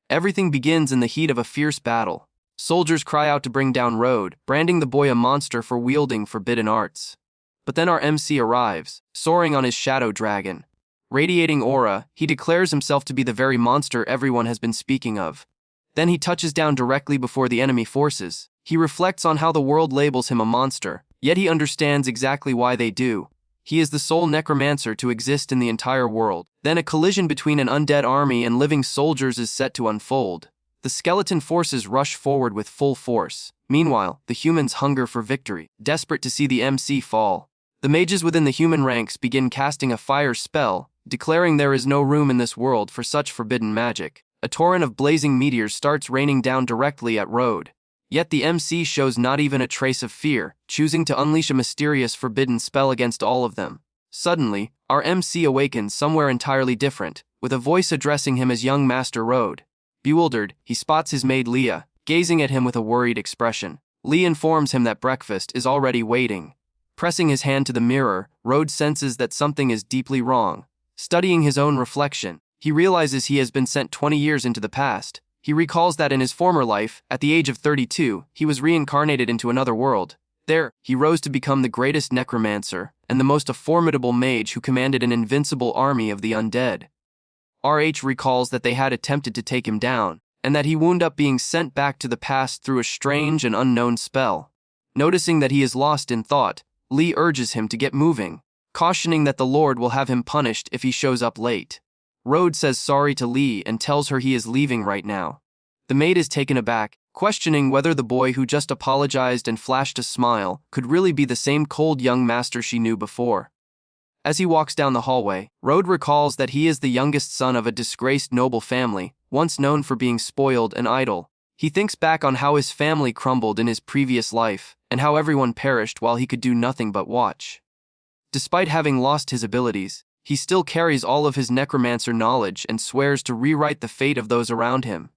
Everything begins in the heat of a fierce battle. Soldiers cry out to bring down Road, branding the boy a monster for wielding forbidden arts. But then our MC arrives, soaring on his shadow dragon. Radiating aura, he declares himself to be the very monster everyone has been speaking of. Then he touches down directly before the enemy forces. He reflects on how the world labels him a monster, yet he understands exactly why they do. He is the sole necromancer to exist in the entire world. Then a collision between an undead army and living soldiers is set to unfold. The skeleton forces rush forward with full force. Meanwhile, the humans hunger for victory, desperate to see the MC fall. The mages within the human ranks begin casting a fire spell, declaring there is no room in this world for such forbidden magic. A torrent of blazing meteors starts raining down directly at Road. Yet the MC shows not even a trace of fear, choosing to unleash a mysterious forbidden spell against all of them. Suddenly, our MC awakens somewhere entirely different, with a voice addressing him as young Master Road. Bewildered, he spots his maid Leah, gazing at him with a worried expression. Lee informs him that breakfast is already waiting. Pressing his hand to the mirror, Road senses that something is deeply wrong. Studying his own reflection, he realizes he has been sent 20 years into the past. He recalls that in his former life, at the age of 32, he was reincarnated into another world. There, he rose to become the greatest necromancer and the most formidable mage who commanded an invincible army of the undead. RH recalls that they had attempted to take him down, and that he wound up being sent back to the past through a strange and unknown spell. Noticing that he is lost in thought, Lee urges him to get moving, cautioning that the Lord will have him punished if he shows up late. Road says sorry to Lee and tells her he is leaving right now. The maid is taken aback, questioning whether the boy who just apologized and flashed a smile could really be the same cold young master she knew before. As he walks down the hallway, Road recalls that he is the youngest son of a disgraced noble family, once known for being spoiled and idle. He thinks back on how his family crumbled in his previous life, and how everyone perished while he could do nothing but watch. Despite having lost his abilities, he still carries all of his necromancer knowledge and swears to rewrite the fate of those around him.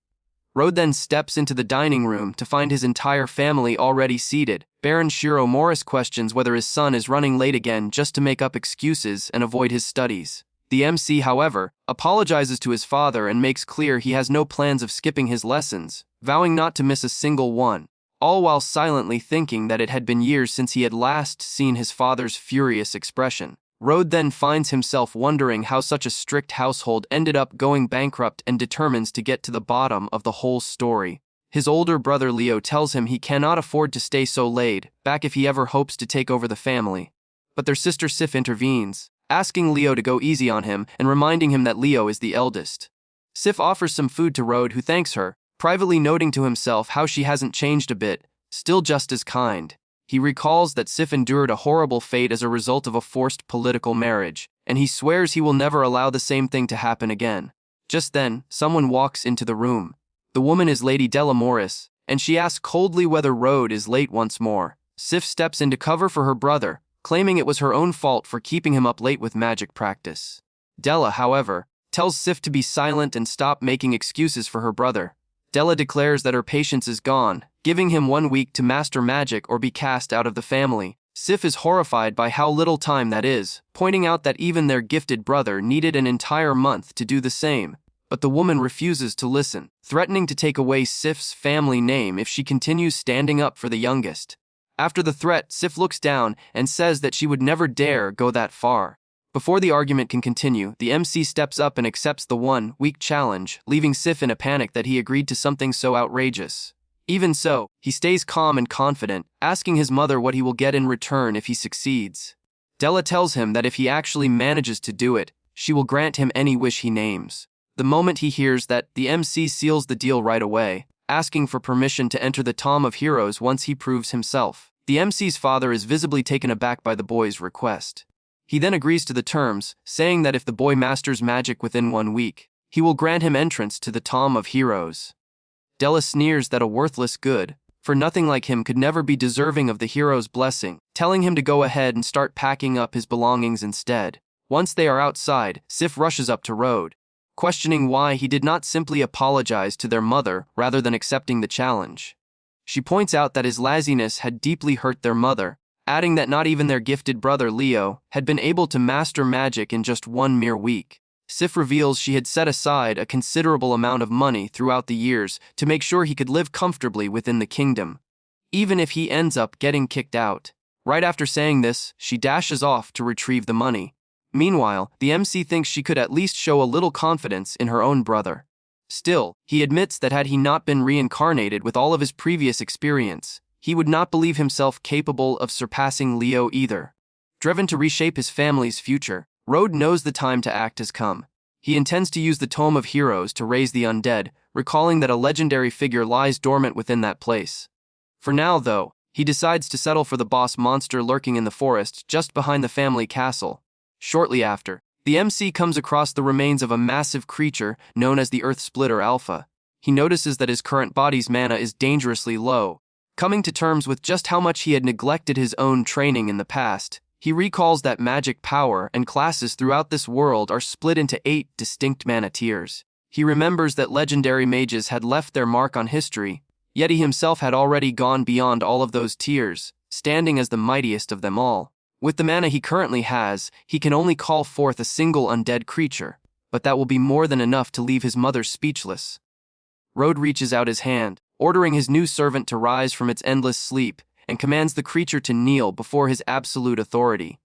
Road then steps into the dining room to find his entire family already seated. Baron Shiro Morris questions whether his son is running late again just to make up excuses and avoid his studies. The MC, however, apologizes to his father and makes clear he has no plans of skipping his lessons, vowing not to miss a single one, all while silently thinking that it had been years since he had last seen his father's furious expression. Road then finds himself wondering how such a strict household ended up going bankrupt and determines to get to the bottom of the whole story. His older brother Leo tells him he cannot afford to stay so laid back if he ever hopes to take over the family. But their sister Sif intervenes, asking Leo to go easy on him and reminding him that Leo is the eldest. Sif offers some food to Road, who thanks her, privately noting to himself how she hasn't changed a bit, still just as kind. He recalls that Sif endured a horrible fate as a result of a forced political marriage, and he swears he will never allow the same thing to happen again. Just then, someone walks into the room. The woman is Lady Della Morris, and she asks coldly whether Road is late once more. Sif steps in to cover for her brother, claiming it was her own fault for keeping him up late with magic practice. Della, however, tells Sif to be silent and stop making excuses for her brother. Della declares that her patience is gone, giving him 1 week to master magic or be cast out of the family. Sif is horrified by how little time that is, pointing out that even their gifted brother needed an entire month to do the same. But the woman refuses to listen, threatening to take away Sif's family name if she continues standing up for the youngest. After the threat, Sif looks down and says that she would never dare go that far. Before the argument can continue, the MC steps up and accepts the 1 week challenge, leaving Sif in a panic that he agreed to something so outrageous. Even so, he stays calm and confident, asking his mother what he will get in return if he succeeds. Della tells him that if he actually manages to do it, she will grant him any wish he names. The moment he hears that, the MC seals the deal right away, asking for permission to enter the Tom of Heroes once he proves himself. The MC's father is visibly taken aback by the boy's request. He then agrees to the terms, saying that if the boy masters magic within 1 week, he will grant him entrance to the Tom of Heroes. Della sneers that a worthless good, for nothing like him could never be deserving of the hero's blessing, telling him to go ahead and start packing up his belongings instead. Once they are outside, Sif rushes up to Road, questioning why he did not simply apologize to their mother rather than accepting the challenge. She points out that his laziness had deeply hurt their mother, adding that not even their gifted brother Leo had been able to master magic in just 1 mere week. Sif reveals she had set aside a considerable amount of money throughout the years to make sure he could live comfortably within the kingdom, even if he ends up getting kicked out. Right after saying this, she dashes off to retrieve the money. Meanwhile, the MC thinks she could at least show a little confidence in her own brother. Still, he admits that had he not been reincarnated with all of his previous experience, he would not believe himself capable of surpassing Leo either. Driven to reshape his family's future, Road knows the time to act has come. He intends to use the Tome of Heroes to raise the undead, recalling that a legendary figure lies dormant within that place. For now, though, he decides to settle for the boss monster lurking in the forest just behind the family castle. Shortly after, the MC comes across the remains of a massive creature known as the Earth Splitter Alpha. He notices that his current body's mana is dangerously low. Coming to terms with just how much he had neglected his own training in the past, he recalls that magic power and classes throughout this world are split into 8 distinct mana tiers. He remembers that legendary mages had left their mark on history, yet he himself had already gone beyond all of those tiers, standing as the mightiest of them all. With the mana he currently has, he can only call forth a single undead creature, but that will be more than enough to leave his mother speechless. Road reaches out his hand, ordering his new servant to rise from its endless sleep, and commands the creature to kneel before his absolute authority.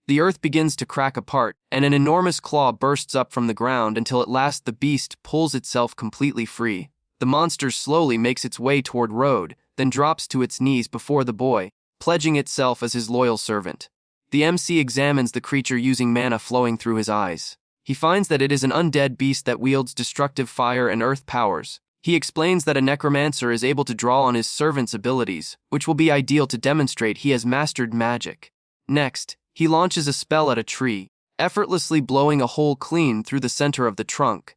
The earth begins to crack apart, and an enormous claw bursts up from the ground until at last the beast pulls itself completely free. The monster slowly makes its way toward Road, then drops to its knees before the boy, pledging itself as his loyal servant. The MC examines the creature using mana flowing through his eyes. He finds that it is an undead beast that wields destructive fire and earth powers. He explains that a necromancer is able to draw on his servant's abilities, which will be ideal to demonstrate he has mastered magic. Next, he launches a spell at a tree, effortlessly blowing a hole clean through the center of the trunk.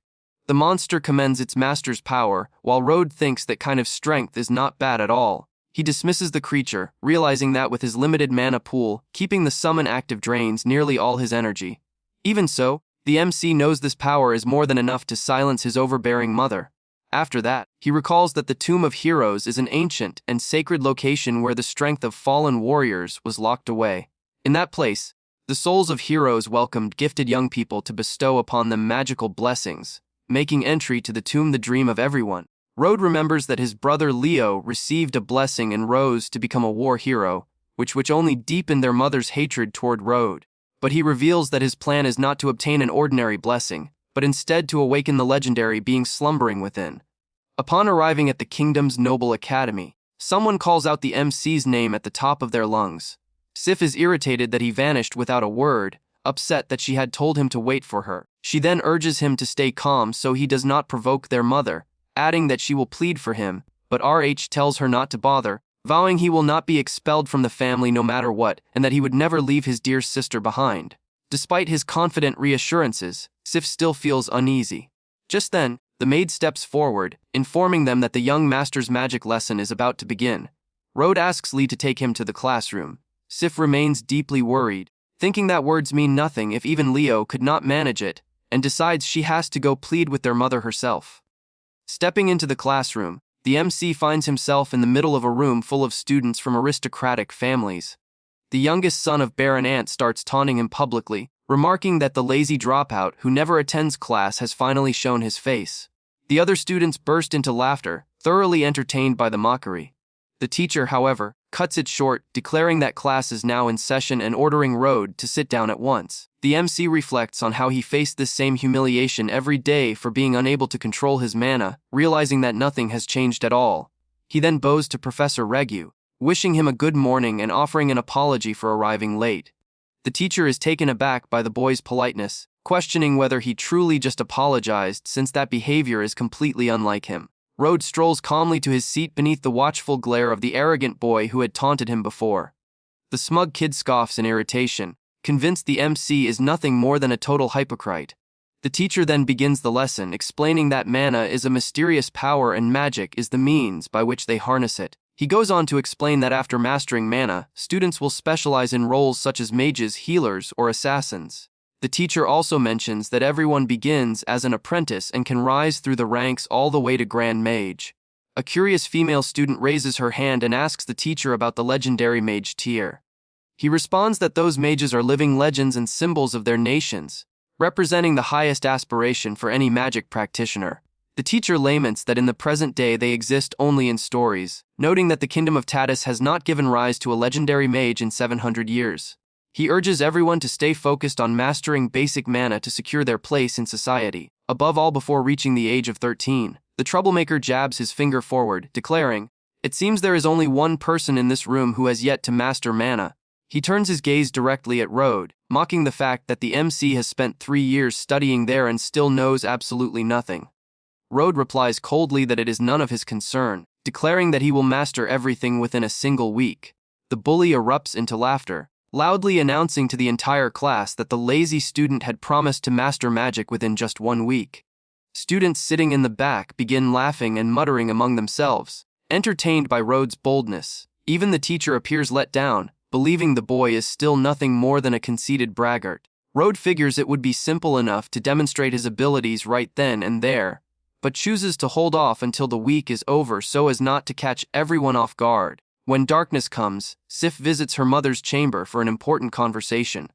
The monster commends its master's power, while Road thinks that kind of strength is not bad at all. He dismisses the creature, realizing that with his limited mana pool, keeping the summon active drains nearly all his energy. Even so, the MC knows this power is more than enough to silence his overbearing mother. After that, he recalls that the Tomb of Heroes is an ancient and sacred location where the strength of fallen warriors was locked away. In that place, the souls of heroes welcomed gifted young people to bestow upon them magical blessings, making entry to the tomb the dream of everyone. Road remembers that his brother Leo received a blessing and rose to become a war hero, which only deepened their mother's hatred toward Road. But he reveals that his plan is not to obtain an ordinary blessing, but instead to awaken the legendary being slumbering within. Upon arriving at the kingdom's noble academy, someone calls out the MC's name at the top of their lungs. Sif is irritated that he vanished without a word, upset that she had told him to wait for her. She then urges him to stay calm so he does not provoke their mother, adding that she will plead for him, but RH tells her not to bother, vowing he will not be expelled from the family no matter what, and that he would never leave his dear sister behind. Despite his confident reassurances, Sif still feels uneasy. Just then, the maid steps forward, informing them that the young master's magic lesson is about to begin. Road asks Lee to take him to the classroom. Sif remains deeply worried, thinking that words mean nothing if even Leo could not manage it, and decides she has to go plead with their mother herself. Stepping into the classroom, the MC finds himself in the middle of a room full of students from aristocratic families. The youngest son of Baron Ant starts taunting him publicly, remarking that the lazy dropout who never attends class has finally shown his face. The other students burst into laughter, thoroughly entertained by the mockery. The teacher, however, cuts it short, declaring that class is now in session and ordering Road to sit down at once. The MC reflects on how he faced this same humiliation every day for being unable to control his mana, realizing that nothing has changed at all. He then bows to Professor Regu, wishing him a good morning and offering an apology for arriving late. The teacher is taken aback by the boy's politeness, questioning whether he truly just apologized since that behavior is completely unlike him. Road strolls calmly to his seat beneath the watchful glare of the arrogant boy who had taunted him before. The smug kid scoffs in irritation, convinced the MC is nothing more than a total hypocrite. The teacher then begins the lesson, explaining that mana is a mysterious power and magic is the means by which they harness it. He goes on to explain that after mastering mana, students will specialize in roles such as mages, healers, or assassins. The teacher also mentions that everyone begins as an apprentice and can rise through the ranks all the way to Grand Mage. A curious female student raises her hand and asks the teacher about the legendary mage tier. He responds that those mages are living legends and symbols of their nations, representing the highest aspiration for any magic practitioner. The teacher laments that in the present day they exist only in stories, noting that the kingdom of Tatis has not given rise to a legendary mage in 700 years. He urges everyone to stay focused on mastering basic mana to secure their place in society, above all before reaching the age of 13. The troublemaker jabs his finger forward, declaring, "It seems there is only one person in this room who has yet to master mana." He turns his gaze directly at Rode, mocking the fact that the MC has spent 3 years studying there and still knows absolutely nothing. Rode replies coldly that it is none of his concern, declaring that he will master everything within a single week. The bully erupts into laughter, loudly announcing to the entire class that the lazy student had promised to master magic within just 1 week. Students sitting in the back begin laughing and muttering among themselves, entertained by Rode's boldness. Even the teacher appears let down, believing the boy is still nothing more than a conceited braggart. Rode figures it would be simple enough to demonstrate his abilities right then and there, but chooses to hold off until the week is over so as not to catch everyone off guard. When darkness comes, Sif visits her mother's chamber for an important conversation.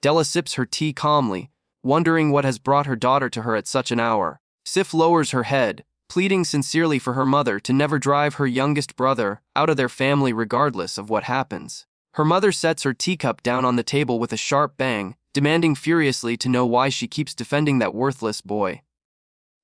Della sips her tea calmly, wondering what has brought her daughter to her at such an hour. Sif lowers her head, pleading sincerely for her mother to never drive her youngest brother out of their family regardless of what happens. Her mother sets her teacup down on the table with a sharp bang, demanding furiously to know why she keeps defending that worthless boy.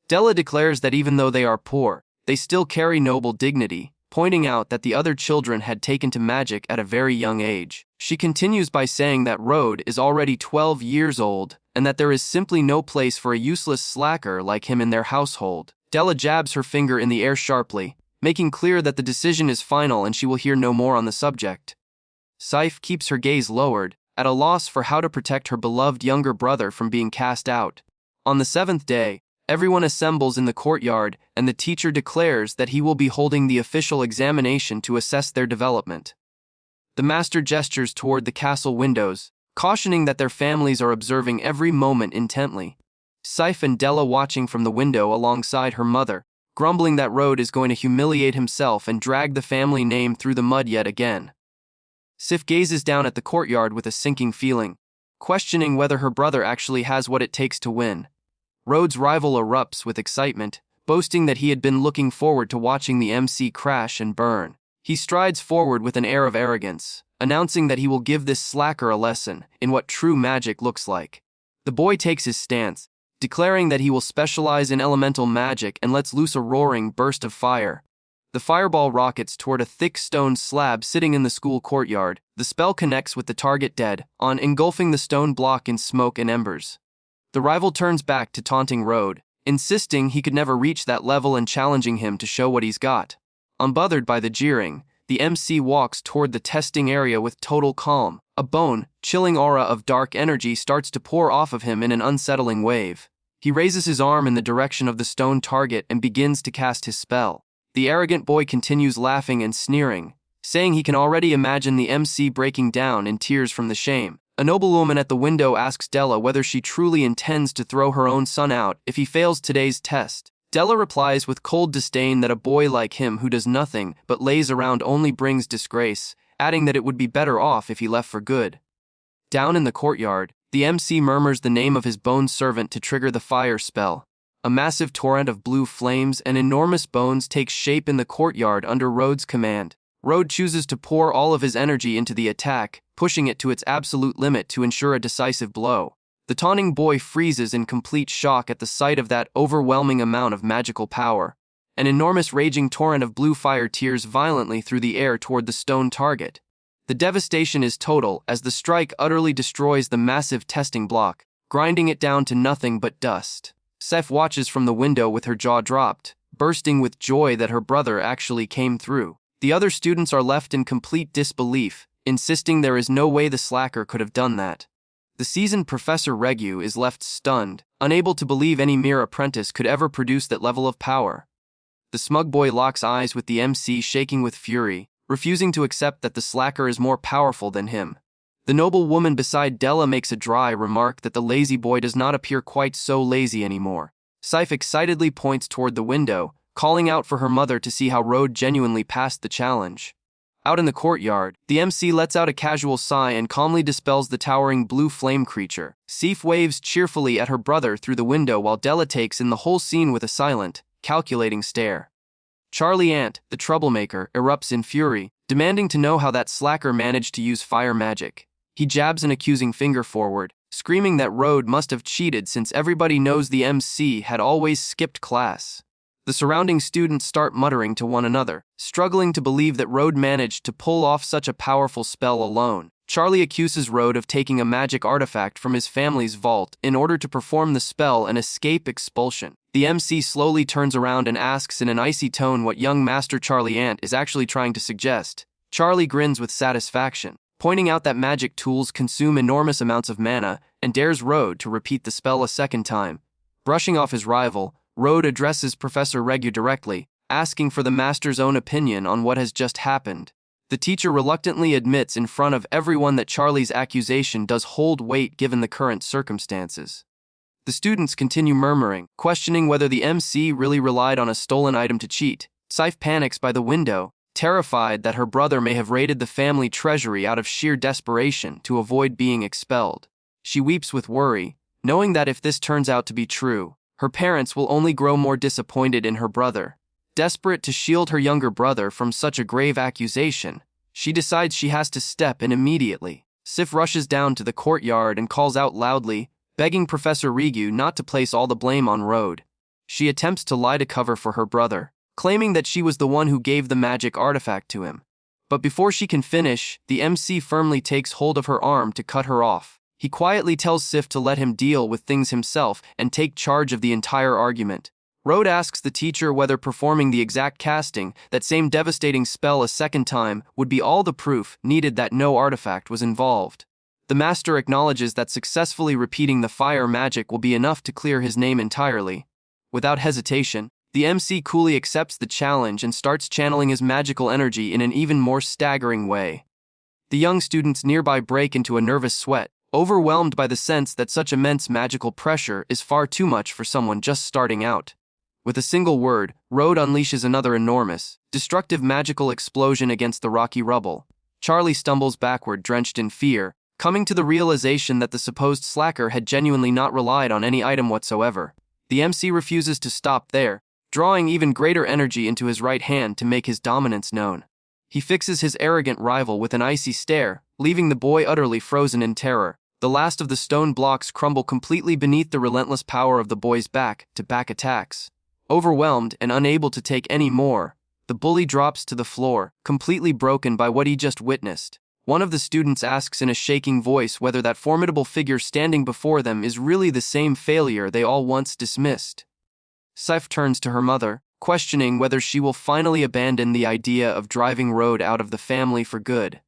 Della declares that even though they are poor, they still carry noble dignity, pointing out that the other children had taken to magic at a very young age. She continues by saying that Rode is already 12 years old, and that there is simply no place for a useless slacker like him in their household. Della jabs her finger in the air sharply, making clear that the decision is final and she will hear no more on the subject. Saif keeps her gaze lowered, at a loss for how to protect her beloved younger brother from being cast out. On the 7th day, everyone assembles in the courtyard, and the teacher declares that he will be holding the official examination to assess their development. The master gestures toward the castle windows, cautioning that their families are observing every moment intently. Saif and Della watching from the window alongside her mother, grumbling that Rode is going to humiliate himself and drag the family name through the mud yet again. Sif gazes down at the courtyard with a sinking feeling, questioning whether her brother actually has what it takes to win. Rode's rival erupts with excitement, boasting that he had been looking forward to watching the MC crash and burn. He strides forward with an air of arrogance, announcing that he will give this slacker a lesson in what true magic looks like. The boy takes his stance, declaring that he will specialize in elemental magic and lets loose a roaring burst of fire. The fireball rockets toward a thick stone slab sitting in the school courtyard. The spell connects with the target dead on, engulfing the stone block in smoke and embers. The rival turns back to taunting Rode, insisting he could never reach that level and challenging him to show what he's got. Unbothered by the jeering, the MC walks toward the testing area with total calm. A bone-chilling aura of dark energy starts to pour off of him in an unsettling wave. He raises his arm in the direction of the stone target and begins to cast his spell. The arrogant boy continues laughing and sneering, saying he can already imagine the MC breaking down in tears from the shame. A noblewoman at the window asks Della whether she truly intends to throw her own son out if he fails today's test. Della replies with cold disdain that a boy like him who does nothing but lays around only brings disgrace, adding that it would be better off if he left for good. Down in the courtyard, the MC murmurs the name of his bone servant to trigger the fire spell. A massive torrent of blue flames and enormous bones takes shape in the courtyard under Rode's command. Rode chooses to pour all of his energy into the attack, pushing it to its absolute limit to ensure a decisive blow. The taunting boy freezes in complete shock at the sight of that overwhelming amount of magical power. An enormous raging torrent of blue fire tears violently through the air toward the stone target. The devastation is total as the strike utterly destroys the massive testing block, grinding it down to nothing but dust. Sef watches from the window with her jaw dropped, bursting with joy that her brother actually came through. The other students are left in complete disbelief, insisting there is no way the slacker could have done that. The seasoned Professor Regu is left stunned, unable to believe any mere apprentice could ever produce that level of power. The smug boy locks eyes with the MC, shaking with fury, refusing to accept that the slacker is more powerful than him. The noble woman beside Della makes a dry remark that the lazy boy does not appear quite so lazy anymore. Saif excitedly points toward the window, calling out for her mother to see how Rode genuinely passed the challenge. Out in the courtyard, the MC lets out a casual sigh and calmly dispels the towering blue flame creature. Sif waves cheerfully at her brother through the window while Della takes in the whole scene with a silent, calculating stare. Charlie Ant, the troublemaker, erupts in fury, demanding to know how that slacker managed to use fire magic. He jabs an accusing finger forward, screaming that Road must have cheated since everybody knows the MC had always skipped class. The surrounding students start muttering to one another, struggling to believe that Road managed to pull off such a powerful spell alone. Charlie accuses Road of taking a magic artifact from his family's vault in order to perform the spell and escape expulsion. The MC slowly turns around and asks in an icy tone what young Master Charlie Ant is actually trying to suggest. Charlie grins with satisfaction, pointing out that magic tools consume enormous amounts of mana, and dares Road to repeat the spell a second time. Brushing off his rival, Road addresses Professor Regu directly, asking for the master's own opinion on what has just happened. The teacher reluctantly admits in front of everyone that Charlie's accusation does hold weight given the current circumstances. The students continue murmuring, questioning whether the MC really relied on a stolen item to cheat. Sif panics by the window, terrified that her brother may have raided the family treasury out of sheer desperation to avoid being expelled. She weeps with worry, knowing that if this turns out to be true, her parents will only grow more disappointed in her brother. Desperate to shield her younger brother from such a grave accusation, she decides she has to step in immediately. Sif rushes down to the courtyard and calls out loudly, begging Professor Regu not to place all the blame on Road. She attempts to lie to cover for her brother, claiming that she was the one who gave the magic artifact to him. But before she can finish, the MC firmly takes hold of her arm to cut her off. He quietly tells Sif to let him deal with things himself and take charge of the entire argument. Road asks the teacher whether performing the exact casting, that same devastating spell a second time, would be all the proof needed that no artifact was involved. The master acknowledges that successfully repeating the fire magic will be enough to clear his name entirely. Without hesitation, the MC coolly accepts the challenge and starts channeling his magical energy in an even more staggering way. The young students nearby break into a nervous sweat, overwhelmed by the sense that such immense magical pressure is far too much for someone just starting out. With a single word, Road unleashes another enormous, destructive magical explosion against the rocky rubble. Charlie stumbles backward, drenched in fear, coming to the realization that the supposed slacker had genuinely not relied on any item whatsoever. The MC refuses to stop there, drawing even greater energy into his right hand to make his dominance known. He fixes his arrogant rival with an icy stare, leaving the boy utterly frozen in terror. The last of the stone blocks crumble completely beneath the relentless power of the boy's back-to-back attacks. Overwhelmed and unable to take any more, the bully drops to the floor, completely broken by what he just witnessed. One of the students asks in a shaking voice whether that formidable figure standing before them is really the same failure they all once dismissed. Sif turns to her mother, questioning whether she will finally abandon the idea of driving Road out of the family for good.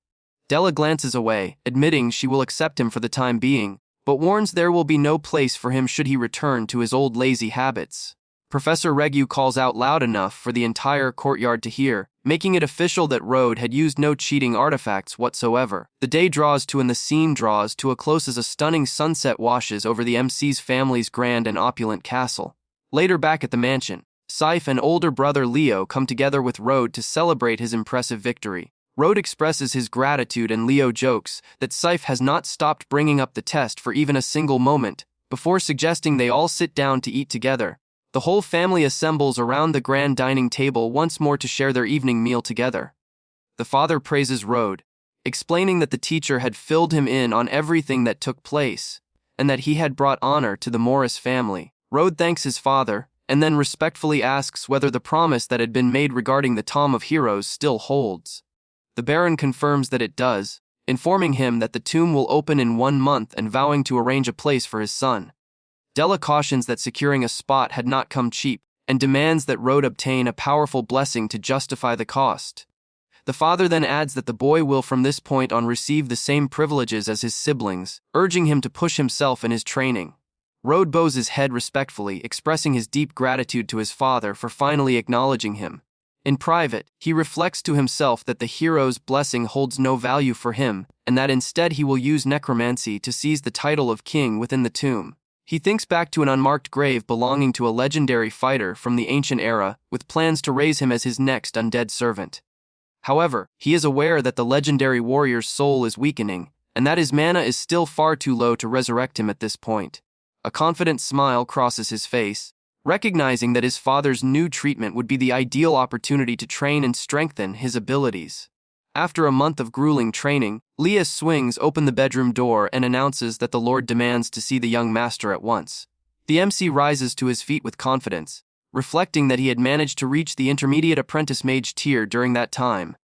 Della glances away, admitting she will accept him for the time being, but warns there will be no place for him should he return to his old lazy habits. Professor Regu calls out loud enough for the entire courtyard to hear, making it official that Road had used no cheating artifacts whatsoever. The day draws to and the scene draws to a close as a stunning sunset washes over the MC's family's grand and opulent castle. Later back at the mansion, Sif and older brother Leo come together with Road to celebrate his impressive victory. Road expresses his gratitude and Leo jokes that Sif has not stopped bringing up the test for even a single moment, before suggesting they all sit down to eat together. The whole family assembles around the grand dining table once more to share their evening meal together. The father praises Road, explaining that the teacher had filled him in on everything that took place, and that he had brought honor to the Morris family. Road thanks his father, and then respectfully asks whether the promise that had been made regarding the Tom of Heroes still holds. The Baron confirms that it does, informing him that the tomb will open in 1 month and vowing to arrange a place for his son. Della cautions that securing a spot had not come cheap, and demands that Road obtain a powerful blessing to justify the cost. The father then adds that the boy will from this point on receive the same privileges as his siblings, urging him to push himself in his training. Road bows his head respectfully, expressing his deep gratitude to his father for finally acknowledging him. In private, he reflects to himself that the hero's blessing holds no value for him, and that instead he will use necromancy to seize the title of king within the tomb. He thinks back to an unmarked grave belonging to a legendary fighter from the ancient era, with plans to raise him as his next undead servant. However, he is aware that the legendary warrior's soul is weakening, and that his mana is still far too low to resurrect him at this point. A confident smile crosses his face, recognizing that his father's new treatment would be the ideal opportunity to train and strengthen his abilities. After a month of grueling training, Leah swings open the bedroom door and announces that the Lord demands to see the young master at once. The MC rises to his feet with confidence, reflecting that he had managed to reach the intermediate apprentice mage tier during that time.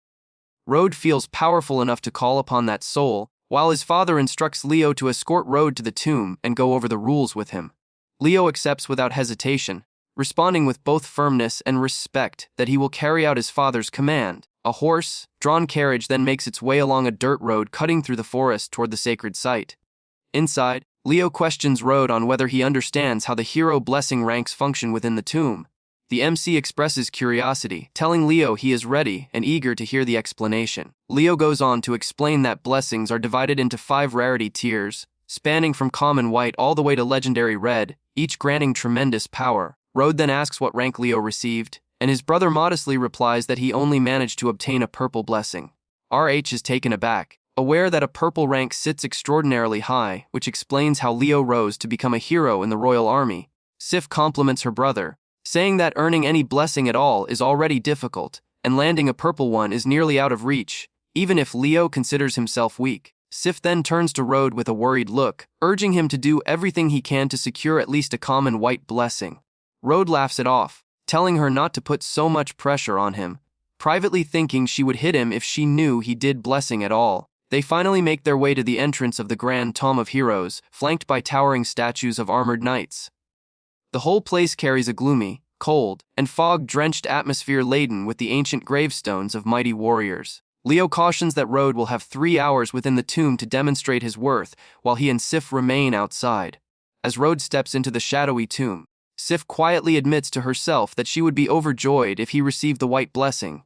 Rode feels powerful enough to call upon that soul, while his father instructs Leo to escort Rode to the tomb and go over the rules with him. Leo accepts without hesitation, responding with both firmness and respect that he will carry out his father's command. A horse-drawn carriage then makes its way along a dirt road cutting through the forest toward the sacred site. Inside, Leo questions Rode on whether he understands how the hero blessing ranks function within the tomb. The MC expresses curiosity, telling Leo he is ready and eager to hear the explanation. Leo goes on to explain that blessings are divided into 5 rarity tiers, spanning from common white all the way to legendary red, each granting tremendous power. Rode then asks what rank Leo received, and his brother modestly replies that he only managed to obtain a purple blessing. RH is taken aback, aware that a purple rank sits extraordinarily high, which explains how Leo rose to become a hero in the royal army. Sif compliments her brother, saying that earning any blessing at all is already difficult, and landing a purple one is nearly out of reach, even if Leo considers himself weak. Sif then turns to Rode with a worried look, urging him to do everything he can to secure at least a common white blessing. Rode laughs it off, telling her not to put so much pressure on him, privately thinking she would hit him if she knew he did blessing at all. They finally make their way to the entrance of the Grand Tomb of Heroes, flanked by towering statues of armored knights. The whole place carries a gloomy, cold, and fog-drenched atmosphere laden with the ancient gravestones of mighty warriors. Leo cautions that Rode will have 3 hours within the tomb to demonstrate his worth, while he and Sif remain outside. As Rode steps into the shadowy tomb, Sif quietly admits to herself that she would be overjoyed if he received the white blessing.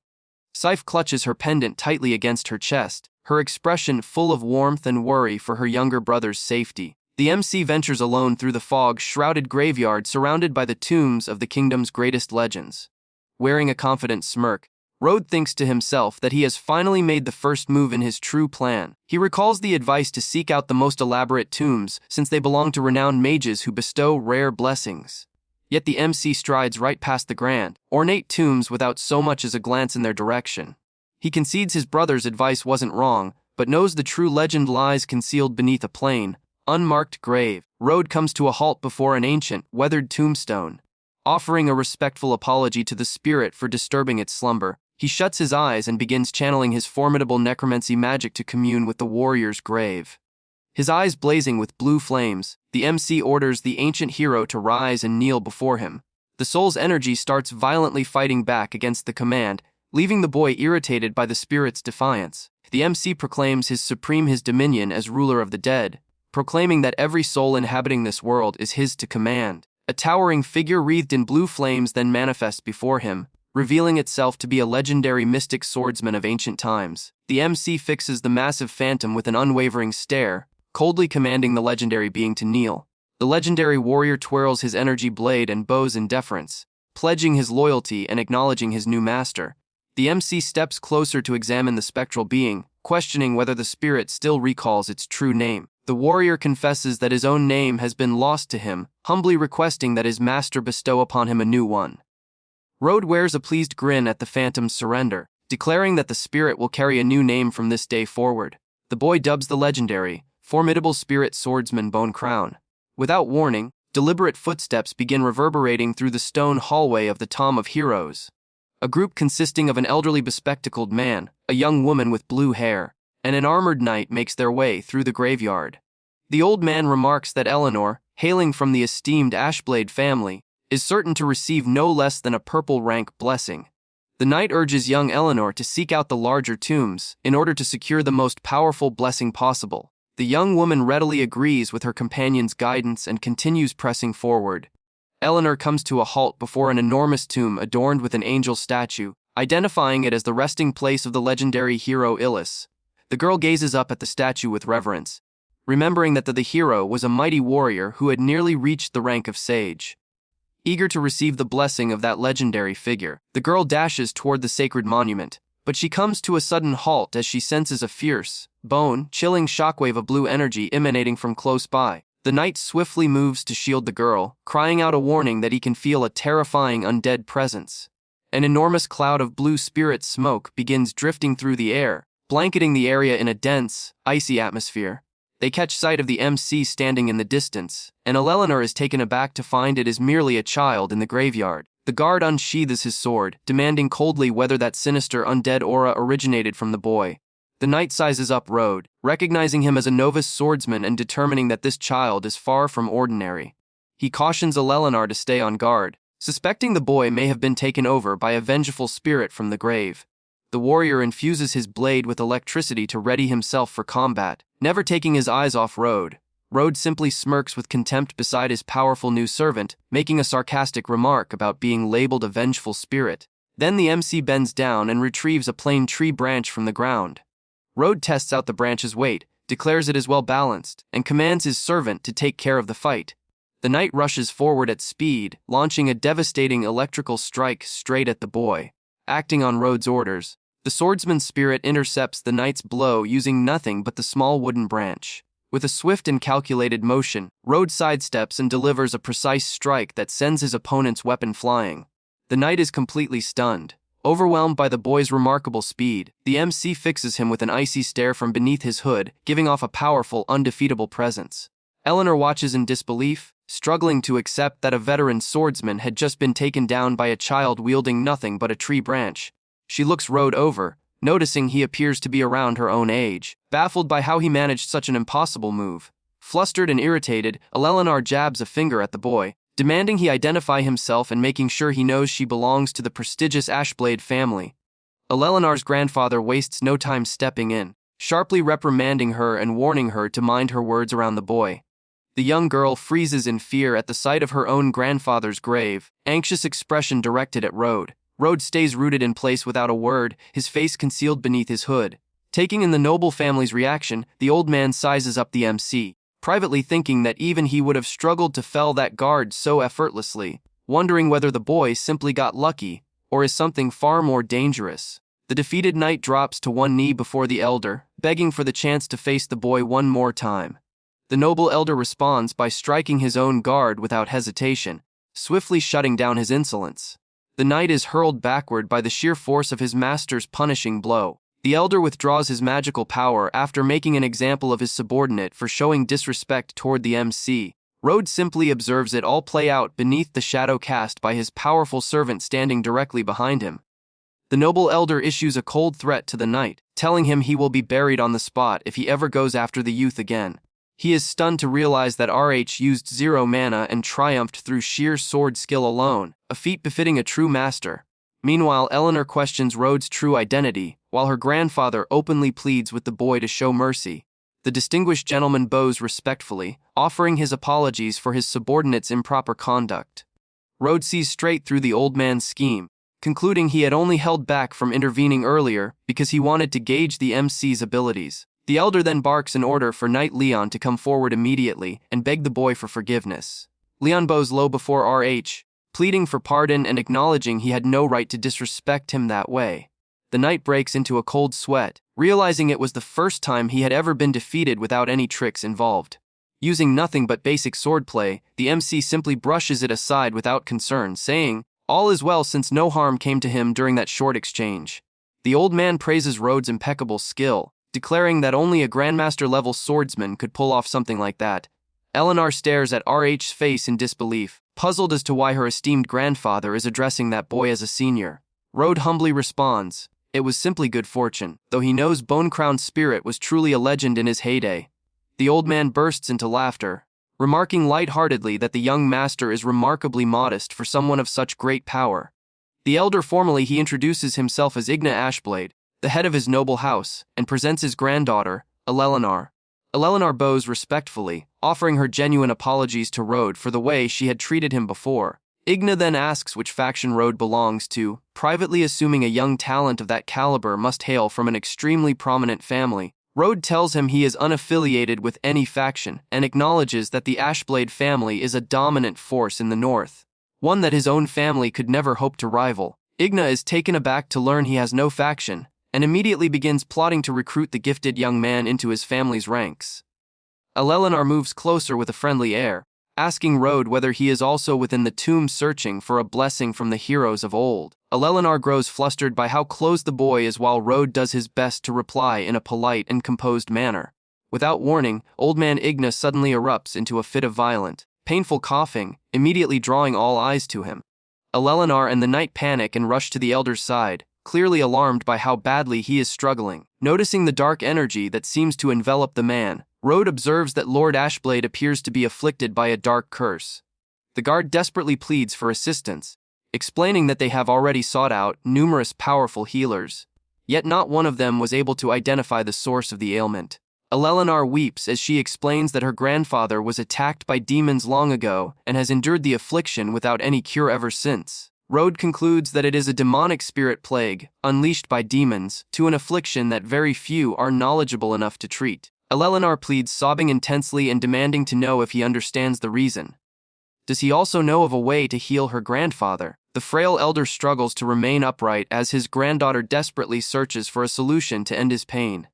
Sif clutches her pendant tightly against her chest, her expression full of warmth and worry for her younger brother's safety. The MC ventures alone through the fog-shrouded graveyard surrounded by the tombs of the kingdom's greatest legends. Wearing a confident smirk, Rode thinks to himself that he has finally made the first move in his true plan. He recalls the advice to seek out the most elaborate tombs, since they belong to renowned mages who bestow rare blessings. Yet the MC strides right past the grand, ornate tombs without so much as a glance in their direction. He concedes his brother's advice wasn't wrong, but knows the true legend lies concealed beneath a plain, unmarked grave. Rode comes to a halt before an ancient, weathered tombstone. Offering a respectful apology to the spirit for disturbing its slumber, he shuts his eyes and begins channeling his formidable necromancy magic to commune with the warrior's grave. His eyes blazing with blue flames, the MC orders the ancient hero to rise and kneel before him. The soul's energy starts violently fighting back against the command, leaving the boy irritated by the spirit's defiance. The MC proclaims his dominion as ruler of the dead, proclaiming that every soul inhabiting this world is his to command. A towering figure wreathed in blue flames then manifests before him, revealing itself to be a legendary mystic swordsman of ancient times. The MC fixes the massive phantom with an unwavering stare, coldly commanding the legendary being to kneel. The legendary warrior twirls his energy blade and bows in deference, pledging his loyalty and acknowledging his new master. The MC steps closer to examine the spectral being, questioning whether the spirit still recalls its true name. The warrior confesses that his own name has been lost to him, humbly requesting that his master bestow upon him a new one. Rode wears a pleased grin at the phantom's surrender, declaring that the spirit will carry a new name from this day forward. The boy dubs the legendary, formidable spirit swordsman Bone Crown. Without warning, deliberate footsteps begin reverberating through the stone hallway of the Tomb of Heroes. A group consisting of an elderly bespectacled man, a young woman with blue hair, and an armored knight makes their way through the graveyard. The old man remarks that Eleanor, hailing from the esteemed Ashblade family, is certain to receive no less than a purple rank blessing. The knight urges young Eleanor to seek out the larger tombs in order to secure the most powerful blessing possible. The young woman readily agrees with her companion's guidance and continues pressing forward. Eleanor comes to a halt before an enormous tomb adorned with an angel statue, identifying it as the resting place of the legendary hero Illis. The girl gazes up at the statue with reverence, remembering that the hero was a mighty warrior who had nearly reached the rank of sage. Eager to receive the blessing of that legendary figure, the girl dashes toward the sacred monument, but she comes to a sudden halt as she senses a fierce, bone-chilling shockwave of blue energy emanating from close by. The knight swiftly moves to shield the girl, crying out a warning that he can feel a terrifying undead presence. An enormous cloud of blue spirit smoke begins drifting through the air, blanketing the area in a dense, icy atmosphere. They catch sight of the MC standing in the distance, and Eleanor is taken aback to find it is merely a child in the graveyard. The guard unsheathes his sword, demanding coldly whether that sinister undead aura originated from the boy. The knight sizes up Rode, recognizing him as a novice swordsman and determining that this child is far from ordinary. He cautions Eleanor to stay on guard, suspecting the boy may have been taken over by a vengeful spirit from the grave. The warrior infuses his blade with electricity to ready himself for combat, never taking his eyes off Rode. Rode simply smirks with contempt beside his powerful new servant, making a sarcastic remark about being labeled a vengeful spirit. Then the MC bends down and retrieves a plain tree branch from the ground. Rode tests out the branch's weight, declares it is well balanced, and commands his servant to take care of the fight. The knight rushes forward at speed, launching a devastating electrical strike straight at the boy. Acting on Rode's orders, the swordsman's spirit intercepts the knight's blow using nothing but the small wooden branch. With a swift and calculated motion, Rode sidesteps and delivers a precise strike that sends his opponent's weapon flying. The knight is completely stunned. Overwhelmed by the boy's remarkable speed, the MC fixes him with an icy stare from beneath his hood, giving off a powerful, undefeatable presence. Eleanor watches in disbelief, struggling to accept that a veteran swordsman had just been taken down by a child wielding nothing but a tree branch. She looks Rode over, noticing he appears to be around her own age, baffled by how he managed such an impossible move. Flustered and irritated, Eleanor jabs a finger at the boy, demanding he identify himself and making sure he knows she belongs to the prestigious Ashblade family. Eleanor's grandfather wastes no time stepping in, sharply reprimanding her and warning her to mind her words around the boy. The young girl freezes in fear at the sight of her own grandfather's grave, anxious expression directed at Rode. Rode stays rooted in place without a word, his face concealed beneath his hood. Taking in the noble family's reaction, the old man sizes up the MC, privately thinking that even he would have struggled to fell that guard so effortlessly, wondering whether the boy simply got lucky, or is something far more dangerous. The defeated knight drops to one knee before the elder, begging for the chance to face the boy one more time. The noble elder responds by striking his own guard without hesitation, swiftly shutting down his insolence. The knight is hurled backward by the sheer force of his master's punishing blow. The elder withdraws his magical power after making an example of his subordinate for showing disrespect toward the MC. Rode simply observes it all play out beneath the shadow cast by his powerful servant standing directly behind him. The noble elder issues a cold threat to the knight, telling him he will be buried on the spot if he ever goes after the youth again. He is stunned to realize that RH used 0 mana and triumphed through sheer sword skill alone, a feat befitting a true master. Meanwhile, Eleanor questions Rode's true identity, while her grandfather openly pleads with the boy to show mercy. The distinguished gentleman bows respectfully, offering his apologies for his subordinate's improper conduct. Rode sees straight through the old man's scheme, concluding he had only held back from intervening earlier because he wanted to gauge the MC's abilities. The elder then barks an order for Knight Leon to come forward immediately and beg the boy for forgiveness. Leon bows low before RH, pleading for pardon and acknowledging he had no right to disrespect him that way. The knight breaks into a cold sweat, realizing it was the first time he had ever been defeated without any tricks involved. Using nothing but basic swordplay, the MC simply brushes it aside without concern, saying, "All is well," since no harm came to him during that short exchange. The old man praises Rode's impeccable skill, declaring that only a Grandmaster-level swordsman could pull off something like that. Eleanor stares at RH's face in disbelief, puzzled as to why her esteemed grandfather is addressing that boy as a senior. Rode humbly responds, "It was simply good fortune," though he knows Bone-Crowned Spirit was truly a legend in his heyday. The old man bursts into laughter, remarking lightheartedly that the young master is remarkably modest for someone of such great power. The elder formally he introduces himself as Igna Ashblade, the head of his noble house, and presents his granddaughter, Eleanor. Eleanor bows respectfully, offering her genuine apologies to Rode for the way she had treated him before. Igna then asks which faction Rode belongs to, privately assuming a young talent of that caliber must hail from an extremely prominent family. Rode tells him he is unaffiliated with any faction and acknowledges that the Ashblade family is a dominant force in the north, one that his own family could never hope to rival. Igna is taken aback to learn he has no faction, and immediately begins plotting to recruit the gifted young man into his family's ranks. Alelenar moves closer with a friendly air, asking Rode whether he is also within the tomb searching for a blessing from the heroes of old. Alelenar grows flustered by how close the boy is while Rode does his best to reply in a polite and composed manner. Without warning, Old Man Igna suddenly erupts into a fit of violent, painful coughing, immediately drawing all eyes to him. Alelenar and the knight panic and rush to the elder's side, clearly alarmed by how badly he is struggling. Noticing the dark energy that seems to envelop the man, Rode observes that Lord Ashblade appears to be afflicted by a dark curse. The guard desperately pleads for assistance, explaining that they have already sought out numerous powerful healers, yet not one of them was able to identify the source of the ailment. Alelenar weeps as she explains that her grandfather was attacked by demons long ago and has endured the affliction without any cure ever since. Rode concludes that it is a demonic spirit plague, unleashed by demons, to an affliction that very few are knowledgeable enough to treat. Alelenar pleads, sobbing intensely and demanding to know if he understands the reason. Does he also know of a way to heal her grandfather? The frail elder struggles to remain upright as his granddaughter desperately searches for a solution to end his pain.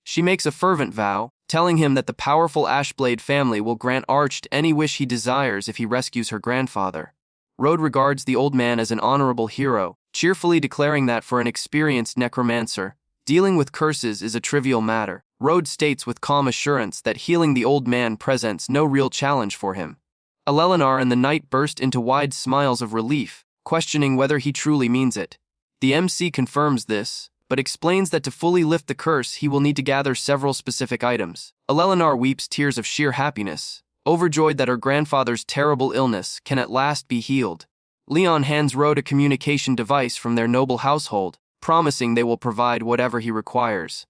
She makes a fervent vow, telling him that the powerful Ashblade family will grant Arched any wish he desires if he rescues her grandfather. Rode regards the old man as an honorable hero, cheerfully declaring that for an experienced necromancer, dealing with curses is a trivial matter. Rode states with calm assurance that healing the old man presents no real challenge for him. Alelenar and the knight burst into wide smiles of relief, questioning whether he truly means it. The MC confirms this, but explains that to fully lift the curse he will need to gather several specific items. Alelenar weeps tears of sheer happiness, overjoyed that her grandfather's terrible illness can at last be healed. Leon hands Rode a communication device from their noble household, promising they will provide whatever he requires.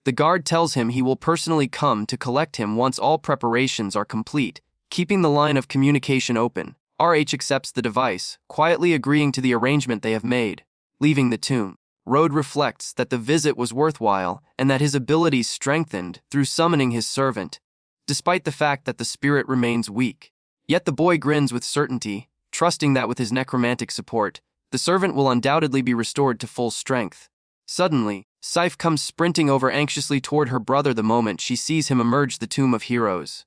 The guard tells him he will personally come to collect him once all preparations are complete, keeping the line of communication open. RH accepts the device, quietly agreeing to the arrangement they have made. Leaving the tomb, Rode reflects that the visit was worthwhile and that his abilities strengthened through summoning his servant, despite the fact that the spirit remains weak. Yet the boy grins with certainty, trusting that with his necromantic support, the servant will undoubtedly be restored to full strength. Suddenly, Sif comes sprinting over anxiously toward her brother the moment she sees him emerge the Tomb of Heroes.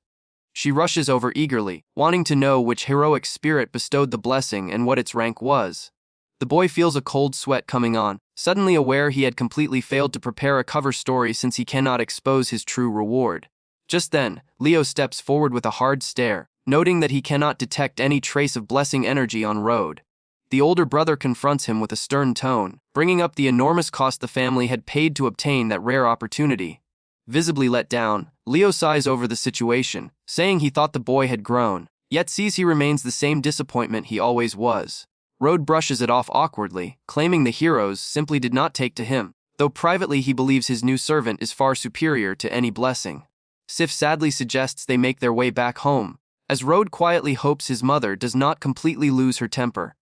She rushes over eagerly, wanting to know which heroic spirit bestowed the blessing and what its rank was. The boy feels a cold sweat coming on, suddenly aware he had completely failed to prepare a cover story since he cannot expose his true reward. Just then, Leo steps forward with a hard stare, noting that he cannot detect any trace of blessing energy on Rode. The older brother confronts him with a stern tone, bringing up the enormous cost the family had paid to obtain that rare opportunity. Visibly let down, Leo sighs over the situation, saying he thought the boy had grown, yet sees he remains the same disappointment he always was. Rode brushes it off awkwardly, claiming the heroes simply did not take to him, though privately he believes his new servant is far superior to any blessing. Sif sadly suggests they make their way back home, as Rode quietly hopes his mother does not completely lose her temper.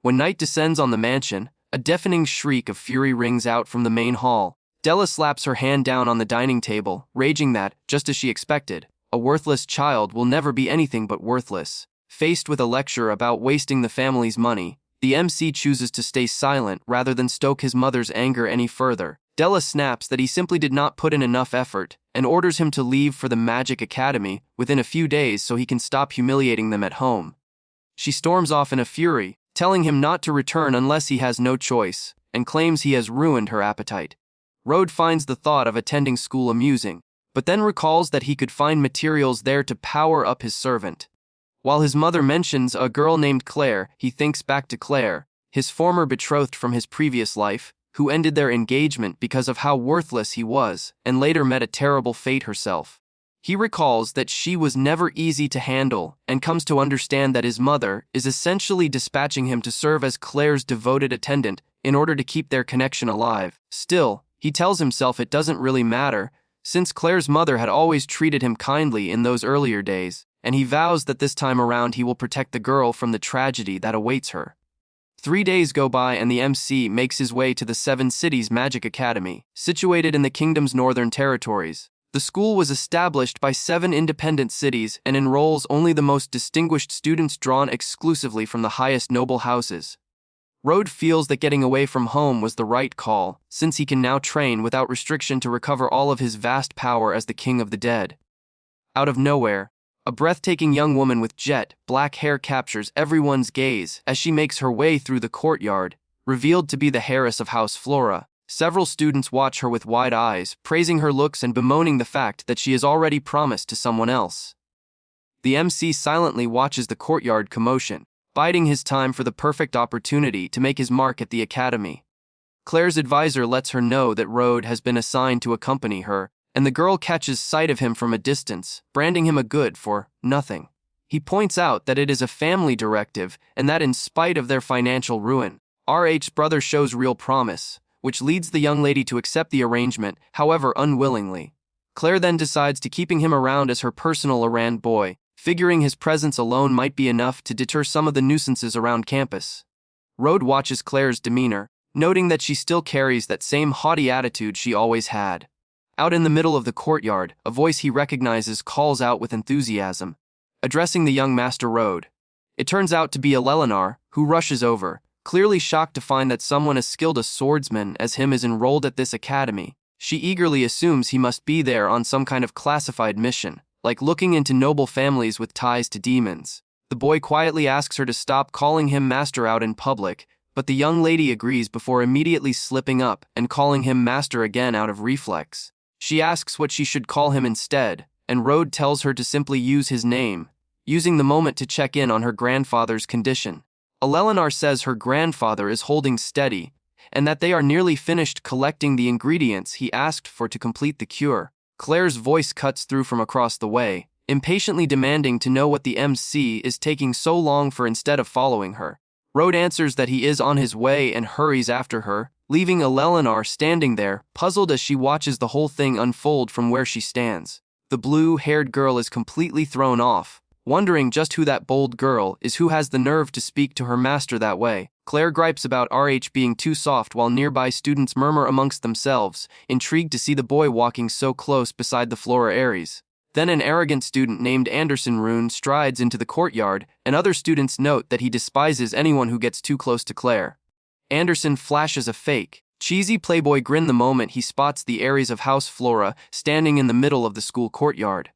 When night descends on the mansion, a deafening shriek of fury rings out from the main hall. Della slaps her hand down on the dining table, raging that, just as she expected, a worthless child will never be anything but worthless. Faced with a lecture about wasting the family's money, the MC chooses to stay silent rather than stoke his mother's anger any further. Della snaps that he simply did not put in enough effort, and orders him to leave for the Magic Academy within a few days so he can stop humiliating them at home. She storms off in a fury, telling him not to return unless he has no choice, and claims he has ruined her appetite. Rode finds the thought of attending school amusing, but then recalls that he could find materials there to power up his servant. While his mother mentions a girl named Claire, he thinks back to Claire, his former betrothed from his previous life, who ended their engagement because of how worthless he was, and later met a terrible fate herself. He recalls that she was never easy to handle and comes to understand that his mother is essentially dispatching him to serve as Claire's devoted attendant in order to keep their connection alive. Still, he tells himself it doesn't really matter, since Claire's mother had always treated him kindly in those earlier days, and he vows that this time around he will protect the girl from the tragedy that awaits her. 3 days go by and the MC makes his way to the Seven Cities Magic Academy, situated in the kingdom's northern territories. The school was established by 7 independent cities and enrolls only the most distinguished students drawn exclusively from the highest noble houses. Road feels that getting away from home was the right call, since he can now train without restriction to recover all of his vast power as the king of the dead. Out of nowhere, a breathtaking young woman with jet black hair captures everyone's gaze as she makes her way through the courtyard, revealed to be the heiress of House Flora. Several students watch her with wide eyes, praising her looks and bemoaning the fact that she is already promised to someone else. The MC silently watches the courtyard commotion, biding his time for the perfect opportunity to make his mark at the academy. Claire's advisor lets her know that Road has been assigned to accompany her, and the girl catches sight of him from a distance, branding him a good for nothing. He points out that it is a family directive and that in spite of their financial ruin, RH's brother shows real promise, which leads the young lady to accept the arrangement, however unwillingly. Claire then decides to keeping him around as her personal errand boy, figuring his presence alone might be enough to deter some of the nuisances around campus. Road watches Claire's demeanor, noting that she still carries that same haughty attitude she always had. Out in the middle of the courtyard, a voice he recognizes calls out with enthusiasm, addressing the young Master Road. It turns out to be Yahello, who rushes over, clearly shocked to find that someone as skilled a swordsman as him is enrolled at this academy. She eagerly assumes he must be there on some kind of classified mission, like looking into noble families with ties to demons. The boy quietly asks her to stop calling him master out in public, but the young lady agrees before immediately slipping up and calling him master again out of reflex. She asks what she should call him instead, and Road tells her to simply use his name, using the moment to check in on her grandfather's condition. Yahello says her grandfather is holding steady, and that they are nearly finished collecting the ingredients he asked for to complete the cure. Claire's voice cuts through from across the way, impatiently demanding to know what the MC is taking so long for instead of following her. Road answers that he is on his way and hurries after her, leaving Yahello standing there, puzzled as she watches the whole thing unfold from where she stands. The blue-haired girl is completely thrown off, wondering just who that bold girl is who has the nerve to speak to her master that way. Claire gripes about RH being too soft while nearby students murmur amongst themselves, intrigued to see the boy walking so close beside the Flora Aries. Then an arrogant student named Anderson Rune strides into the courtyard, and other students note that he despises anyone who gets too close to Claire. Anderson flashes a fake, cheesy playboy grin the moment he spots the Aries of House Flora standing in the middle of the school courtyard.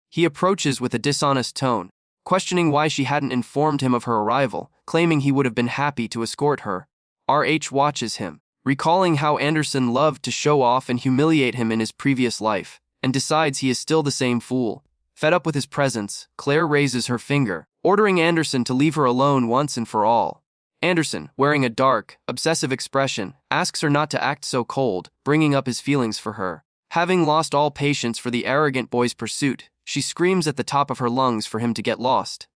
He approaches with a dishonest tone, questioning why she hadn't informed him of her arrival, claiming he would have been happy to escort her. RH watches him, recalling how Anderson loved to show off and humiliate him in his previous life, and decides he is still the same fool. Fed up with his presence, Claire raises her finger, ordering Anderson to leave her alone once and for all. Anderson, wearing a dark, obsessive expression, asks her not to act so cold, bringing up his feelings for her. Having lost all patience for the arrogant boy's pursuit, she screams at the top of her lungs for him to get lost.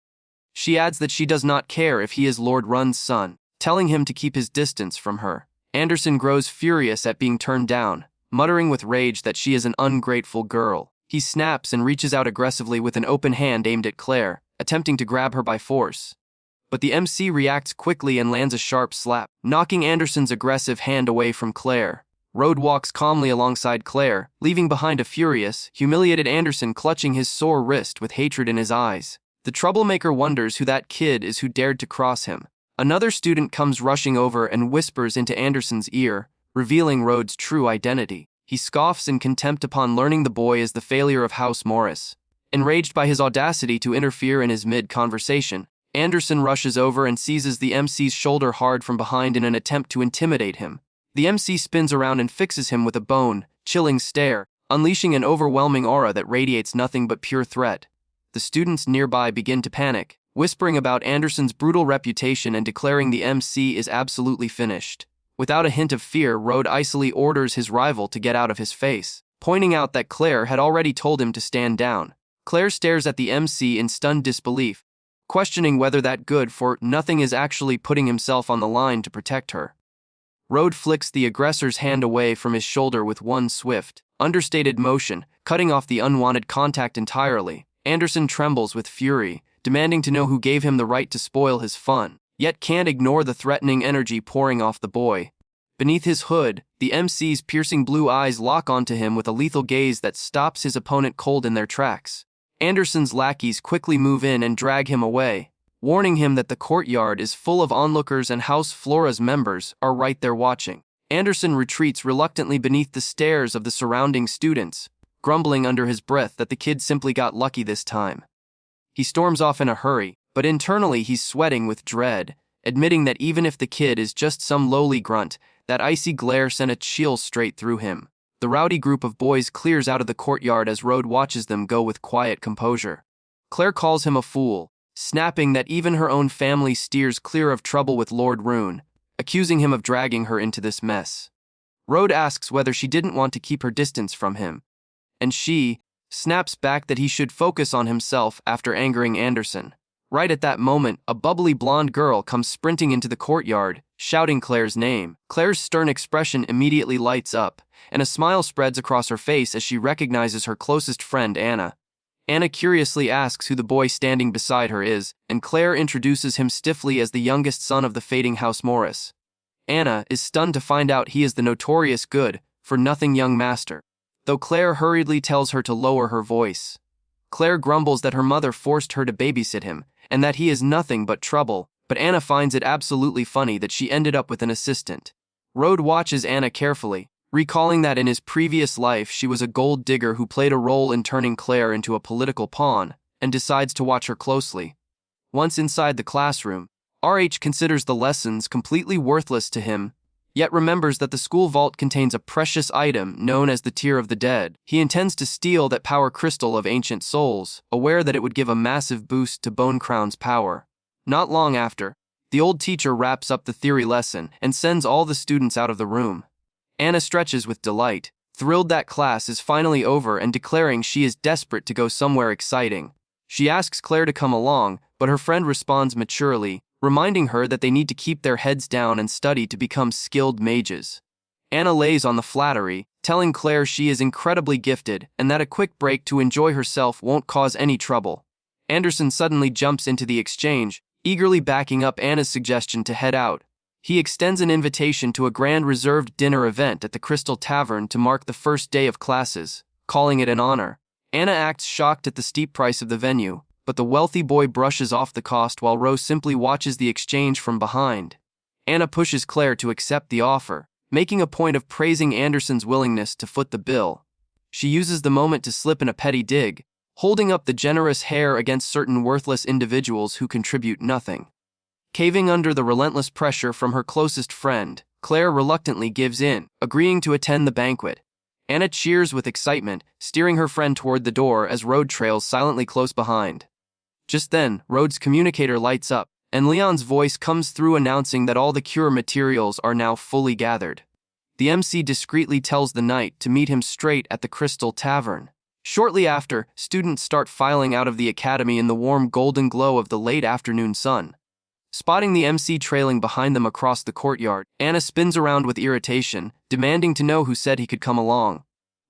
She adds that she does not care if he is Lord Run's son, telling him to keep his distance from her. Anderson grows furious at being turned down, muttering with rage that she is an ungrateful girl. He snaps and reaches out aggressively with an open hand aimed at Claire, attempting to grab her by force. But the MC reacts quickly and lands a sharp slap, knocking Anderson's aggressive hand away from Claire. Road walks calmly alongside Claire, leaving behind a furious, humiliated Anderson clutching his sore wrist with hatred in his eyes. The troublemaker wonders who that kid is who dared to cross him. Another student comes rushing over and whispers into Anderson's ear, revealing Road's true identity. He scoffs in contempt upon learning the boy is the failure of House Morris. Enraged by his audacity to interfere in his mid-conversation, Anderson rushes over and seizes the MC's shoulder hard from behind in an attempt to intimidate him. The MC spins around and fixes him with a bone-chilling stare, unleashing an overwhelming aura that radiates nothing but pure threat. The students nearby begin to panic, whispering about Anderson's brutal reputation and declaring the MC is absolutely finished. Without a hint of fear, Road icily orders his rival to get out of his face, pointing out that Claire had already told him to stand down. Claire stares at the MC in stunned disbelief, questioning whether that good for nothing is actually putting himself on the line to protect her. Road flicks the aggressor's hand away from his shoulder with one swift, understated motion, cutting off the unwanted contact entirely. Anderson trembles with fury, demanding to know who gave him the right to spoil his fun, yet can't ignore the threatening energy pouring off the boy. Beneath his hood, the MC's piercing blue eyes lock onto him with a lethal gaze that stops his opponent cold in their tracks. Anderson's lackeys quickly move in and drag him away, warning him that the courtyard is full of onlookers and House Flora's members are right there watching. Anderson retreats reluctantly beneath the stares of the surrounding students, grumbling under his breath that the kid simply got lucky this time. He storms off in a hurry, but internally he's sweating with dread, admitting that even if the kid is just some lowly grunt, that icy glare sent a chill straight through him. The rowdy group of boys clears out of the courtyard as Rode watches them go with quiet composure. Claire calls him a fool, snapping that even her own family steers clear of trouble with Lord Rune, accusing him of dragging her into this mess. Rode asks whether she didn't want to keep her distance from him, and she snaps back that he should focus on himself after angering Anderson. Right at that moment, a bubbly blonde girl comes sprinting into the courtyard, shouting Claire's name. Claire's stern expression immediately lights up, and a smile spreads across her face as she recognizes her closest friend, Anna. Anna curiously asks who the boy standing beside her is, and Claire introduces him stiffly as the youngest son of the fading House Morris. Anna is stunned to find out he is the notorious good-for-nothing young master, though Claire hurriedly tells her to lower her voice. Claire grumbles that her mother forced her to babysit him, and that he is nothing but trouble, but Anna finds it absolutely funny that she ended up with an assistant. Rode watches Anna carefully, recalling that in his previous life she was a gold digger who played a role in turning Claire into a political pawn, and decides to watch her closely. Once inside the classroom, RH considers the lessons completely worthless to him, yet remembers that the school vault contains a precious item known as the Tear of the Dead. He intends to steal that power crystal of ancient souls, aware that it would give a massive boost to Bone Crown's power. Not long after, the old teacher wraps up the theory lesson and sends all the students out of the room. Anna stretches with delight, thrilled that class is finally over and declaring she is desperate to go somewhere exciting. She asks Claire to come along, but her friend responds maturely, reminding her that they need to keep their heads down and study to become skilled mages. Anna lays on the flattery, telling Claire she is incredibly gifted and that a quick break to enjoy herself won't cause any trouble. Anderson suddenly jumps into the exchange, eagerly backing up Anna's suggestion to head out. He extends an invitation to a grand reserved dinner event at the Crystal Tavern to mark the first day of classes, calling it an honor. Anna acts shocked at the steep price of the venue, but the wealthy boy brushes off the cost while Rose simply watches the exchange from behind. Anna pushes Claire to accept the offer, making a point of praising Anderson's willingness to foot the bill. She uses the moment to slip in a petty dig, holding up the generous hair against certain worthless individuals who contribute nothing. Caving under the relentless pressure from her closest friend, Claire reluctantly gives in, agreeing to attend the banquet. Anna cheers with excitement, steering her friend toward the door as Rode trails silently close behind. Just then, Rode's communicator lights up, and Leon's voice comes through announcing that all the cure materials are now fully gathered. The MC discreetly tells the knight to meet him straight at the Crystal Tavern. Shortly after, students start filing out of the academy in the warm golden glow of the late afternoon sun. Spotting the MC trailing behind them across the courtyard, Anna spins around with irritation, demanding to know who said he could come along.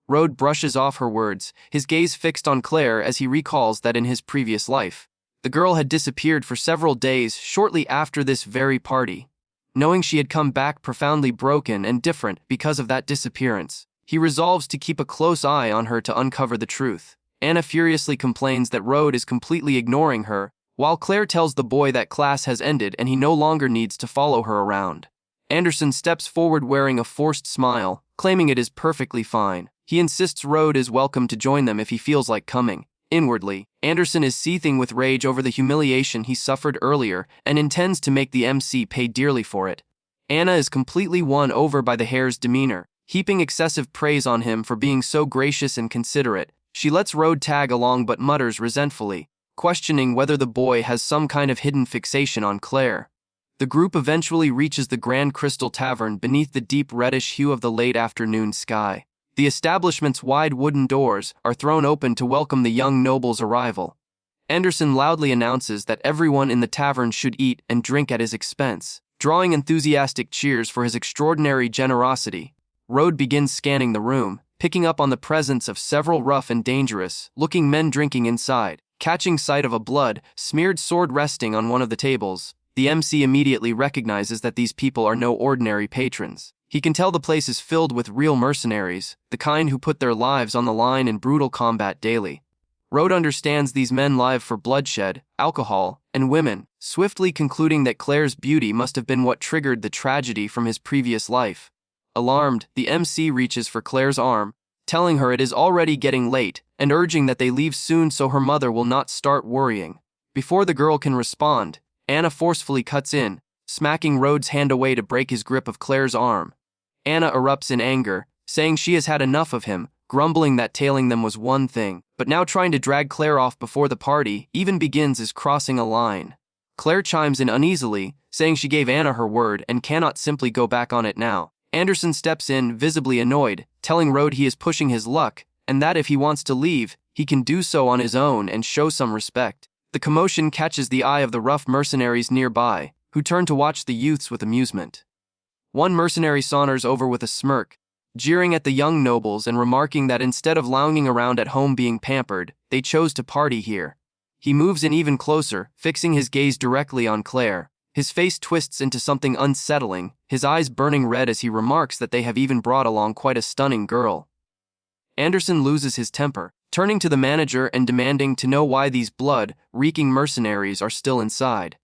Rode brushes off her words, his gaze fixed on Claire as he recalls that in his previous life, the girl had disappeared for several days shortly after this very party. Knowing she had come back profoundly broken and different because of that disappearance, he resolves to keep a close eye on her to uncover the truth. Anna furiously complains that Rode is completely ignoring her, while Claire tells the boy that class has ended and he no longer needs to follow her around. Anderson steps forward wearing a forced smile, claiming it is perfectly fine. He insists Rode is welcome to join them if he feels like coming. Inwardly, Anderson is seething with rage over the humiliation he suffered earlier and intends to make the MC pay dearly for it. Anna is completely won over by the hare's demeanor, heaping excessive praise on him for being so gracious and considerate. She lets Rode tag along but mutters resentfully, questioning whether the boy has some kind of hidden fixation on Claire. The group eventually reaches the Grand Crystal Tavern beneath the deep reddish hue of the late afternoon sky. The establishment's wide wooden doors are thrown open to welcome the young noble's arrival. Anderson loudly announces that everyone in the tavern should eat and drink at his expense, drawing enthusiastic cheers for his extraordinary generosity. Rode begins scanning the room, picking up on the presence of several rough and dangerous-looking men drinking inside. Catching sight of a blood-smeared sword resting on one of the tables, the MC immediately recognizes that these people are no ordinary patrons. He can tell the place is filled with real mercenaries, the kind who put their lives on the line in brutal combat daily. Road understands these men live for bloodshed, alcohol, and women, swiftly concluding that Claire's beauty must have been what triggered the tragedy from his previous life. Alarmed, the MC reaches for Claire's arm, telling her it is already getting late and urging that they leave soon so her mother will not start worrying. Before the girl can respond, Anna forcefully cuts in, smacking Road's hand away to break his grip of Claire's arm. Anna erupts in anger, saying she has had enough of him, grumbling that tailing them was one thing, but now trying to drag Claire off before the party even begins is crossing a line. Claire chimes in uneasily, saying she gave Anna her word and cannot simply go back on it now. Anderson steps in, visibly annoyed, telling Road he is pushing his luck, and that if he wants to leave, he can do so on his own and show some respect. The commotion catches the eye of the rough mercenaries nearby, who turn to watch the youths with amusement. One mercenary saunters over with a smirk, jeering at the young nobles and remarking that instead of lounging around at home being pampered, they chose to party here. He moves in even closer, fixing his gaze directly on Claire. His face twists into something unsettling, his eyes burning red as he remarks that they have even brought along quite a stunning girl. Anderson loses his temper, turning to the manager and demanding to know why these blood-reeking mercenaries are still inside.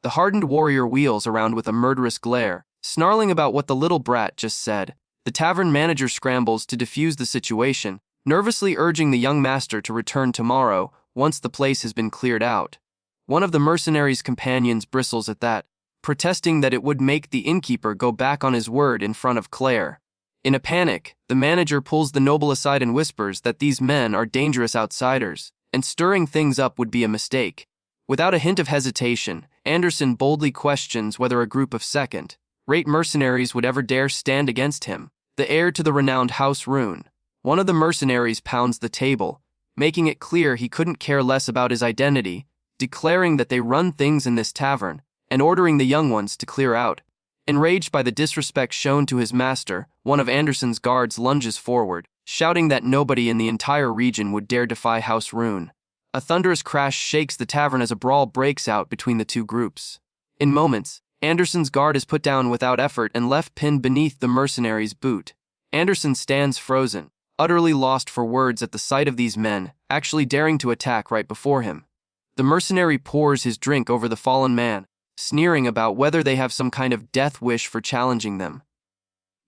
The hardened warrior wheels around with a murderous glare, snarling about what the little brat just said. The tavern manager scrambles to defuse the situation, nervously urging the young master to return tomorrow once the place has been cleared out. One of the mercenaries' companions bristles at that, protesting that it would make the innkeeper go back on his word in front of Claire. In a panic, the manager pulls the noble aside and whispers that these men are dangerous outsiders, and stirring things up would be a mistake. Without a hint of hesitation, Anderson boldly questions whether a group of second-rate mercenaries would ever dare stand against him, the heir to the renowned House Rune. One of the mercenaries pounds the table, making it clear he couldn't care less about his identity, declaring that they run things in this tavern, and ordering the young ones to clear out. Enraged by the disrespect shown to his master, one of Anderson's guards lunges forward, shouting that nobody in the entire region would dare defy House Rune. A thunderous crash shakes the tavern as a brawl breaks out between the two groups. In moments, Anderson's guard is put down without effort and left pinned beneath the mercenary's boot. Anderson stands frozen, utterly lost for words at the sight of these men, actually daring to attack right before him. The mercenary pours his drink over the fallen man, sneering about whether they have some kind of death wish for challenging them.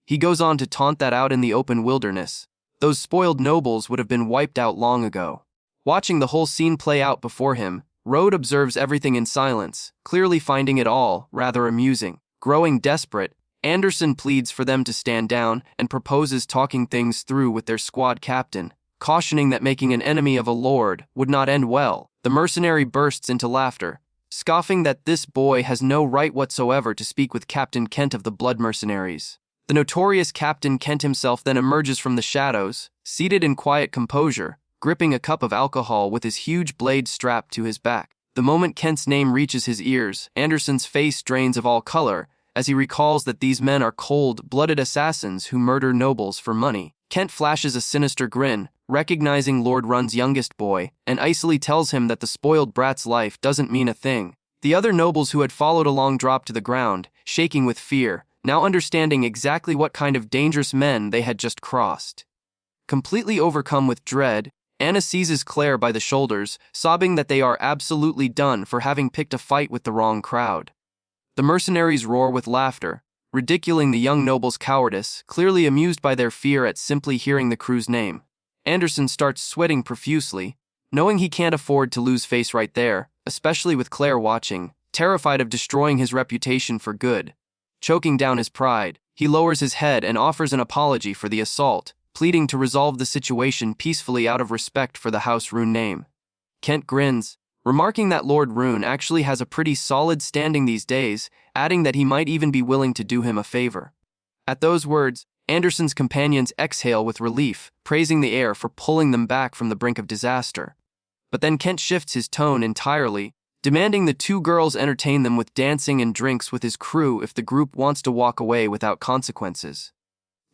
He goes on to taunt that out in the open wilderness, those spoiled nobles would have been wiped out long ago. Watching the whole scene play out before him, Road observes everything in silence, clearly finding it all rather amusing. Growing desperate, Anderson pleads for them to stand down and proposes talking things through with their squad captain, cautioning that making an enemy of a lord would not end well. The mercenary bursts into laughter, scoffing that this boy has no right whatsoever to speak with Captain Kent of the Blood Mercenaries. The notorious Captain Kent himself then emerges from the shadows, seated in quiet composure, gripping a cup of alcohol with his huge blade strapped to his back. The moment Kent's name reaches his ears, Anderson's face drains of all color, as he recalls that these men are cold-blooded assassins who murder nobles for money. Kent flashes a sinister grin, recognizing Lord Run's youngest boy, and icily tells him that the spoiled brat's life doesn't mean a thing. The other nobles who had followed along drop to the ground, shaking with fear, now understanding exactly what kind of dangerous men they had just crossed. Completely overcome with dread, Anna seizes Claire by the shoulders, sobbing that they are absolutely done for having picked a fight with the wrong crowd. The mercenaries roar with laughter, ridiculing the young noble's cowardice, clearly amused by their fear at simply hearing the crew's name. Anderson starts sweating profusely, knowing he can't afford to lose face right there, especially with Claire watching, terrified of destroying his reputation for good. Choking down his pride, he lowers his head and offers an apology for the assault, pleading to resolve the situation peacefully out of respect for the House Rune name. Kent grins, remarking that Lord Rune actually has a pretty solid standing these days, adding that he might even be willing to do him a favor. At those words, Anderson's companions exhale with relief, praising the heir for pulling them back from the brink of disaster. But then Kent shifts his tone entirely, demanding the two girls entertain them with dancing and drinks with his crew if the group wants to walk away without consequences.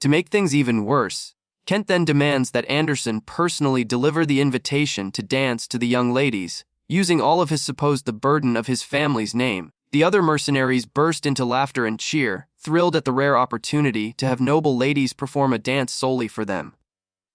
To make things even worse, Kent then demands that Anderson personally deliver the invitation to dance to the young ladies, using all of his supposed the burden of his family's name. The other mercenaries burst into laughter and cheer, thrilled at the rare opportunity to have noble ladies perform a dance solely for them.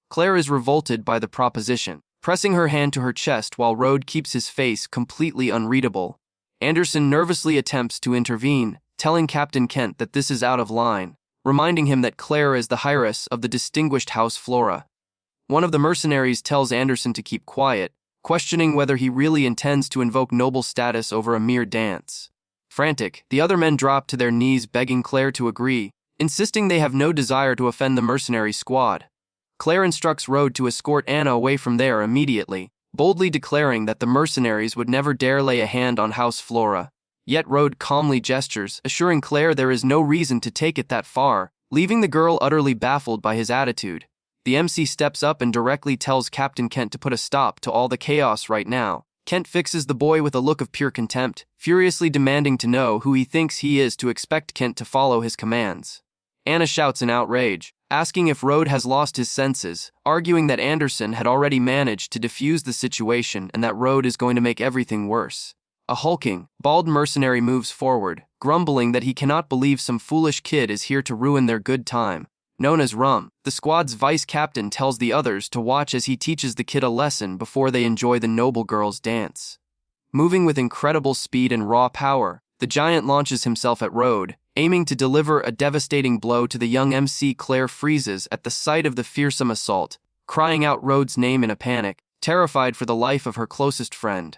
Claire is revolted by the proposition, pressing her hand to her chest while Rode keeps his face completely unreadable. Anderson nervously attempts to intervene, telling Captain Kent that this is out of line, reminding him that Claire is the heiress of the distinguished House Flora. One of the mercenaries tells Anderson to keep quiet, questioning whether he really intends to invoke noble status over a mere dance. Frantic, the other men drop to their knees begging Claire to agree, insisting they have no desire to offend the mercenary squad. Claire instructs Rode to escort Anna away from there immediately, boldly declaring that the mercenaries would never dare lay a hand on House Flora. Yet Rode calmly gestures, assuring Claire there is no reason to take it that far, leaving the girl utterly baffled by his attitude. The MC steps up and directly tells Captain Kent to put a stop to all the chaos right now. Kent fixes the boy with a look of pure contempt, furiously demanding to know who he thinks he is to expect Kent to follow his commands. Anna shouts in outrage, asking if Rode has lost his senses, arguing that Anderson had already managed to defuse the situation and that Rode is going to make everything worse. A hulking, bald mercenary moves forward, grumbling that he cannot believe some foolish kid is here to ruin their good time. Known as Rum, the squad's vice captain tells the others to watch as he teaches the kid a lesson before they enjoy the noble girl's dance. Moving with incredible speed and raw power, the giant launches himself at Rode, aiming to deliver a devastating blow to the young MC. Claire freezes at the sight of the fearsome assault, crying out Rode's name in a panic, terrified for the life of her closest friend.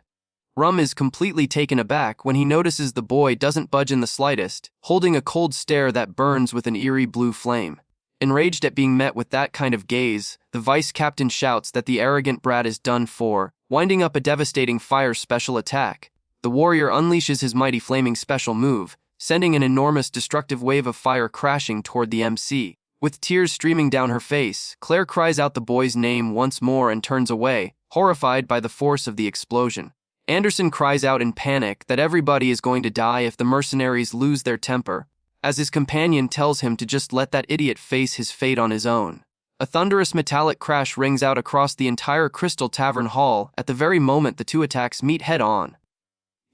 Rum is completely taken aback when he notices the boy doesn't budge in the slightest, holding a cold stare that burns with an eerie blue flame. Enraged at being met with that kind of gaze, the vice captain shouts that the arrogant brat is done for, winding up a devastating fire special attack. The warrior unleashes his mighty flaming special move, sending an enormous destructive wave of fire crashing toward the MC. With tears streaming down her face, Claire cries out the boy's name once more and turns away, horrified by the force of the explosion. Anderson cries out in panic that everybody is going to die if the mercenaries lose their temper, as his companion tells him to just let that idiot face his fate on his own. A thunderous metallic crash rings out across the entire Crystal Tavern hall at the very moment the two attacks meet head-on.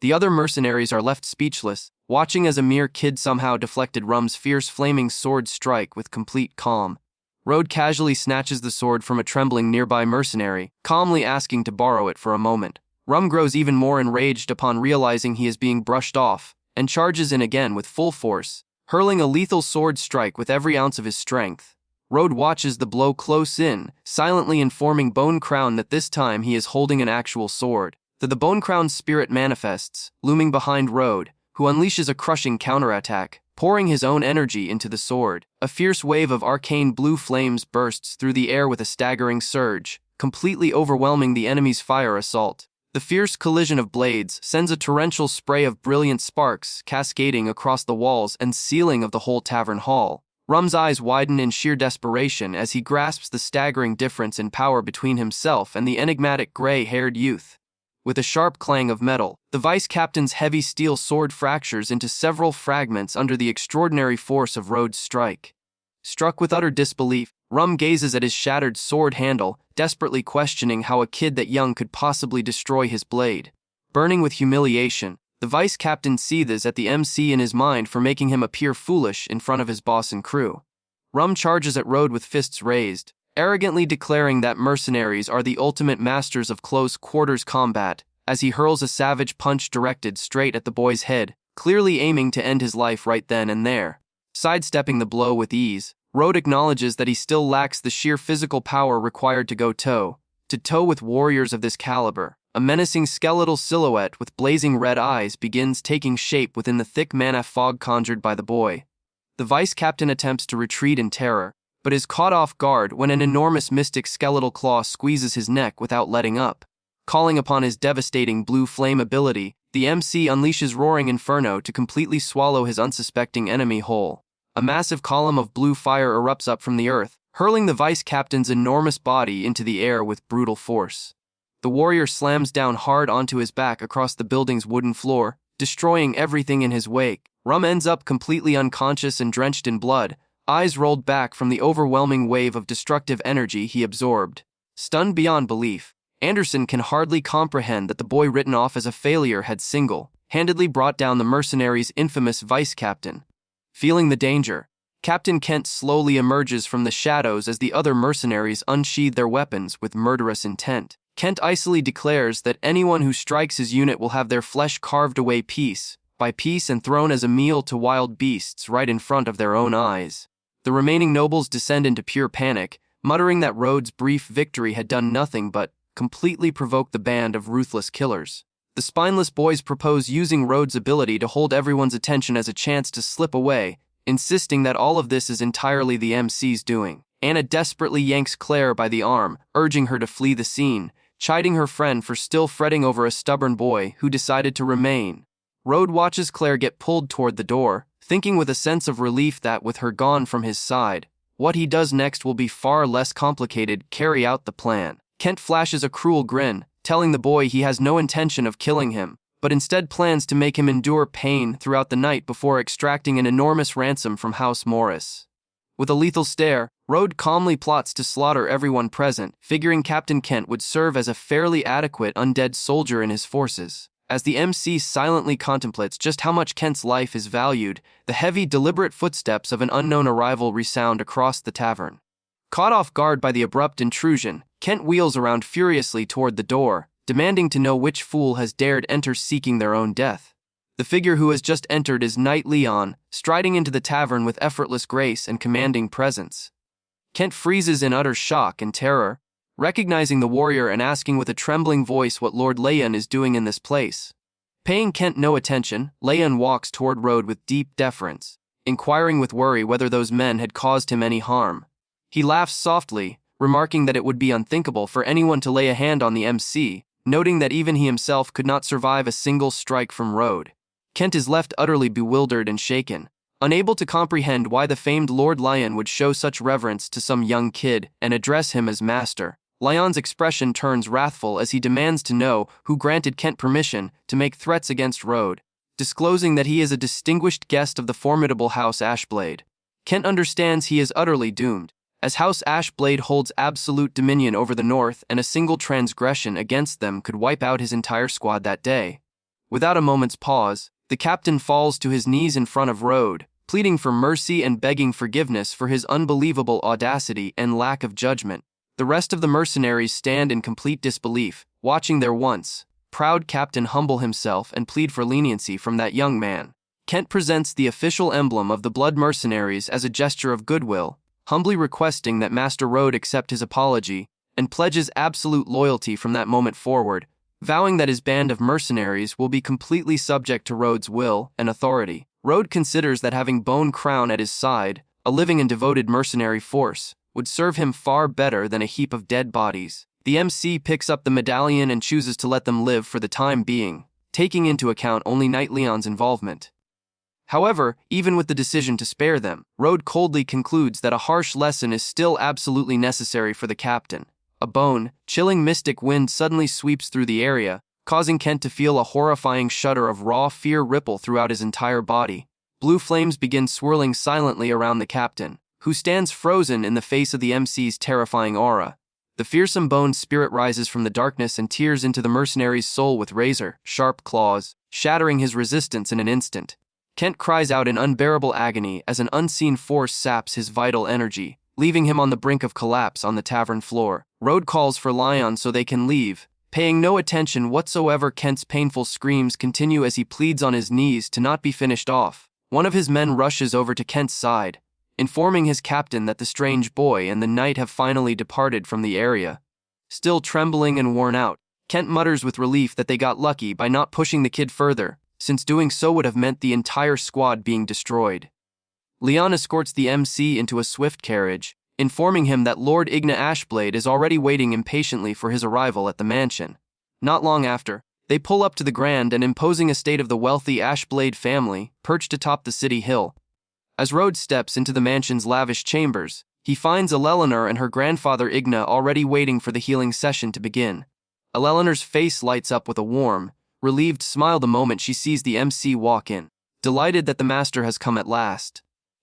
The other mercenaries are left speechless, watching as a mere kid somehow deflected Rum's fierce flaming sword strike with complete calm. Rode casually snatches the sword from a trembling nearby mercenary, calmly asking to borrow it for a moment. Rum grows even more enraged upon realizing he is being brushed off, and charges in again with full force, hurling a lethal sword strike with every ounce of his strength. Rode watches the blow close in, silently informing Bone Crown that this time he is holding an actual sword. The Bone Crown's spirit manifests, looming behind Rode, who unleashes a crushing counterattack, pouring his own energy into the sword. A fierce wave of arcane blue flames bursts through the air with a staggering surge, completely overwhelming the enemy's fire assault. The fierce collision of blades sends a torrential spray of brilliant sparks cascading across the walls and ceiling of the whole tavern hall. Rum's eyes widen in sheer desperation as he grasps the staggering difference in power between himself and the enigmatic gray-haired youth. With a sharp clang of metal, the vice captain's heavy steel sword fractures into several fragments under the extraordinary force of Rode's strike. Struck with utter disbelief, Rum gazes at his shattered sword handle, desperately questioning how a kid that young could possibly destroy his blade. Burning with humiliation, the vice captain seethes at the MC in his mind for making him appear foolish in front of his boss and crew. Rum charges at Rode with fists raised, arrogantly declaring that mercenaries are the ultimate masters of close-quarters combat, as he hurls a savage punch directed straight at the boy's head, clearly aiming to end his life right then and there. Sidestepping the blow with ease, Rode acknowledges that he still lacks the sheer physical power required to go toe-to-toe with warriors of this caliber. A menacing skeletal silhouette with blazing red eyes begins taking shape within the thick mana fog conjured by the boy. The vice captain attempts to retreat in terror, but is caught off guard when an enormous mystic skeletal claw squeezes his neck without letting up. Calling upon his devastating blue flame ability, the MC unleashes Roaring Inferno to completely swallow his unsuspecting enemy whole. A massive column of blue fire erupts up from the earth, hurling the vice captain's enormous body into the air with brutal force. The warrior slams down hard onto his back across the building's wooden floor, destroying everything in his wake. Rum ends up completely unconscious and drenched in blood, eyes rolled back from the overwhelming wave of destructive energy he absorbed. Stunned beyond belief, Anderson can hardly comprehend that the boy written off as a failure had single-handedly brought down the mercenary's infamous vice captain. Feeling the danger, Captain Kent slowly emerges from the shadows as the other mercenaries unsheathe their weapons with murderous intent. Kent icily declares that anyone who strikes his unit will have their flesh carved away piece by piece and thrown as a meal to wild beasts right in front of their own eyes. The remaining nobles descend into pure panic, muttering that Rhodes' brief victory had done nothing but completely provoke the band of ruthless killers. The spineless boys propose using Rhodes' ability to hold everyone's attention as a chance to slip away, insisting that all of this is entirely the MC's doing. Anna desperately yanks Claire by the arm, urging her to flee the scene, chiding her friend for still fretting over a stubborn boy who decided to remain. Rhodes watches Claire get pulled toward the door, thinking with a sense of relief that with her gone from his side, what he does next will be far less complicated. Carry out the plan. Kent flashes a cruel grin, telling the boy he has no intention of killing him, but instead plans to make him endure pain throughout the night before extracting an enormous ransom from House Morris. With a lethal stare, Rhodes calmly plots to slaughter everyone present, figuring Captain Kent would serve as a fairly adequate undead soldier in his forces. As the MC silently contemplates just how much Kent's life is valued, the heavy, deliberate footsteps of an unknown arrival resound across the tavern. Caught off guard by the abrupt intrusion, Kent wheels around furiously toward the door, demanding to know which fool has dared enter seeking their own death. The figure who has just entered is Knight Leon, striding into the tavern with effortless grace and commanding presence. Kent freezes in utter shock and terror, recognizing the warrior and asking with a trembling voice what Lord Leon is doing in this place. Paying Kent no attention, Leon walks toward Rhodes with deep deference, inquiring with worry whether those men had caused him any harm. He laughs softly, remarking that it would be unthinkable for anyone to lay a hand on the MC, noting that even he himself could not survive a single strike from Rhodes. Kent is left utterly bewildered and shaken, unable to comprehend why the famed Lord Lion would show such reverence to some young kid and address him as master. Lion's expression turns wrathful as he demands to know who granted Kent permission to make threats against Rhodes, disclosing that he is a distinguished guest of the formidable House Ashblade. Kent understands he is utterly doomed, as House Ashblade holds absolute dominion over the North and a single transgression against them could wipe out his entire squad that day. Without a moment's pause, the captain falls to his knees in front of Rhodes, pleading for mercy and begging forgiveness for his unbelievable audacity and lack of judgment. The rest of the mercenaries stand in complete disbelief, watching their once proud captain humble himself and plead for leniency from that young man. Kent presents the official emblem of the Blood Mercenaries as a gesture of goodwill, humbly requesting that Master Rhodes accept his apology, and pledges absolute loyalty from that moment forward, vowing that his band of mercenaries will be completely subject to Rhodes' will and authority. Rhodes considers that having Bone Crown at his side, a living and devoted mercenary force, would serve him far better than a heap of dead bodies. The MC picks up the medallion and chooses to let them live for the time being, taking into account only Knight Leon's involvement. However, even with the decision to spare them, Rhodes coldly concludes that a harsh lesson is still absolutely necessary for the captain. A bone-chilling mystic wind suddenly sweeps through the area, causing Kent to feel a horrifying shudder of raw fear ripple throughout his entire body. Blue flames begin swirling silently around the captain, who stands frozen in the face of the MC's terrifying aura. The fearsome bone spirit rises from the darkness and tears into the mercenary's soul with razor-sharp claws, shattering his resistance in an instant. Kent cries out in unbearable agony as an unseen force saps his vital energy, leaving him on the brink of collapse on the tavern floor. Rhodes calls for Lion so they can leave, paying no attention whatsoever. Kent's painful screams continue as he pleads on his knees to not be finished off. One of his men rushes over to Kent's side, informing his captain that the strange boy and the knight have finally departed from the area. Still trembling and worn out, Kent mutters with relief that they got lucky by not pushing the kid further, since doing so would have meant the entire squad being destroyed. Leon escorts the MC into a swift carriage, informing him that Lord Igna Ashblade is already waiting impatiently for his arrival at the mansion. Not long after, they pull up to the grand and imposing estate of the wealthy Ashblade family, perched atop the city hill. As Rhodes steps into the mansion's lavish chambers, he finds Eleanor and her grandfather Igna already waiting for the healing session to begin. Eleanor's face lights up with a warm, relieved smile the moment she sees the MC walk in, delighted that the master has come at last.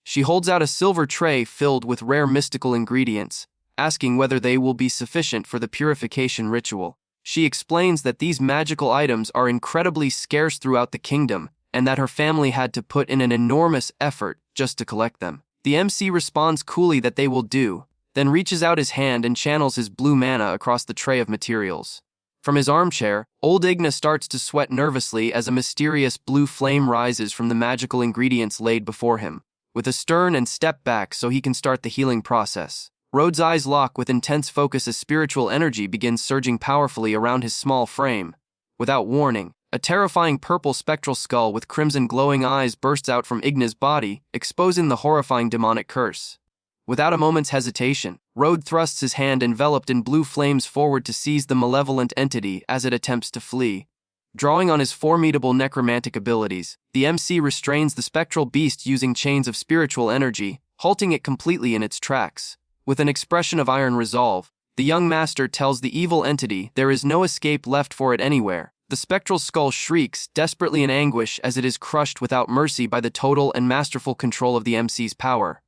She holds out a silver tray filled with rare mystical ingredients, asking whether they will be sufficient for the purification ritual. She explains that these magical items are incredibly scarce throughout the kingdom, and that her family had to put in an enormous effort just to collect them. The MC responds coolly that they will do, then reaches out his hand and channels his blue mana across the tray of materials. From his armchair, old Igna starts to sweat nervously as a mysterious blue flame rises from the magical ingredients laid before him. With a stern and step back so he can start the healing process. Rhodes' eyes lock with intense focus as spiritual energy begins surging powerfully around his small frame. Without warning, a terrifying purple spectral skull with crimson glowing eyes bursts out from Igna's body, exposing the horrifying demonic curse. Without a moment's hesitation, Rhodes thrusts his hand enveloped in blue flames forward to seize the malevolent entity as it attempts to flee. Drawing on his formidable necromantic abilities, the MC restrains the spectral beast using chains of spiritual energy, halting it completely in its tracks. With an expression of iron resolve, the young master tells the evil entity there is no escape left for it anywhere. The spectral skull shrieks, desperately in anguish as it is crushed without mercy by the total and masterful control of the MC's power.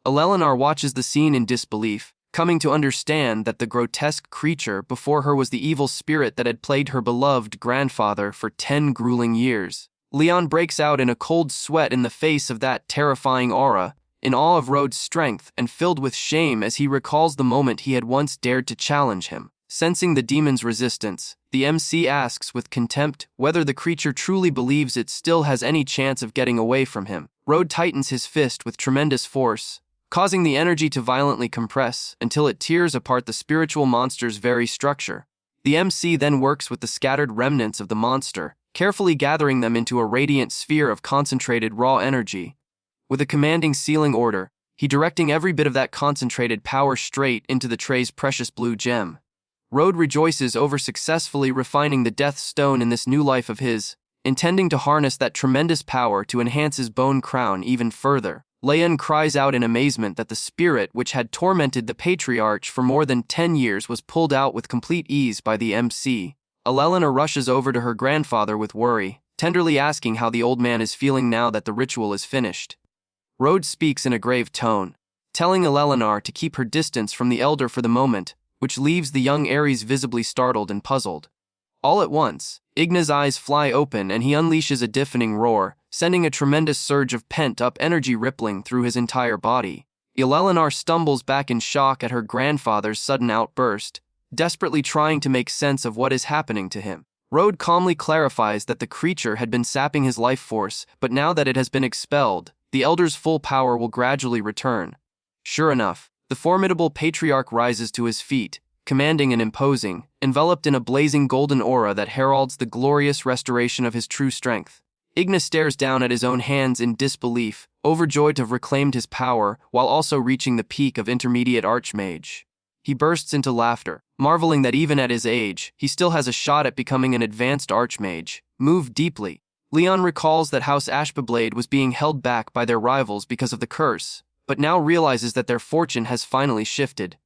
Eleanor watches the scene in disbelief, coming to understand that the grotesque creature before her was the evil spirit that had plagued her beloved grandfather for 10 grueling years. Leon breaks out in a cold sweat in the face of that terrifying aura, in awe of Rhodes' strength and filled with shame as he recalls the moment he had once dared to challenge him. Sensing the demon's resistance, the MC asks with contempt whether the creature truly believes it still has any chance of getting away from him. Rhodes tightens his fist with tremendous force, causing the energy to violently compress until it tears apart the spiritual monster's very structure. The MC then works with the scattered remnants of the monster, carefully gathering them into a radiant sphere of concentrated raw energy. With a commanding sealing order, he directing every bit of that concentrated power straight into the tray's precious blue gem. Rhodes rejoices over successfully refining the death stone in this new life of his, intending to harness that tremendous power to enhance his bone crown even further. Leon cries out in amazement that the spirit which had tormented the patriarch for more than 10 years was pulled out with complete ease by the MC. Eleanor rushes over to her grandfather with worry, tenderly asking how the old man is feeling now that the ritual is finished. Rhodes speaks in a grave tone, telling Eleanor to keep her distance from the elder for the moment, which leaves the young Ares visibly startled and puzzled. All at once, Igna's eyes fly open and he unleashes a deafening roar, sending a tremendous surge of pent-up energy rippling through his entire body. Eleanor stumbles back in shock at her grandfather's sudden outburst, desperately trying to make sense of what is happening to him. Rhodes calmly clarifies that the creature had been sapping his life force, but now that it has been expelled, the elder's full power will gradually return. Sure enough, the formidable patriarch rises to his feet, commanding and imposing, enveloped in a blazing golden aura that heralds the glorious restoration of his true strength. Igna stares down at his own hands in disbelief, overjoyed to have reclaimed his power while also reaching the peak of intermediate archmage. He bursts into laughter, marveling that even at his age, he still has a shot at becoming an advanced archmage. Moved deeply, Leon recalls that House Ashpablade was being held back by their rivals because of the curse, but now realizes that their fortune has finally shifted.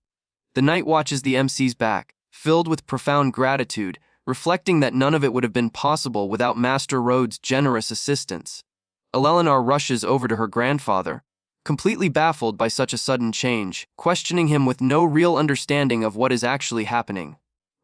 The knight watches the MC's back, filled with profound gratitude, reflecting that none of it would have been possible without Master Rhodes' generous assistance. Eleanor rushes over to her grandfather, completely baffled by such a sudden change, questioning him with no real understanding of what is actually happening.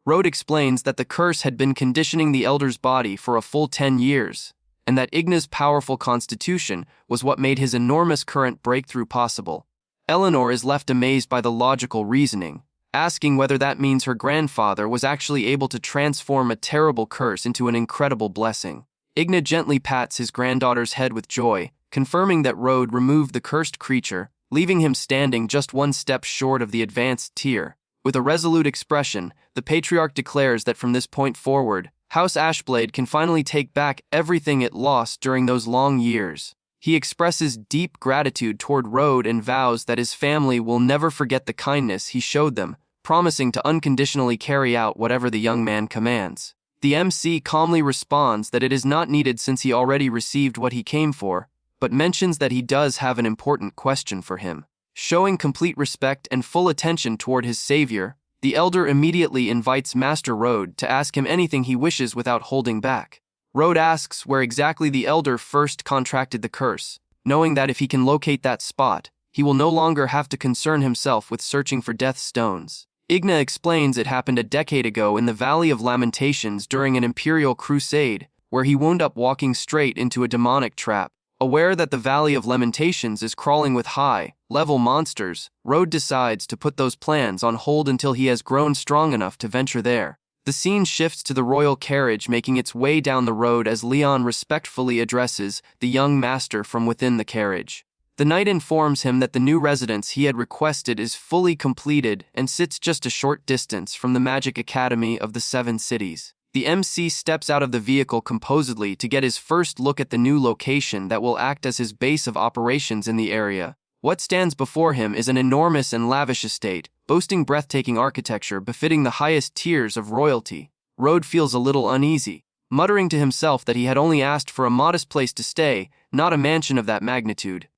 Rhodes explains that the curse had been conditioning the elder's body for a full 10 years, and that Igna's powerful constitution was what made his enormous current breakthrough possible. Eleanor is left amazed by the logical reasoning, asking whether that means her grandfather was actually able to transform a terrible curse into an incredible blessing. Igna gently pats his granddaughter's head with joy, confirming that Rhodes removed the cursed creature, leaving him standing just one step short of the advanced tier. With a resolute expression, the patriarch declares that from this point forward, House Ashblade can finally take back everything it lost during those long years. He expresses deep gratitude toward Rhodes and vows that his family will never forget the kindness he showed them, promising to unconditionally carry out whatever the young man commands. The MC calmly responds that it is not needed since he already received what he came for, but mentions that he does have an important question for him. Showing complete respect and full attention toward his savior, the elder immediately invites Master Rhodes to ask him anything he wishes without holding back. Rhodes asks where exactly the elder first contracted the curse, knowing that if he can locate that spot, he will no longer have to concern himself with searching for death stones. Igna explains it happened a decade ago in the Valley of Lamentations during an imperial crusade, where he wound up walking straight into a demonic trap. Aware that the Valley of Lamentations is crawling with high-level monsters, Rhodes decides to put those plans on hold until he has grown strong enough to venture there. The scene shifts to the royal carriage making its way down the road as Leon respectfully addresses the young master from within the carriage. The knight informs him that the new residence he had requested is fully completed and sits just a short distance from the Magic Academy of the Seven Cities. The MC steps out of the vehicle composedly to get his first look at the new location that will act as his base of operations in the area. What stands before him is an enormous and lavish estate, boasting breathtaking architecture befitting the highest tiers of royalty. Road feels a little uneasy, muttering to himself that he had only asked for a modest place to stay, not a mansion of that magnitude.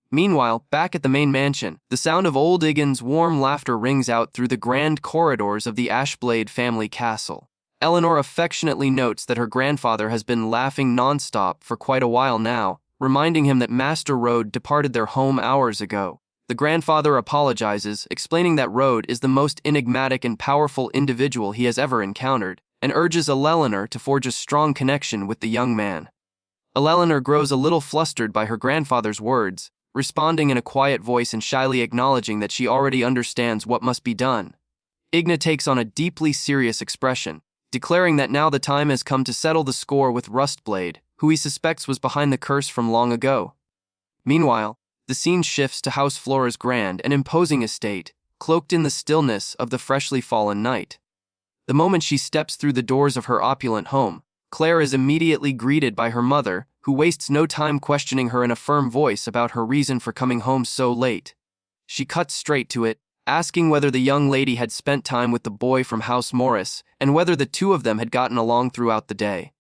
Meanwhile, back at the main mansion, the sound of old Igan's warm laughter rings out through the grand corridors of the Ashblade family castle. Eleanor affectionately notes that her grandfather has been laughing nonstop for quite a while now, reminding him that Master Road departed their home hours ago. The grandfather apologizes, explaining that Road is the most enigmatic and powerful individual he has ever encountered, and urges Eleanor to forge a strong connection with the young man. Eleanor grows a little flustered by her grandfather's words, responding in a quiet voice and shyly acknowledging that she already understands what must be done. Igna takes on a deeply serious expression, declaring that now the time has come to settle the score with Rustblade, who he suspects was behind the curse from long ago. Meanwhile, the scene shifts to House Flora's grand and imposing estate, cloaked in the stillness of the freshly fallen night. The moment she steps through the doors of her opulent home, Claire is immediately greeted by her mother, who wastes no time questioning her in a firm voice about her reason for coming home so late. She cuts straight to it, asking whether the young lady had spent time with the boy from House Morris, and whether the two of them had gotten along throughout the day.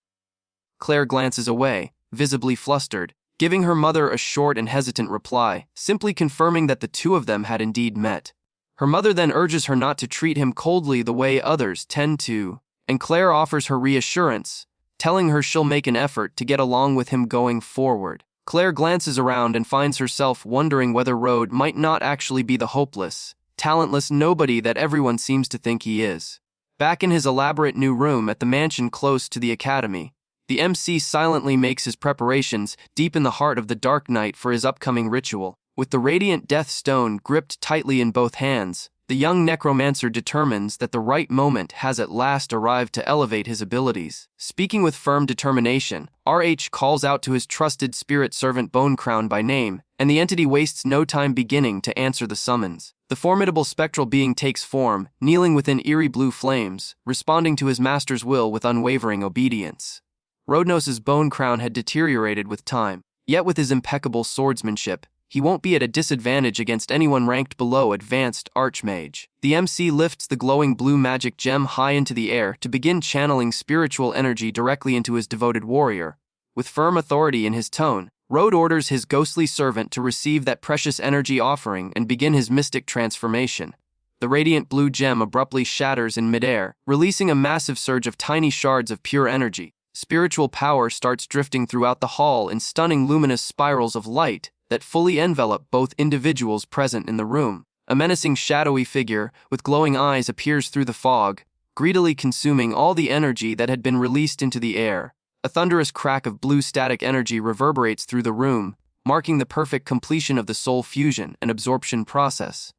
Claire glances away, visibly flustered, giving her mother a short and hesitant reply, simply confirming that the two of them had indeed met. Her mother then urges her not to treat him coldly the way others tend to, and Claire offers her reassurance, telling her she'll make an effort to get along with him going forward. Claire glances around and finds herself wondering whether Road might not actually be the hopeless, talentless nobody that everyone seems to think he is. Back in his elaborate new room at the mansion close to the academy, the MC silently makes his preparations deep in the heart of the dark night for his upcoming ritual. With the radiant death stone gripped tightly in both hands, the young necromancer determines that the right moment has at last arrived to elevate his abilities. Speaking with firm determination, RH calls out to his trusted spirit servant Bonecrown by name, and the entity wastes no time beginning to answer the summons. The formidable spectral being takes form, kneeling within eerie blue flames, responding to his master's will with unwavering obedience. Rodnos's Bonecrown had deteriorated with time, yet with his impeccable swordsmanship, he won't be at a disadvantage against anyone ranked below Advanced Archmage. The MC lifts the glowing blue magic gem high into the air to begin channeling spiritual energy directly into his devoted warrior. With firm authority in his tone, Road orders his ghostly servant to receive that precious energy offering and begin his mystic transformation. The radiant blue gem abruptly shatters in midair, releasing a massive surge of tiny shards of pure energy. Spiritual power starts drifting throughout the hall in stunning luminous spirals of light that fully envelop both individuals present in the room. A menacing shadowy figure with glowing eyes appears through the fog, greedily consuming all the energy that had been released into the air. A thunderous crack of blue static energy reverberates through the room, marking the perfect completion of the soul fusion and absorption process.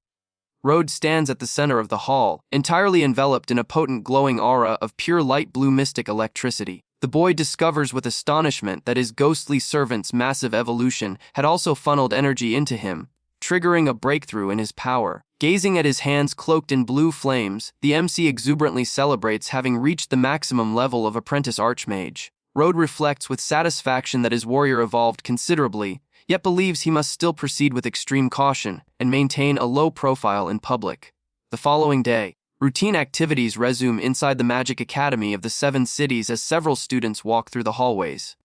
Road stands at the center of the hall, entirely enveloped in a potent glowing aura of pure light blue mystic electricity. The boy discovers with astonishment that his ghostly servant's massive evolution had also funneled energy into him, triggering a breakthrough in his power. Gazing at his hands cloaked in blue flames, the MC exuberantly celebrates having reached the maximum level of Apprentice Archmage. Road reflects with satisfaction that his warrior evolved considerably, yet believes he must still proceed with extreme caution and maintain a low profile in public. The following day, routine activities resume inside the Magic Academy of the Seven Cities as several students walk through the hallways.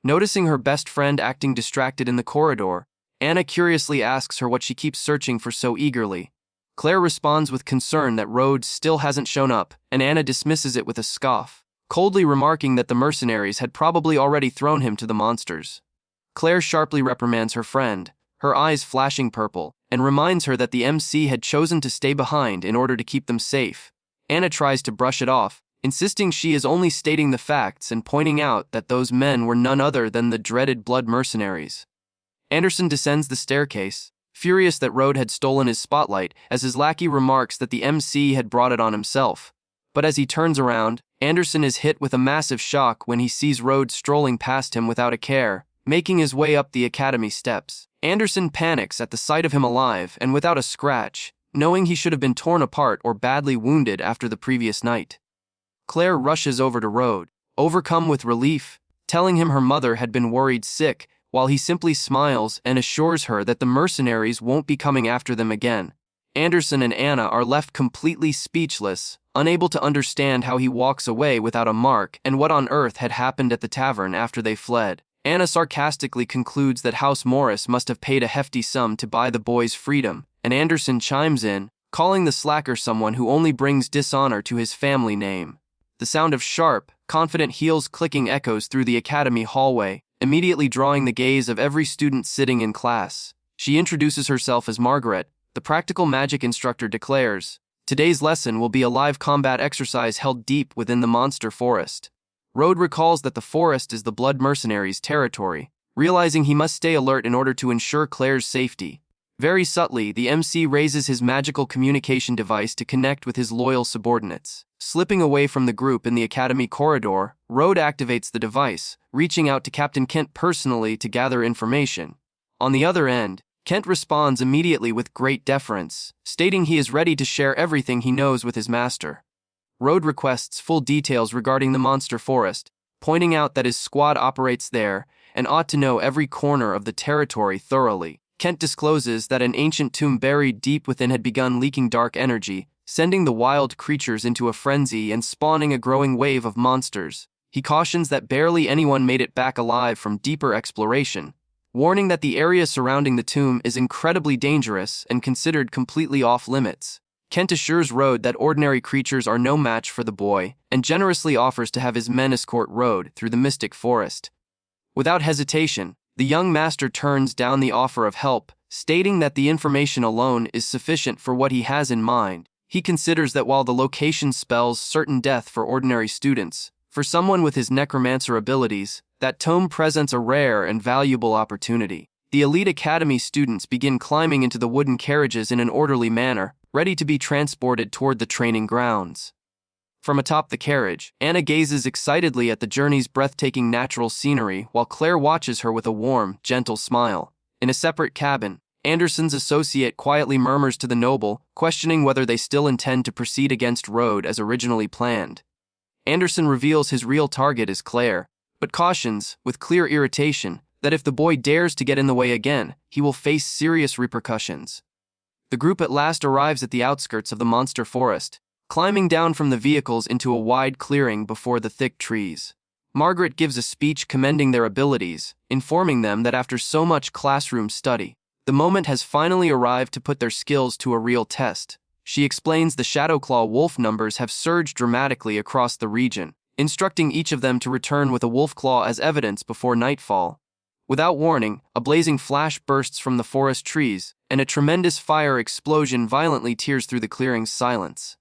Noticing her best friend acting distracted in the corridor, Anna curiously asks her what she keeps searching for so eagerly. Claire responds with concern that Rhodes still hasn't shown up, and Anna dismisses it with a scoff, coldly remarking that the mercenaries had probably already thrown him to the monsters. Claire sharply reprimands her friend, her eyes flashing purple, and reminds her that the MC had chosen to stay behind in order to keep them safe. Anna tries to brush it off, insisting she is only stating the facts and pointing out that those men were none other than the dreaded blood mercenaries. Anderson descends the staircase, furious that Rode had stolen his spotlight, as his lackey remarks that the MC had brought it on himself. But as he turns around, Anderson is hit with a massive shock when he sees Rode strolling past him without a care, making his way up the academy steps. Anderson panics at the sight of him alive and without a scratch, knowing he should have been torn apart or badly wounded after the previous night. Claire rushes over to Rode, overcome with relief, telling him her mother had been worried sick, while he simply smiles and assures her that the mercenaries won't be coming after them again. Anderson and Anna are left completely speechless, unable to understand how he walks away without a mark and what on earth had happened at the tavern after they fled. Anna sarcastically concludes that House Morris must have paid a hefty sum to buy the boy's freedom, and Anderson chimes in, calling the slacker someone who only brings dishonor to his family name. The sound of sharp, confident heels clicking echoes through the academy hallway, immediately drawing the gaze of every student sitting in class. She introduces herself as Margaret. The practical magic instructor declares, "Today's lesson will be a live combat exercise held deep within the monster forest." Rode recalls that the forest is the blood mercenaries' territory, realizing he must stay alert in order to ensure Claire's safety. Very subtly, the MC raises his magical communication device to connect with his loyal subordinates. Slipping away from the group in the academy corridor, Rode activates the device, reaching out to Captain Kent personally to gather information. On the other end, Kent responds immediately with great deference, stating he is ready to share everything he knows with his master. Rode requests full details regarding the monster forest, pointing out that his squad operates there and ought to know every corner of the territory thoroughly. Kent discloses that an ancient tomb buried deep within had begun leaking dark energy, sending the wild creatures into a frenzy and spawning a growing wave of monsters. He cautions that barely anyone made it back alive from deeper exploration, warning that the area surrounding the tomb is incredibly dangerous and considered completely off-limits. Kent assures Rode that ordinary creatures are no match for the boy and generously offers to have his men escort Rode through the mystic forest. Without hesitation, the young master turns down the offer of help, stating that the information alone is sufficient for what he has in mind. He considers that while the location spells certain death for ordinary students, for someone with his necromancer abilities, that tome presents a rare and valuable opportunity. The elite academy students begin climbing into the wooden carriages in an orderly manner, ready to be transported toward the training grounds. From atop the carriage, Anna gazes excitedly at the journey's breathtaking natural scenery while Claire watches her with a warm, gentle smile. In a separate cabin, Anderson's associate quietly murmurs to the noble, questioning whether they still intend to proceed against Rode as originally planned. Anderson reveals his real target is Claire, but cautions, with clear irritation, that if the boy dares to get in the way again, he will face serious repercussions. The group at last arrives at the outskirts of the monster forest, climbing down from the vehicles into a wide clearing before the thick trees. Margaret gives a speech commending their abilities, informing them that after so much classroom study, the moment has finally arrived to put their skills to a real test. She explains the Shadowclaw wolf numbers have surged dramatically across the region, instructing each of them to return with a wolf claw as evidence before nightfall. Without warning, a blazing flash bursts from the forest trees, and a tremendous fire explosion violently tears through the clearing's silence.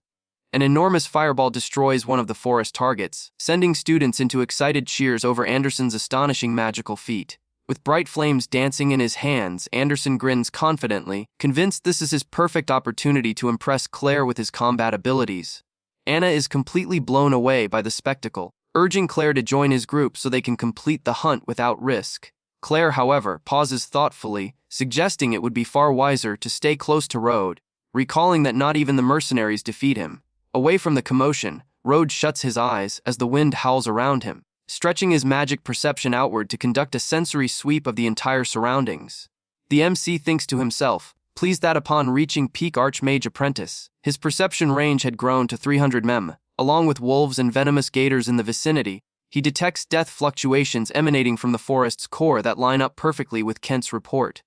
An enormous fireball destroys one of the forest targets, sending students into excited cheers over Anderson's astonishing magical feat. With bright flames dancing in his hands, Anderson grins confidently, convinced this is his perfect opportunity to impress Claire with his combat abilities. Anna is completely blown away by the spectacle, urging Claire to join his group so they can complete the hunt without risk. Claire, however, pauses thoughtfully, suggesting it would be far wiser to stay close to Rode, recalling that not even the mercenaries defeat him. Away from the commotion, Rode shuts his eyes as the wind howls around him, stretching his magic perception outward to conduct a sensory sweep of the entire surroundings. The MC thinks to himself, pleased that upon reaching peak Archmage Apprentice, his perception range had grown to 300 mem. Along with wolves and venomous gators in the vicinity, he detects death fluctuations emanating from the forest's core that line up perfectly with Kent's report.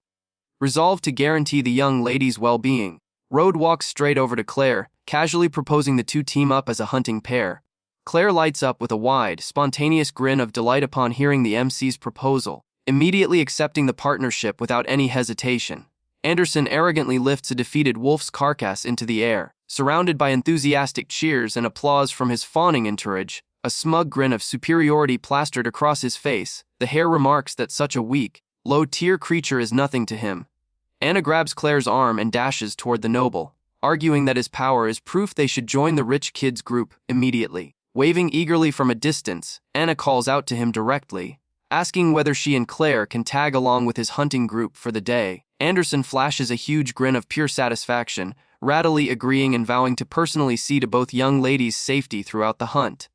Resolved to guarantee the young lady's well-being, Rode walks straight over to Claire, casually proposing the two team up as a hunting pair. Claire lights up with a wide, spontaneous grin of delight upon hearing the MC's proposal, immediately accepting the partnership without any hesitation. Anderson arrogantly lifts a defeated wolf's carcass into the air, surrounded by enthusiastic cheers and applause from his fawning entourage, a smug grin of superiority plastered across his face. The hare remarks that such a weak, low-tier creature is nothing to him. Anna grabs Claire's arm and dashes toward the noble, arguing that his power is proof they should join the rich kids group immediately. Waving eagerly from a distance, Anna calls out to him directly, asking whether she and Claire can tag along with his hunting group for the day. Anderson flashes a huge grin of pure satisfaction, readily agreeing and vowing to personally see to both young ladies' safety throughout the hunt.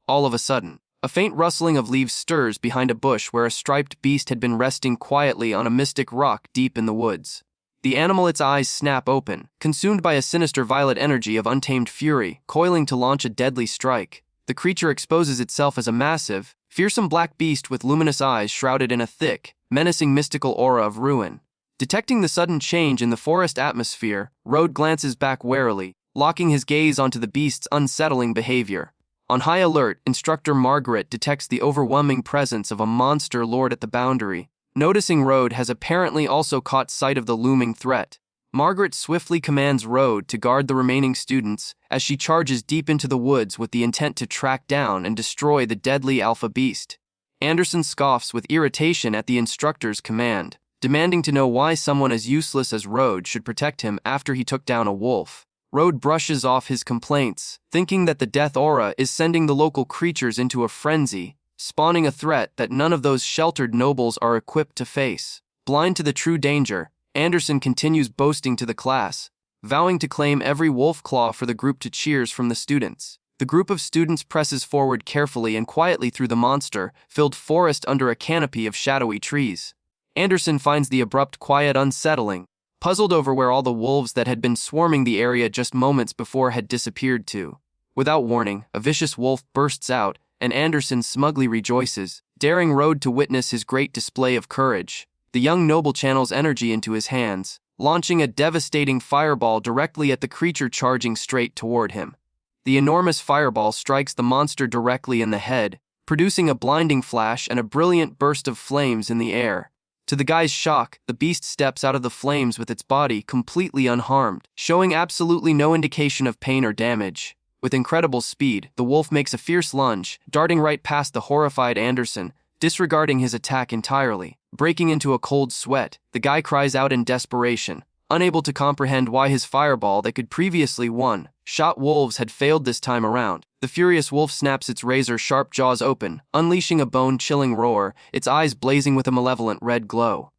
All of a sudden, a faint rustling of leaves stirs behind a bush where a striped beast had been resting quietly on a mystic rock deep in the woods. The animal, its eyes snap open, consumed by a sinister violet energy of untamed fury, coiling to launch a deadly strike. The creature exposes itself as a massive, fearsome black beast with luminous eyes shrouded in a thick, menacing mystical aura of ruin. Detecting the sudden change in the forest atmosphere, Rode glances back warily, locking his gaze onto the beast's unsettling behavior. On high alert, Instructor Margaret detects the overwhelming presence of a monster lord at the boundary. Noticing Rode has apparently also caught sight of the looming threat. Margaret swiftly commands Rode to guard the remaining students as she charges deep into the woods with the intent to track down and destroy the deadly alpha beast. Anderson scoffs with irritation at the instructor's command, demanding to know why someone as useless as Rode should protect him after he took down a wolf. Rode brushes off his complaints, thinking that the death aura is sending the local creatures into a frenzy, spawning a threat that none of those sheltered nobles are equipped to face. Blind to the true danger, Anderson continues boasting to the class, vowing to claim every wolf claw for the group to cheers from the students. The group of students presses forward carefully and quietly through the monster-filled forest under a canopy of shadowy trees. Anderson finds the abrupt quiet unsettling, puzzled over where all the wolves that had been swarming the area just moments before had disappeared to. Without warning, a vicious wolf bursts out, and Anderson smugly rejoices, daring Rode to witness his great display of courage. The young noble channels energy into his hands, launching a devastating fireball directly at the creature charging straight toward him. The enormous fireball strikes the monster directly in the head, producing a blinding flash and a brilliant burst of flames in the air. To the guy's shock, the beast steps out of the flames with its body completely unharmed, showing absolutely no indication of pain or damage. With incredible speed, the wolf makes a fierce lunge, darting right past the horrified Anderson, disregarding his attack entirely. Breaking into a cold sweat, the guy cries out in desperation, unable to comprehend why his fireball that could previously one-shot wolves had failed this time around. The furious wolf snaps its razor-sharp jaws open, unleashing a bone-chilling roar, its eyes blazing with a malevolent red glow.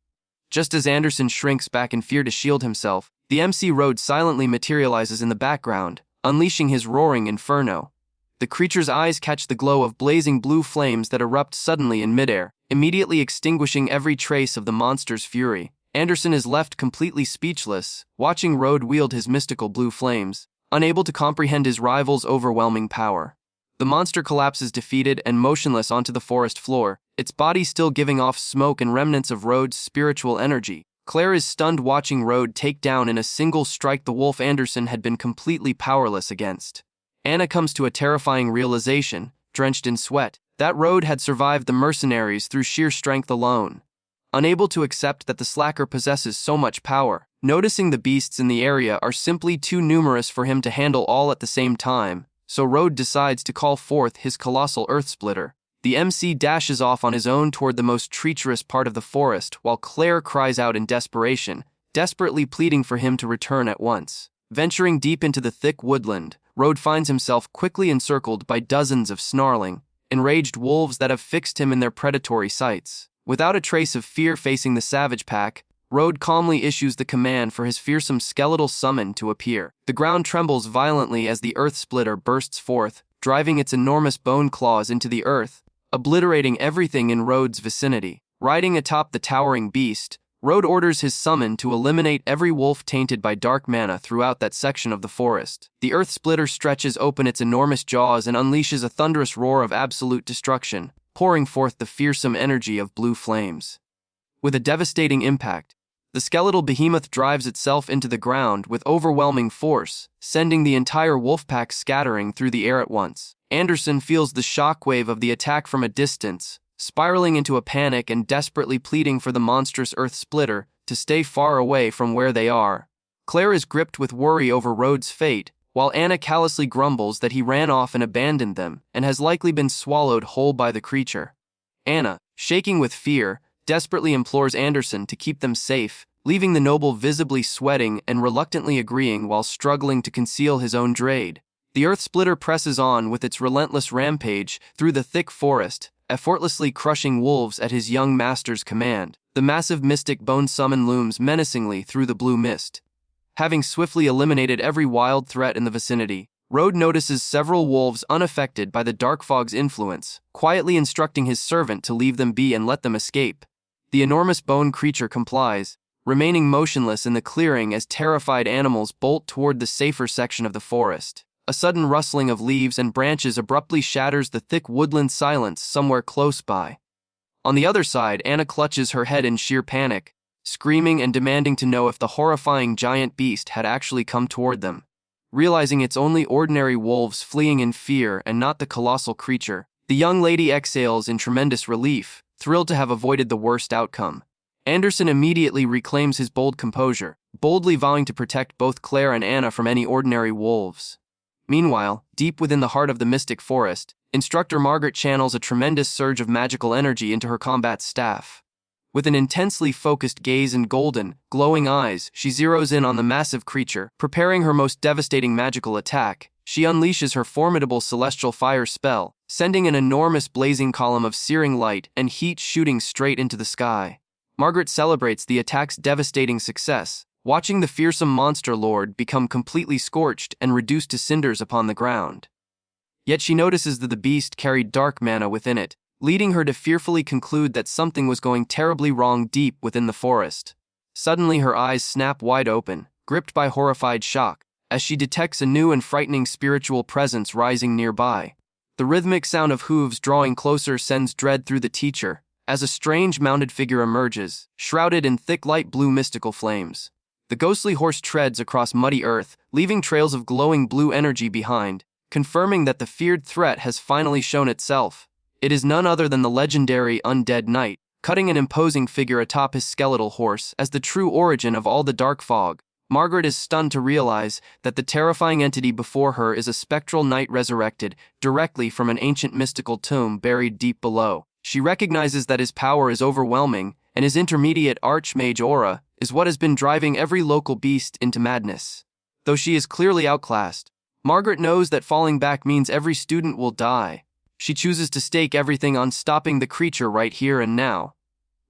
Just as Anderson shrinks back in fear to shield himself, the MC Rode silently materializes in the background, unleashing his roaring inferno. The creature's eyes catch the glow of blazing blue flames that erupt suddenly in midair, immediately extinguishing every trace of the monster's fury. Anderson is left completely speechless, watching Rode wield his mystical blue flames, unable to comprehend his rival's overwhelming power. The monster collapses defeated and motionless onto the forest floor, its body still giving off smoke and remnants of Rode's spiritual energy. Claire is stunned watching Rode take down in a single strike the wolf Anderson had been completely powerless against. Anna comes to a terrifying realization, drenched in sweat, that Rode had survived the mercenaries through sheer strength alone. Unable to accept that the slacker possesses so much power, noticing the beasts in the area are simply too numerous for him to handle all at the same time, so Rode decides to call forth his colossal earth splitter. The MC dashes off on his own toward the most treacherous part of the forest, while Claire cries out in desperation, desperately pleading for him to return at once. Venturing deep into the thick woodland, Rode finds himself quickly encircled by dozens of snarling, enraged wolves that have fixed him in their predatory sights. Without a trace of fear facing the savage pack, Rode calmly issues the command for his fearsome skeletal summon to appear. The ground trembles violently as the earth splitter bursts forth, driving its enormous bone claws into the earth, obliterating everything in Rode's vicinity. Riding atop the towering beast, Rode orders his summon to eliminate every wolf tainted by dark mana throughout that section of the forest. The earth splitter stretches open its enormous jaws and unleashes a thunderous roar of absolute destruction, pouring forth the fearsome energy of blue flames. With a devastating impact, the skeletal behemoth drives itself into the ground with overwhelming force, sending the entire wolf pack scattering through the air at once. Anderson feels the shockwave of the attack from a distance, spiraling into a panic and desperately pleading for the monstrous earth splitter to stay far away from where they are. Claire is gripped with worry over Rode's fate, while Anna callously grumbles that he ran off and abandoned them and has likely been swallowed whole by the creature. Anna, shaking with fear, desperately implores Anderson to keep them safe, leaving the noble visibly sweating and reluctantly agreeing while struggling to conceal his own dread. The Earth Splitter presses on with its relentless rampage through the thick forest, effortlessly crushing wolves at his young master's command. The massive mystic bone summon looms menacingly through the blue mist. Having swiftly eliminated every wild threat in the vicinity, Road notices several wolves unaffected by the dark fog's influence, quietly instructing his servant to leave them be and let them escape. The enormous bone creature complies, remaining motionless in the clearing as terrified animals bolt toward the safer section of the forest. A sudden rustling of leaves and branches abruptly shatters the thick woodland silence somewhere close by. On the other side, Anna clutches her head in sheer panic, screaming and demanding to know if the horrifying giant beast had actually come toward them. Realizing it's only ordinary wolves fleeing in fear and not the colossal creature, the young lady exhales in tremendous relief, thrilled to have avoided the worst outcome. Anderson immediately reclaims his bold composure, boldly vowing to protect both Claire and Anna from any ordinary wolves. Meanwhile, deep within the heart of the mystic forest, Instructor Margaret channels a tremendous surge of magical energy into her combat staff. With an intensely focused gaze and golden, glowing eyes, she zeroes in on the massive creature. Preparing her most devastating magical attack, she unleashes her formidable celestial fire spell, sending an enormous blazing column of searing light and heat shooting straight into the sky. Margaret celebrates the attack's devastating success, watching the fearsome monster lord become completely scorched and reduced to cinders upon the ground. Yet she notices that the beast carried dark mana within it, leading her to fearfully conclude that something was going terribly wrong deep within the forest. Suddenly her eyes snap wide open, gripped by horrified shock, as she detects a new and frightening spiritual presence rising nearby. The rhythmic sound of hooves drawing closer sends dread through the teacher, as a strange mounted figure emerges, shrouded in thick light blue mystical flames. The ghostly horse treads across muddy earth, leaving trails of glowing blue energy behind, confirming that the feared threat has finally shown itself. It is none other than the legendary Undead Knight, cutting an imposing figure atop his skeletal horse as the true origin of all the dark fog. Margaret is stunned to realize that the terrifying entity before her is a spectral knight resurrected directly from an ancient mystical tomb buried deep below. She recognizes that his power is overwhelming, and his intermediate archmage aura is what has been driving every local beast into madness. Though she is clearly outclassed, Margaret knows that falling back means every student will die. She chooses to stake everything on stopping the creature right here and now.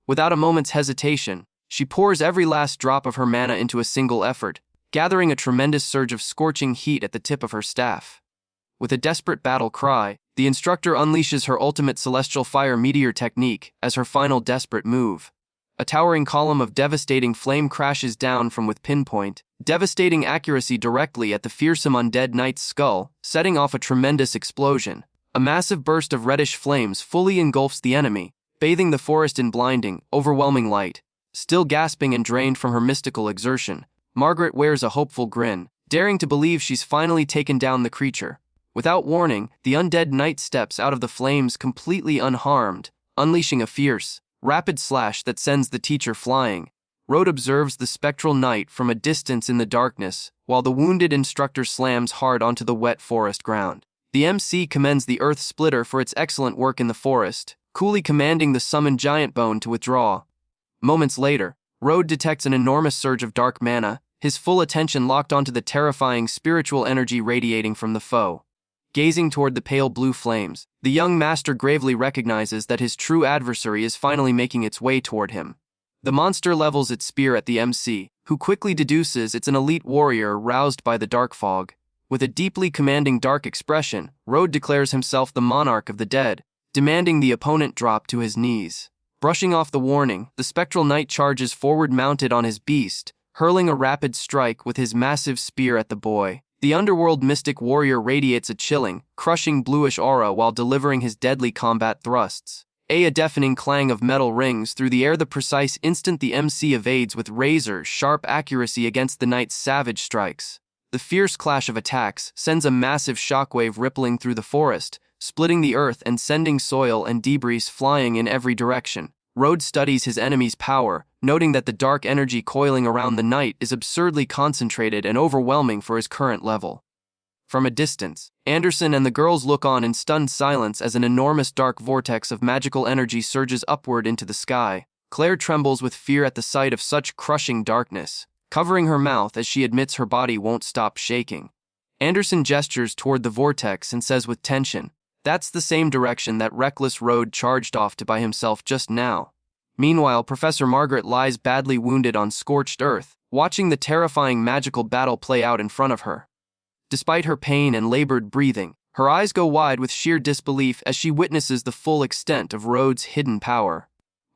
Without a moment's hesitation, she pours every last drop of her mana into a single effort, gathering a tremendous surge of scorching heat at the tip of her staff. With a desperate battle cry, the instructor unleashes her ultimate celestial fire meteor technique as her final desperate move. A towering column of devastating flame crashes down from with pinpoint, devastating accuracy directly at the fearsome undead knight's skull, setting off a tremendous explosion. A massive burst of reddish flames fully engulfs the enemy, bathing the forest in blinding, overwhelming light. Still gasping and drained from her mystical exertion, Margaret wears a hopeful grin, daring to believe she's finally taken down the creature. Without warning, the undead knight steps out of the flames completely unharmed, unleashing a fierce, rapid slash that sends the teacher flying. Road observes the spectral knight from a distance in the darkness, while the wounded instructor slams hard onto the wet forest ground. The MC commends the Earth Splitter for its excellent work in the forest, coolly commanding the summoned giant bone to withdraw. Moments later, Road detects an enormous surge of dark mana, his full attention locked onto the terrifying spiritual energy radiating from the foe. Gazing toward the pale blue flames, the young master gravely recognizes that his true adversary is finally making its way toward him. The monster levels its spear at the MC, who quickly deduces it's an elite warrior roused by the dark fog. With a deeply commanding dark expression, Road declares himself the monarch of the dead, demanding the opponent drop to his knees. Brushing off the warning, the spectral knight charges forward mounted on his beast, hurling a rapid strike with his massive spear at the boy. The underworld mystic warrior radiates a chilling, crushing bluish aura while delivering his deadly combat thrusts. A deafening clang of metal rings through the air the precise instant the MC evades with razor-sharp accuracy against the knight's savage strikes. The fierce clash of attacks sends a massive shockwave rippling through the forest, splitting the earth and sending soil and debris flying in every direction. Road studies his enemy's power, noting that the dark energy coiling around the knight is absurdly concentrated and overwhelming for his current level. From a distance, Anderson and the girls look on in stunned silence as an enormous dark vortex of magical energy surges upward into the sky, Claire trembles with fear at the sight of such crushing darkness, covering her mouth as she admits her body won't stop shaking. Anderson gestures toward the vortex and says with tension, "That's the same direction that reckless Rode charged off to by himself just now." Meanwhile, Professor Margaret lies badly wounded on scorched earth, watching the terrifying magical battle play out in front of her. Despite her pain and labored breathing, her eyes go wide with sheer disbelief as she witnesses the full extent of Rode's hidden power.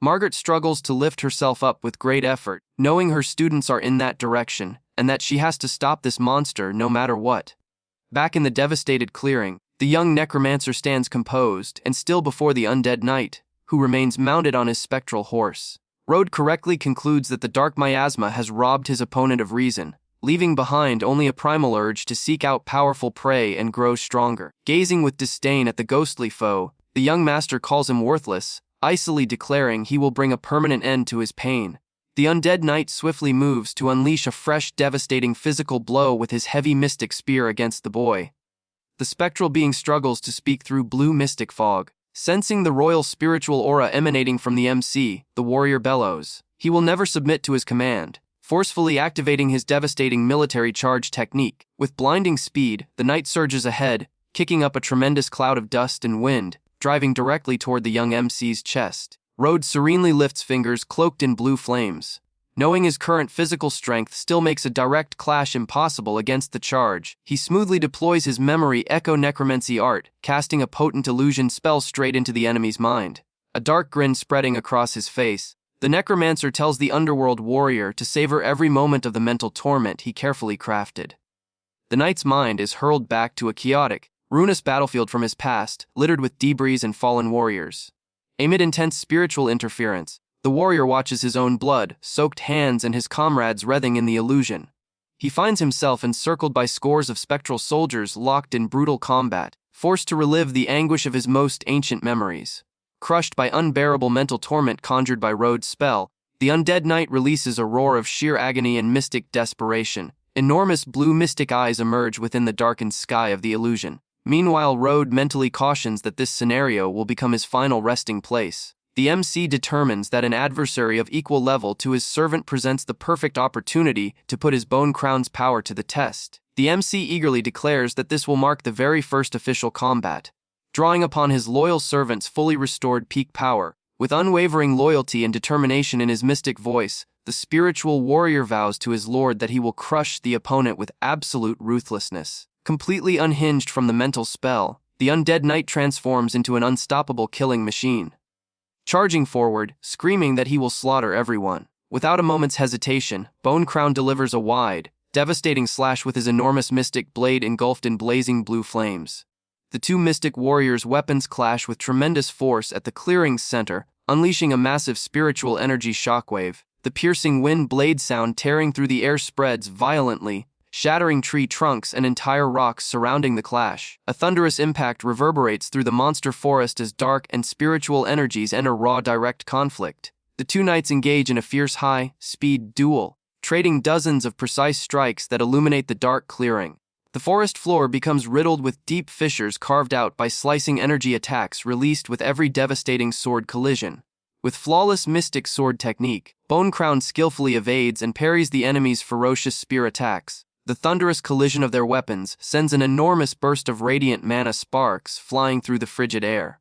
Margaret struggles to lift herself up with great effort, knowing her students are in that direction, and that she has to stop this monster no matter what. Back in the devastated clearing, the young necromancer stands composed and still before the undead knight, who remains mounted on his spectral horse. Rode correctly concludes that the dark miasma has robbed his opponent of reason, leaving behind only a primal urge to seek out powerful prey and grow stronger. Gazing with disdain at the ghostly foe, the young master calls him worthless, icily declaring he will bring a permanent end to his pain. The undead knight swiftly moves to unleash a fresh, devastating physical blow with his heavy mystic spear against the boy. The spectral being struggles to speak through blue mystic fog. Sensing the royal spiritual aura emanating from the MC, the warrior bellows. He will never submit to his command, forcefully activating his devastating military charge technique. With blinding speed, the knight surges ahead, kicking up a tremendous cloud of dust and wind, driving directly toward the young MC's chest. Rode serenely lifts fingers cloaked in blue flames. Knowing his current physical strength still makes a direct clash impossible against the charge, he smoothly deploys his memory echo necromancy art, casting a potent illusion spell straight into the enemy's mind. A dark grin spreading across his face, the necromancer tells the underworld warrior to savor every moment of the mental torment he carefully crafted. The knight's mind is hurled back to a chaotic, ruinous battlefield from his past, littered with debris and fallen warriors. Amid intense spiritual interference, the warrior watches his own blood-soaked hands and his comrades writhing in the illusion. He finds himself encircled by scores of spectral soldiers locked in brutal combat, forced to relive the anguish of his most ancient memories. Crushed by unbearable mental torment conjured by Rode's spell, the undead knight releases a roar of sheer agony and mystic desperation. Enormous blue mystic eyes emerge within the darkened sky of the illusion. Meanwhile, Rode mentally cautions that this scenario will become his final resting place. The MC determines that an adversary of equal level to his servant presents the perfect opportunity to put his Bone Crown's power to the test. The MC eagerly declares that this will mark the very first official combat. Drawing upon his loyal servant's fully restored peak power, with unwavering loyalty and determination in his mystic voice, the spiritual warrior vows to his lord that he will crush the opponent with absolute ruthlessness. Completely unhinged from the mental spell, the undead knight transforms into an unstoppable killing machine. Charging forward, screaming that he will slaughter everyone. Without a moment's hesitation, Bone Crown delivers a wide, devastating slash with his enormous mystic blade engulfed in blazing blue flames. The two mystic warriors' weapons clash with tremendous force at the clearing's center, unleashing a massive spiritual energy shockwave. The piercing wind blade sound tearing through the air spreads violently, shattering tree trunks and entire rocks surrounding the clash. A thunderous impact reverberates through the monster forest as dark and spiritual energies enter raw direct conflict. The two knights engage in a fierce high-speed duel, trading dozens of precise strikes that illuminate the dark clearing. The forest floor becomes riddled with deep fissures carved out by slicing energy attacks released with every devastating sword collision. With flawless mystic sword technique, Bone Crown skillfully evades and parries the enemy's ferocious spear attacks. The thunderous collision of their weapons sends an enormous burst of radiant mana sparks flying through the frigid air.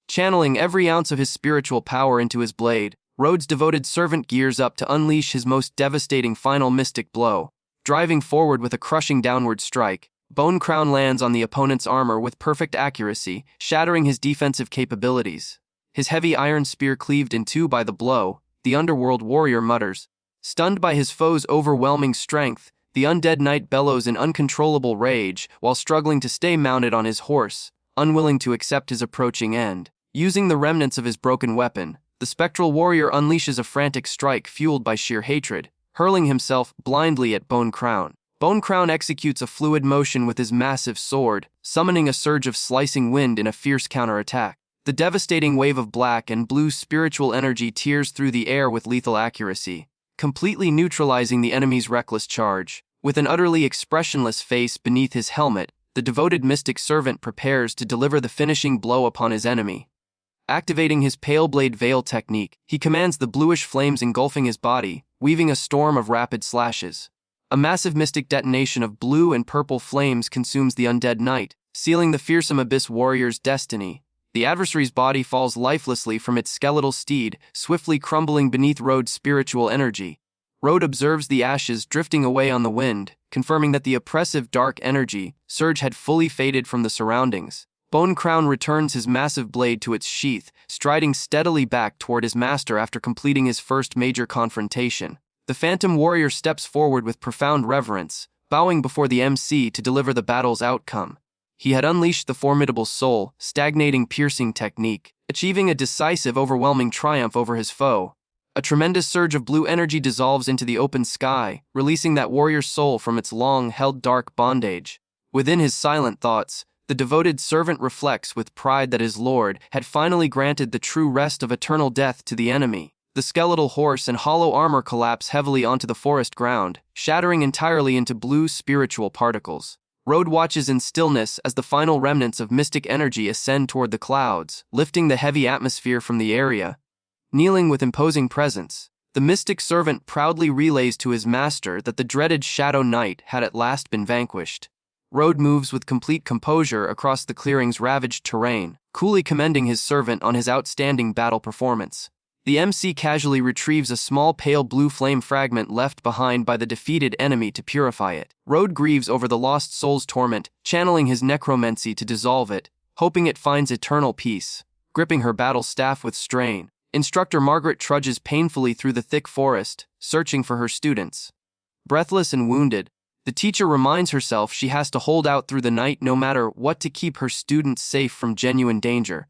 Channeling every ounce of his spiritual power into his blade, Rode's devoted servant gears up to unleash his most devastating final mystic blow. Driving forward with a crushing downward strike, Bone Crown lands on the opponent's armor with perfect accuracy, shattering his defensive capabilities. His heavy iron spear cleaved in two by the blow, the underworld warrior mutters. Stunned by his foe's overwhelming strength, the undead knight bellows in uncontrollable rage while struggling to stay mounted on his horse, unwilling to accept his approaching end. Using the remnants of his broken weapon, the spectral warrior unleashes a frantic strike fueled by sheer hatred, hurling himself blindly at Bone Crown. Bone Crown executes a fluid motion with his massive sword, summoning a surge of slicing wind in a fierce counterattack. The devastating wave of black and blue spiritual energy tears through the air with lethal accuracy, completely neutralizing the enemy's reckless charge. With an utterly expressionless face beneath his helmet, the devoted mystic servant prepares to deliver the finishing blow upon his enemy. Activating his Pale Blade Veil technique, he commands the bluish flames engulfing his body, weaving a storm of rapid slashes. A massive mystic detonation of blue and purple flames consumes the undead knight, sealing the fearsome Abyss warrior's destiny. The adversary's body falls lifelessly from its skeletal steed, swiftly crumbling beneath Road's spiritual energy. Road observes the ashes drifting away on the wind, confirming that the oppressive dark energy surge had fully faded from the surroundings. Bone Crown returns his massive blade to its sheath, striding steadily back toward his master after completing his first major confrontation. The Phantom Warrior steps forward with profound reverence, bowing before the MC to deliver the battle's outcome. He had unleashed the formidable soul, stagnating piercing technique, achieving a decisive, overwhelming triumph over his foe. A tremendous surge of blue energy dissolves into the open sky, releasing that warrior's soul from its long-held dark bondage. Within his silent thoughts, the devoted servant reflects with pride that his lord had finally granted the true rest of eternal death to the enemy. The skeletal horse and hollow armor collapse heavily onto the forest ground, shattering entirely into blue spiritual particles. Road watches in stillness as the final remnants of mystic energy ascend toward the clouds, lifting the heavy atmosphere from the area. Kneeling with imposing presence, the mystic servant proudly relays to his master that the dreaded Shadow Knight had at last been vanquished. Road moves with complete composure across the clearing's ravaged terrain, coolly commending his servant on his outstanding battle performance. The MC casually retrieves a small pale blue flame fragment left behind by the defeated enemy to purify it. Road grieves over the lost soul's torment, channeling his necromancy to dissolve it, hoping it finds eternal peace. Gripping her battle staff with strain, Instructor Margaret trudges painfully through the thick forest, searching for her students. Breathless and wounded, the teacher reminds herself she has to hold out through the night no matter what to keep her students safe from genuine danger.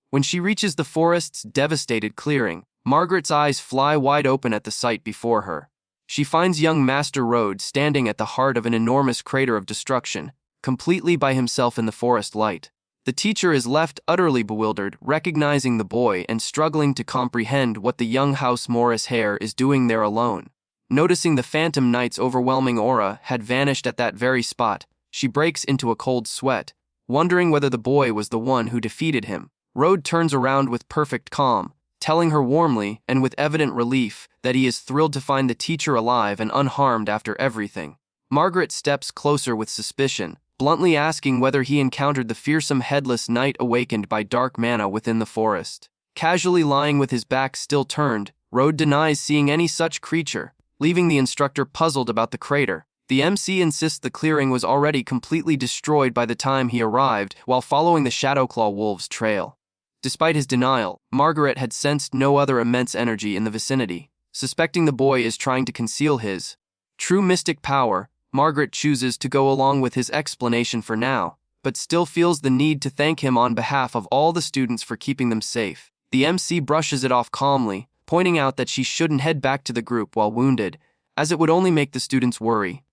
When she reaches the forest's devastated clearing, Margaret's eyes fly wide open at the sight before her. She finds young Master Road standing at the heart of an enormous crater of destruction, completely by himself in the forest light. The teacher is left utterly bewildered, recognizing the boy and struggling to comprehend what the young House Morris Hare is doing there alone. Noticing the Phantom Knight's overwhelming aura had vanished at that very spot, she breaks into a cold sweat, wondering whether the boy was the one who defeated him. Road turns around with perfect calm, telling her warmly and with evident relief that he is thrilled to find the teacher alive and unharmed after everything. Margaret steps closer with suspicion, bluntly asking whether he encountered the fearsome headless knight awakened by dark mana within the forest. Casually lying with his back still turned, Road denies seeing any such creature, leaving the instructor puzzled about the crater. The MC insists the clearing was already completely destroyed by the time he arrived while following the Shadowclaw Wolves' trail. Despite his denial, Margaret had sensed no other immense energy in the vicinity. Suspecting the boy is trying to conceal his true mystic power, Margaret chooses to go along with his explanation for now, but still feels the need to thank him on behalf of all the students for keeping them safe. The MC brushes it off calmly, pointing out that she shouldn't head back to the group while wounded, as it would only make the students worry.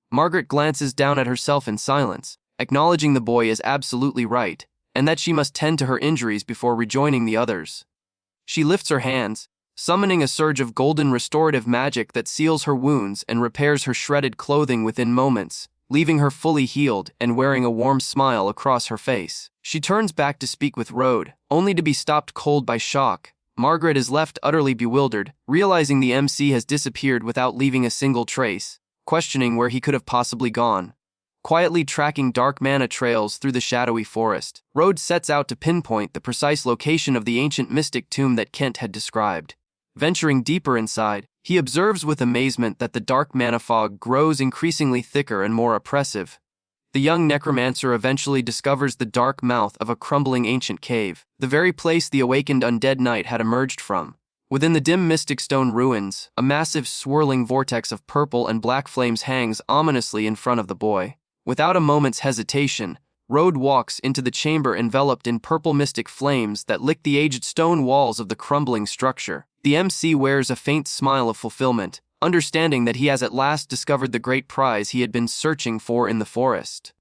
Margaret glances down at herself in silence, acknowledging the boy is absolutely right, and that she must tend to her injuries before rejoining the others. She lifts her hands, summoning a surge of golden restorative magic that seals her wounds and repairs her shredded clothing within moments, leaving her fully healed and wearing a warm smile across her face. She turns back to speak with Road, only to be stopped cold by shock. Margaret is left utterly bewildered, realizing the MC has disappeared without leaving a single trace, questioning where he could have possibly gone. Quietly tracking dark mana trails through the shadowy forest, Road sets out to pinpoint the precise location of the ancient mystic tomb that Kent had described. Venturing deeper inside, he observes with amazement that the dark mana fog grows increasingly thicker and more oppressive. The young necromancer eventually discovers the dark mouth of a crumbling ancient cave, the very place the awakened undead knight had emerged from. Within the dim mystic stone ruins, a massive swirling vortex of purple and black flames hangs ominously in front of the boy. Without a moment's hesitation, Road walks into the chamber enveloped in purple mystic flames that lick the aged stone walls of the crumbling structure. The MC wears a faint smile of fulfillment, understanding that he has at last discovered the great prize he had been searching for in the forest.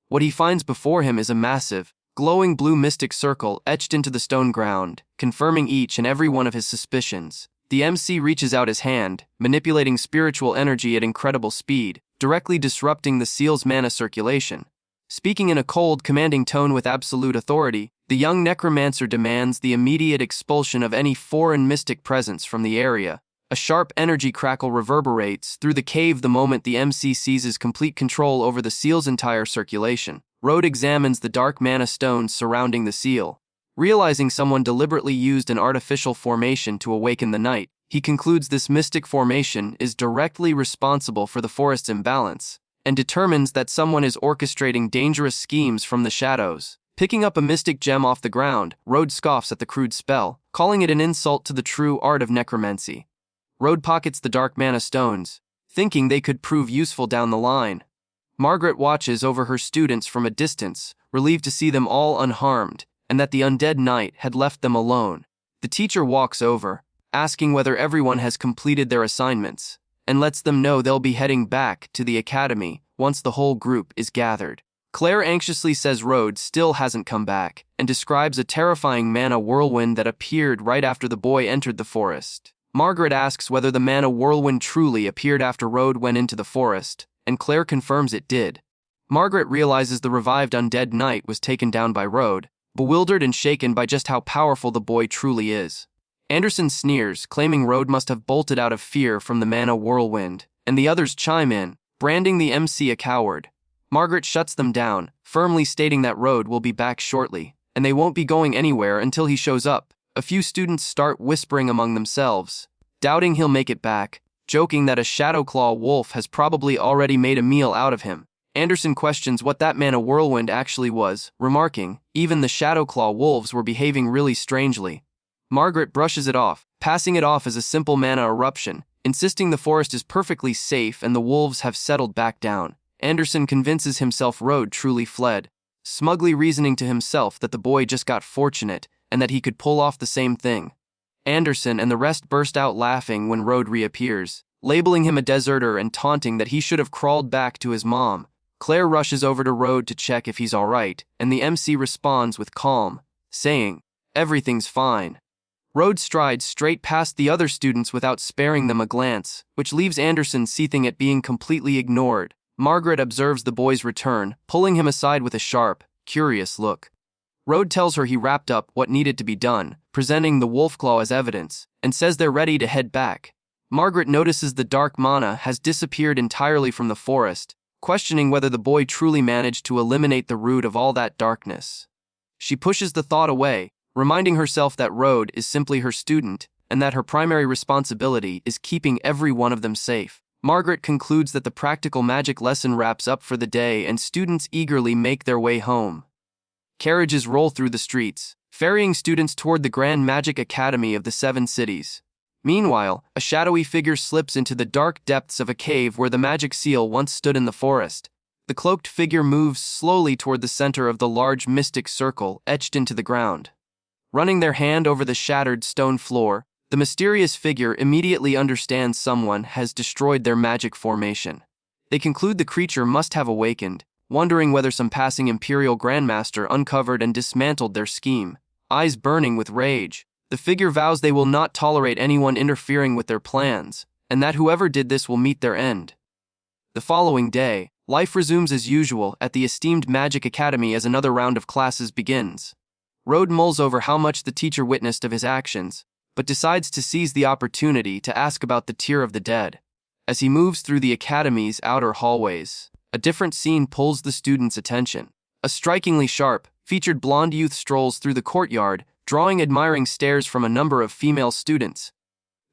What he finds before him is a massive, glowing blue mystic circle etched into the stone ground, confirming each and every one of his suspicions. The MC reaches out his hand, manipulating spiritual energy at incredible speed, directly disrupting the seal's mana circulation. Speaking in a cold, commanding tone with absolute authority, the young necromancer demands the immediate expulsion of any foreign mystic presence from the area. A sharp energy crackle reverberates through the cave the moment the MC seizes complete control over the seal's entire circulation. Road examines the dark mana stones surrounding the seal. Realizing someone deliberately used an artificial formation to awaken the night, he concludes this mystic formation is directly responsible for the forest's imbalance, and determines that someone is orchestrating dangerous schemes from the shadows. Picking up a mystic gem off the ground, Road scoffs at the crude spell, calling it an insult to the true art of necromancy. Road pockets the dark mana stones, thinking they could prove useful down the line. Margaret watches over her students from a distance, relieved to see them all unharmed, and that the undead knight had left them alone. The teacher walks over, asking whether everyone has completed their assignments, and lets them know they'll be heading back to the academy once the whole group is gathered. Claire anxiously says Road still hasn't come back, and describes a terrifying mana whirlwind that appeared right after the boy entered the forest. Margaret asks whether the mana whirlwind truly appeared after Road went into the forest, and Claire confirms it did. Margaret realizes the revived undead knight was taken down by Road, bewildered and shaken by just how powerful the boy truly is. Anderson sneers, claiming Road must have bolted out of fear from the mana whirlwind, and the others chime in, branding the MC a coward. Margaret shuts them down, firmly stating that Road will be back shortly, and they won't be going anywhere until he shows up. A few students start whispering among themselves, doubting he'll make it back, joking that a Shadowclaw wolf has probably already made a meal out of him. Anderson questions what that mana whirlwind actually was, remarking, even the Shadowclaw wolves were behaving really strangely. Margaret brushes it off, passing it off as a simple mana eruption, insisting the forest is perfectly safe and the wolves have settled back down. Anderson convinces himself Road truly fled, smugly reasoning to himself that the boy just got fortunate and that he could pull off the same thing. Anderson and the rest burst out laughing when Road reappears, labeling him a deserter and taunting that he should have crawled back to his mom. Claire rushes over to Road to check if he's alright, and the MC responds with calm, saying, "Everything's fine." Road strides straight past the other students without sparing them a glance, which leaves Anderson seething at being completely ignored. Margaret observes the boy's return, pulling him aside with a sharp, curious look. Road tells her he wrapped up what needed to be done, presenting the Wolfclaw as evidence, and says they're ready to head back. Margaret notices the dark mana has disappeared entirely from the forest, questioning whether the boy truly managed to eliminate the root of all that darkness. She pushes the thought away, reminding herself that Road is simply her student, and that her primary responsibility is keeping every one of them safe. Margaret concludes that the practical magic lesson wraps up for the day and students eagerly make their way home. Carriages roll through the streets, ferrying students toward the Grand Magic Academy of the Seven Cities. Meanwhile, a shadowy figure slips into the dark depths of a cave where the magic seal once stood in the forest. The cloaked figure moves slowly toward the center of the large mystic circle etched into the ground. Running their hand over the shattered stone floor, the mysterious figure immediately understands someone has destroyed their magic formation. They conclude the creature must have awakened, wondering whether some passing Imperial Grandmaster uncovered and dismantled their scheme. Eyes burning with rage, the figure vows they will not tolerate anyone interfering with their plans, and that whoever did this will meet their end. The following day, life resumes as usual at the esteemed Magic Academy as another round of classes begins. Road mulls over how much the teacher witnessed of his actions, but decides to seize the opportunity to ask about the Tier of the Dead. As he moves through the academy's outer hallways, a different scene pulls the students' attention. A strikingly sharp, featured blonde youth strolls through the courtyard, drawing admiring stares from a number of female students.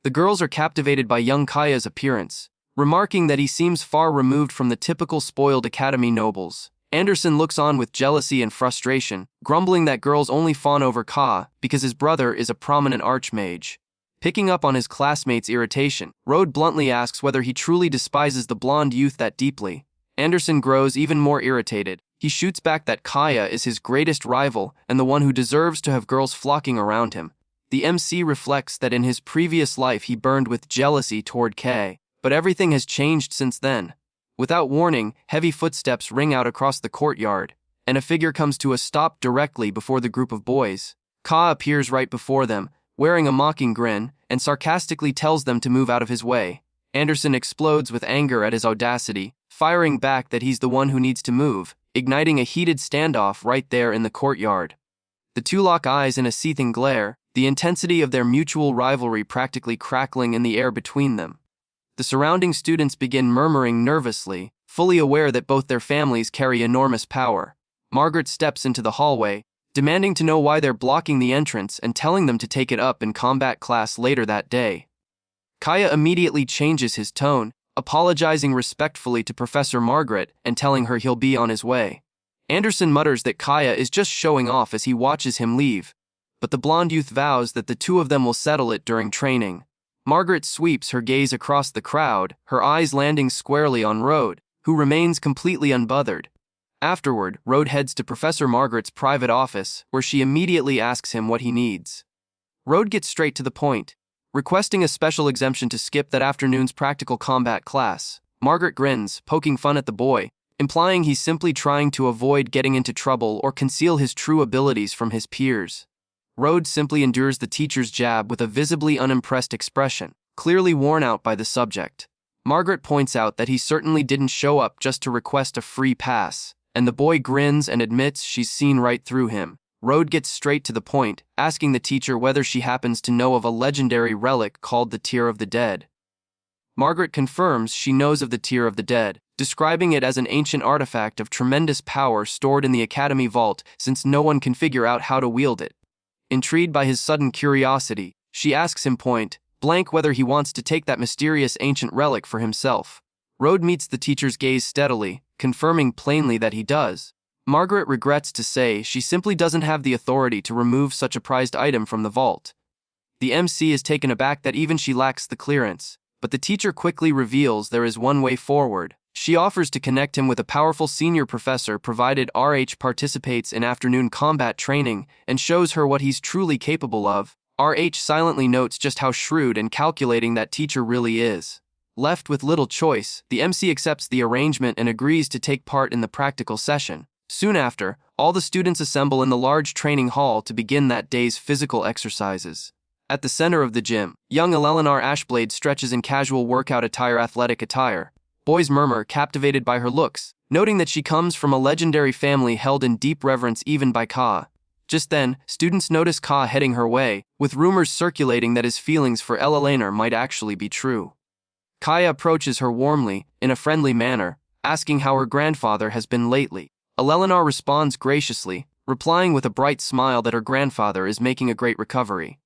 The girls are captivated by young Kaya's appearance, remarking that he seems far removed from the typical spoiled academy nobles. Anderson looks on with jealousy and frustration, grumbling that girls only fawn over Ka because his brother is a prominent archmage. Picking up on his classmates' irritation, Road bluntly asks whether he truly despises the blonde youth that deeply. Anderson grows even more irritated. He shoots back that Kaya is his greatest rival and the one who deserves to have girls flocking around him. The MC reflects that in his previous life he burned with jealousy toward Kay, but everything has changed since then. Without warning, heavy footsteps ring out across the courtyard, and a figure comes to a stop directly before the group of boys. Ka appears right before them, wearing a mocking grin, and sarcastically tells them to move out of his way. Anderson explodes with anger at his audacity, firing back that he's the one who needs to move. igniting a heated standoff right there in the courtyard. The two lock eyes in a seething glare, the intensity of their mutual rivalry practically crackling in the air between them. The surrounding students begin murmuring nervously, fully aware that both their families carry enormous power. Margaret steps into the hallway, demanding to know why they're blocking the entrance and telling them to take it up in combat class later that day. Kaya immediately changes his tone, apologizing respectfully to Professor Margaret and telling her he'll be on his way. Anderson mutters that Kaya is just showing off as he watches him leave, but the blonde youth vows that the two of them will settle it during training. Margaret sweeps her gaze across the crowd, her eyes landing squarely on Rode, who remains completely unbothered. Afterward, Rode heads to Professor Margaret's private office, where she immediately asks him what he needs. Rode gets straight to the point, requesting a special exemption to skip that afternoon's practical combat class. Margaret grins, poking fun at the boy, implying he's simply trying to avoid getting into trouble or conceal his true abilities from his peers. Rode simply endures the teacher's jab with a visibly unimpressed expression, clearly worn out by the subject. Margaret points out that he certainly didn't show up just to request a free pass, and the boy grins and admits she's seen right through him. Rode gets straight to the point, asking the teacher whether she happens to know of a legendary relic called the Tear of the Dead. Margaret confirms she knows of the Tear of the Dead, describing it as an ancient artifact of tremendous power stored in the Academy vault since no one can figure out how to wield it. Intrigued by his sudden curiosity, she asks him point blank whether he wants to take that mysterious ancient relic for himself. Rode meets the teacher's gaze steadily, confirming plainly that he does. Margaret regrets to say she simply doesn't have the authority to remove such a prized item from the vault. The MC is taken aback that even she lacks the clearance, but the teacher quickly reveals there is one way forward. She offers to connect him with a powerful senior professor provided RH participates in afternoon combat training and shows her what he's truly capable of. RH silently notes just how shrewd and calculating that teacher really is. Left with little choice, the MC accepts the arrangement and agrees to take part in the practical session. Soon after, all the students assemble in the large training hall to begin that day's physical exercises. At the center of the gym, young Eleanor Ashblade stretches in casual workout athletic attire. Boys murmur, captivated by her looks, noting that she comes from a legendary family held in deep reverence even by Ka. Just then, students notice Ka heading her way, with rumors circulating that his feelings for Eleanor might actually be true. Kaya approaches her warmly, in a friendly manner, asking how her grandfather has been lately. Eleanor responds graciously, replying with a bright smile that her grandfather is making a great recovery.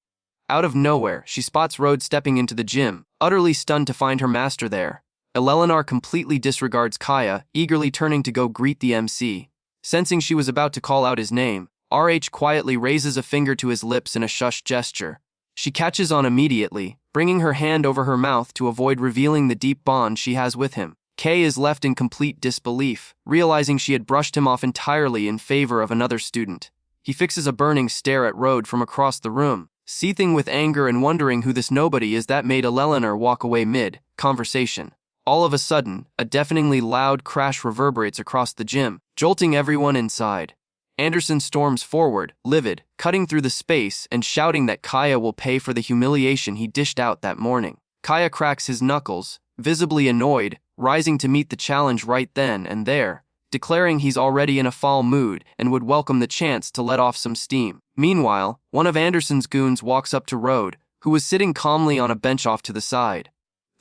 Out of nowhere, she spots Rode stepping into the gym, utterly stunned to find her master there. Eleanor completely disregards Kaya, eagerly turning to go greet the MC. Sensing she was about to call out his name, RH quietly raises a finger to his lips in a shush gesture. She catches on immediately, bringing her hand over her mouth to avoid revealing the deep bond she has with him. Kay is left in complete disbelief, realizing she had brushed him off entirely in favor of another student. He fixes a burning stare at Rode from across the room, seething with anger and wondering who this nobody is that made Eleanor walk away mid-conversation. All of a sudden, a deafeningly loud crash reverberates across the gym, jolting everyone inside. Anderson storms forward, livid, cutting through the space and shouting that Kaya will pay for the humiliation he dished out that morning. Kaya cracks his knuckles, visibly annoyed, rising to meet the challenge right then and there, declaring he's already in a foul mood and would welcome the chance to let off some steam. Meanwhile, one of Anderson's goons walks up to Rode, who was sitting calmly on a bench off to the side.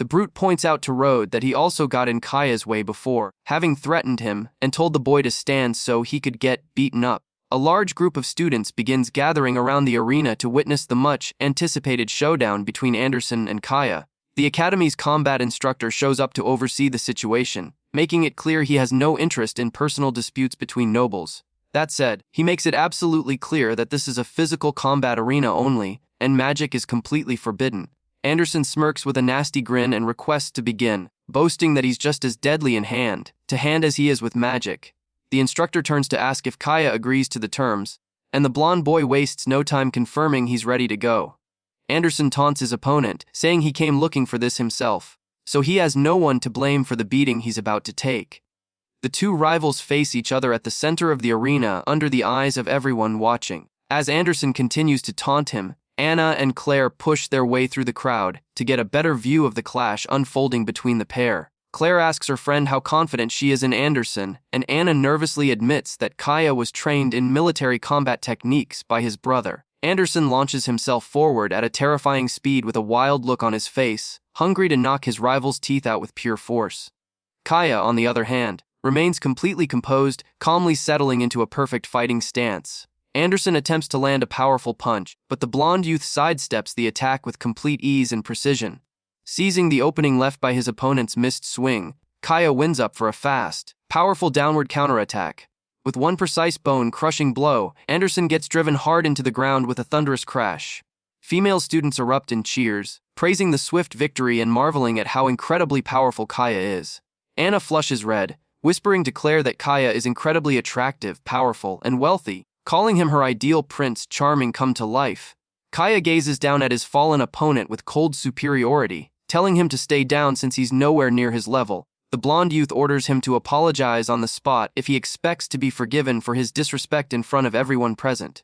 The brute points out to Rode that he also got in Kaya's way before, having threatened him and told the boy to stand so he could get beaten up. A large group of students begins gathering around the arena to witness the much-anticipated showdown between Anderson and Kaya. The Academy's combat instructor shows up to oversee the situation, making it clear he has no interest in personal disputes between nobles. That said, he makes it absolutely clear that this is a physical combat arena only, and magic is completely forbidden. Anderson smirks with a nasty grin and requests to begin, boasting that he's just as deadly in hand-to-hand as he is with magic. The instructor turns to ask if Kaya agrees to the terms, and the blonde boy wastes no time confirming he's ready to go. Anderson taunts his opponent, saying he came looking for this himself, so he has no one to blame for the beating he's about to take. The two rivals face each other at the center of the arena under the eyes of everyone watching. As Anderson continues to taunt him, Anna and Claire push their way through the crowd to get a better view of the clash unfolding between the pair. Claire asks her friend how confident she is in Anderson, and Anna nervously admits that Kaya was trained in military combat techniques by his brother. Anderson launches himself forward at a terrifying speed with a wild look on his face, hungry to knock his rival's teeth out with pure force. Kaya, on the other hand, remains completely composed, calmly settling into a perfect fighting stance. Anderson attempts to land a powerful punch, but the blonde youth sidesteps the attack with complete ease and precision. Seizing the opening left by his opponent's missed swing, Kaya wins up for a fast, powerful downward counterattack. With one precise bone-crushing blow, Anderson gets driven hard into the ground with a thunderous crash. Female students erupt in cheers, praising the swift victory and marveling at how incredibly powerful Kaya is. Anna flushes red, whispering to Claire that Kaya is incredibly attractive, powerful, and wealthy, calling him her ideal prince charming come to life. Kaya gazes down at his fallen opponent with cold superiority, telling him to stay down since he's nowhere near his level. The blonde youth orders him to apologize on the spot if he expects to be forgiven for his disrespect in front of everyone present.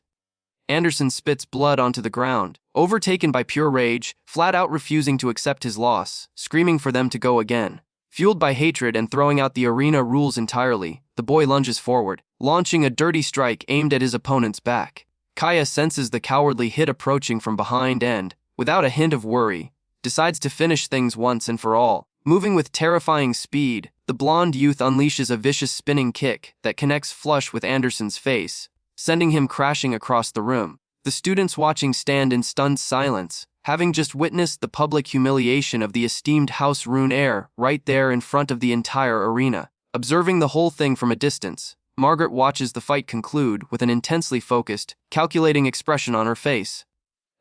Anderson spits blood onto the ground, overtaken by pure rage, flat out refusing to accept his loss, screaming for them to go again. Fueled by hatred and throwing out the arena rules entirely, the boy lunges forward, launching a dirty strike aimed at his opponent's back. Kaya senses the cowardly hit approaching from behind and, without a hint of worry, decides to finish things once and for all. Moving with terrifying speed, the blonde youth unleashes a vicious spinning kick that connects flush with Anderson's face, sending him crashing across the room. The students watching stand in stunned silence, having just witnessed the public humiliation of the esteemed House Rune heir right there in front of the entire arena. Observing the whole thing from a distance, Margaret watches the fight conclude with an intensely focused, calculating expression on her face.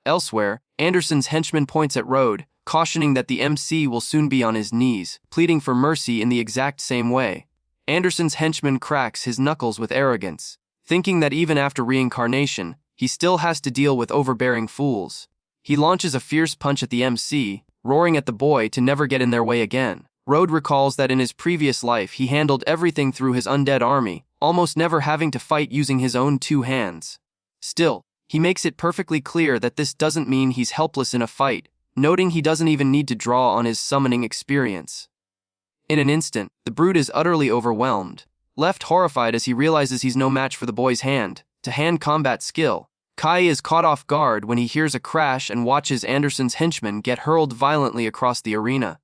Elsewhere, Anderson's henchman points at Rode, cautioning that the MC will soon be on his knees, pleading for mercy in the exact same way. Anderson's henchman cracks his knuckles with arrogance, thinking that even after reincarnation, he still has to deal with overbearing fools. He launches a fierce punch at the MC, roaring at the boy to never get in their way again. Rode recalls that in his previous life he handled everything through his undead army, almost never having to fight using his own two hands. Still, he makes it perfectly clear that this doesn't mean he's helpless in a fight, noting he doesn't even need to draw on his summoning experience. In an instant, the brute is utterly overwhelmed, left horrified as he realizes he's no match for the boy's hand-to-hand combat skill. Kai is caught off guard when he hears a crash and watches Anderson's henchman get hurled violently across the arena.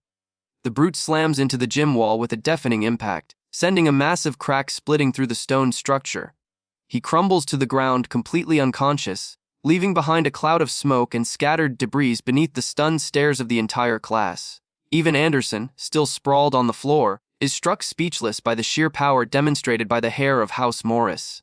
The brute slams into the gym wall with a deafening impact, sending a massive crack splitting through the stone structure. He crumbles to the ground completely unconscious, leaving behind a cloud of smoke and scattered debris beneath the stunned stares of the entire class. Even Anderson, still sprawled on the floor, is struck speechless by the sheer power demonstrated by the heir of House Morris.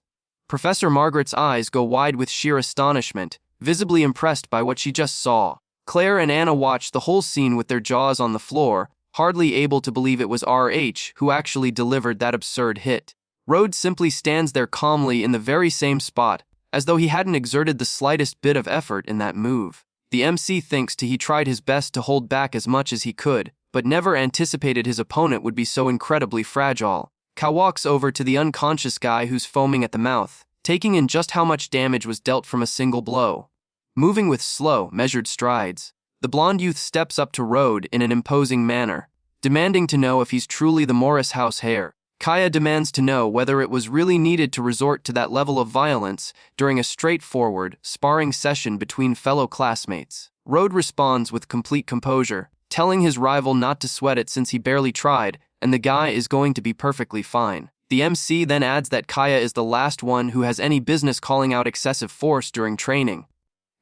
Professor Margaret's eyes go wide with sheer astonishment, visibly impressed by what she just saw. Claire and Anna watch the whole scene with their jaws on the floor, hardly able to believe it was RH who actually delivered that absurd hit. Rhodes simply stands there calmly in the very same spot, as though he hadn't exerted the slightest bit of effort in that move. The MC thinks he tried his best to hold back as much as he could, but never anticipated his opponent would be so incredibly fragile. Ka walks over to the unconscious guy who's foaming at the mouth, taking in just how much damage was dealt from a single blow. Moving with slow, measured strides, the blonde youth steps up to Rode in an imposing manner, demanding to know if he's truly the Morris house heir. Kaya demands to know whether it was really needed to resort to that level of violence during a straightforward, sparring session between fellow classmates. Rode responds with complete composure, telling his rival not to sweat it since he barely tried, and the guy is going to be perfectly fine. The MC then adds that Kaya is the last one who has any business calling out excessive force during training.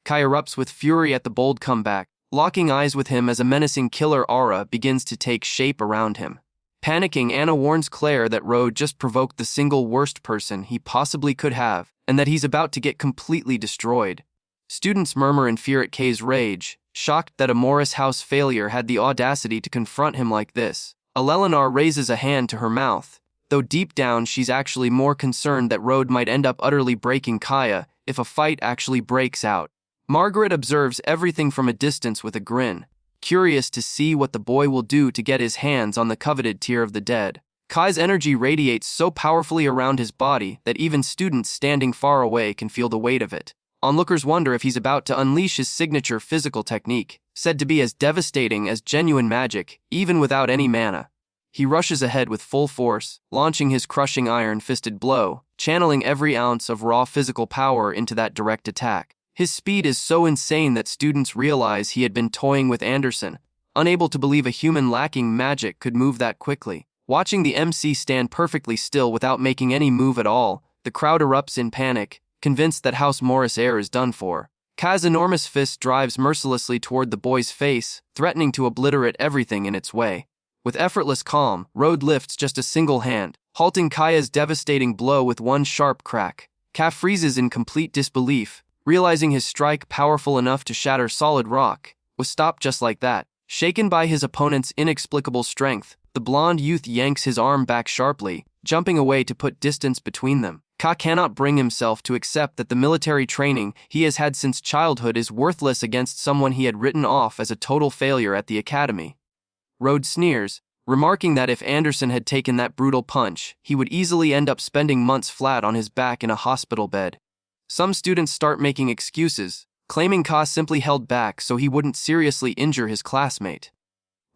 Kaya erupts with fury at the bold comeback, locking eyes with him as a menacing killer aura begins to take shape around him. Panicking, Anna warns Claire that Rode just provoked the single worst person he possibly could have, and that he's about to get completely destroyed. Students murmur in fear at Kay's rage, shocked that a Morris house failure had the audacity to confront him like this. Alelenar raises a hand to her mouth, though deep down she's actually more concerned that Rode might end up utterly breaking Kaya if a fight actually breaks out. Margaret observes everything from a distance with a grin, curious to see what the boy will do to get his hands on the coveted tear of the dead. Kai's energy radiates so powerfully around his body that even students standing far away can feel the weight of it. Onlookers wonder if he's about to unleash his signature physical technique, said to be as devastating as genuine magic, even without any mana. He rushes ahead with full force, launching his crushing iron-fisted blow, channeling every ounce of raw physical power into that direct attack. His speed is so insane that students realize he had been toying with Anderson, unable to believe a human lacking magic could move that quickly. Watching the MC stand perfectly still without making any move at all, the crowd erupts in panic, convinced that House Morris Air is done for. Kai's enormous fist drives mercilessly toward the boy's face, threatening to obliterate everything in its way. With effortless calm, Road lifts just a single hand, halting Kaya's devastating blow with one sharp crack. Ka freezes in complete disbelief, realizing his strike, powerful enough to shatter solid rock, was stopped just like that. Shaken by his opponent's inexplicable strength, the blonde youth yanks his arm back sharply, jumping away to put distance between them. Ka cannot bring himself to accept that the military training he has had since childhood is worthless against someone he had written off as a total failure at the academy. Road sneers, remarking that if Anderson had taken that brutal punch, he would easily end up spending months flat on his back in a hospital bed. Some students start making excuses, claiming Ka simply held back so he wouldn't seriously injure his classmate.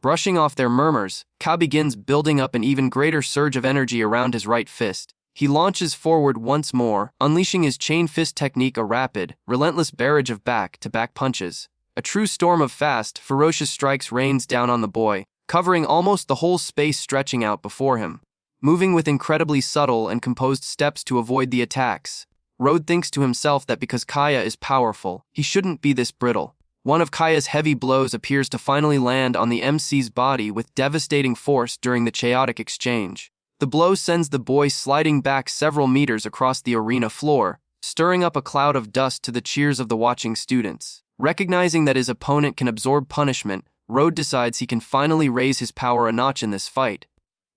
Brushing off their murmurs, Ka begins building up an even greater surge of energy around his right fist. He launches forward once more, unleashing his chain fist technique, a rapid, relentless barrage of back-to-back punches. A true storm of fast, ferocious strikes rains down on the boy, covering almost the whole space stretching out before him. Moving with incredibly subtle and composed steps to avoid the attacks, Road thinks to himself that because Kaya is powerful, he shouldn't be this brittle. One of Kaya's heavy blows appears to finally land on the MC's body with devastating force during the chaotic exchange. The blow sends the boy sliding back several meters across the arena floor, stirring up a cloud of dust to the cheers of the watching students. Recognizing that his opponent can absorb punishment, Road decides he can finally raise his power a notch in this fight.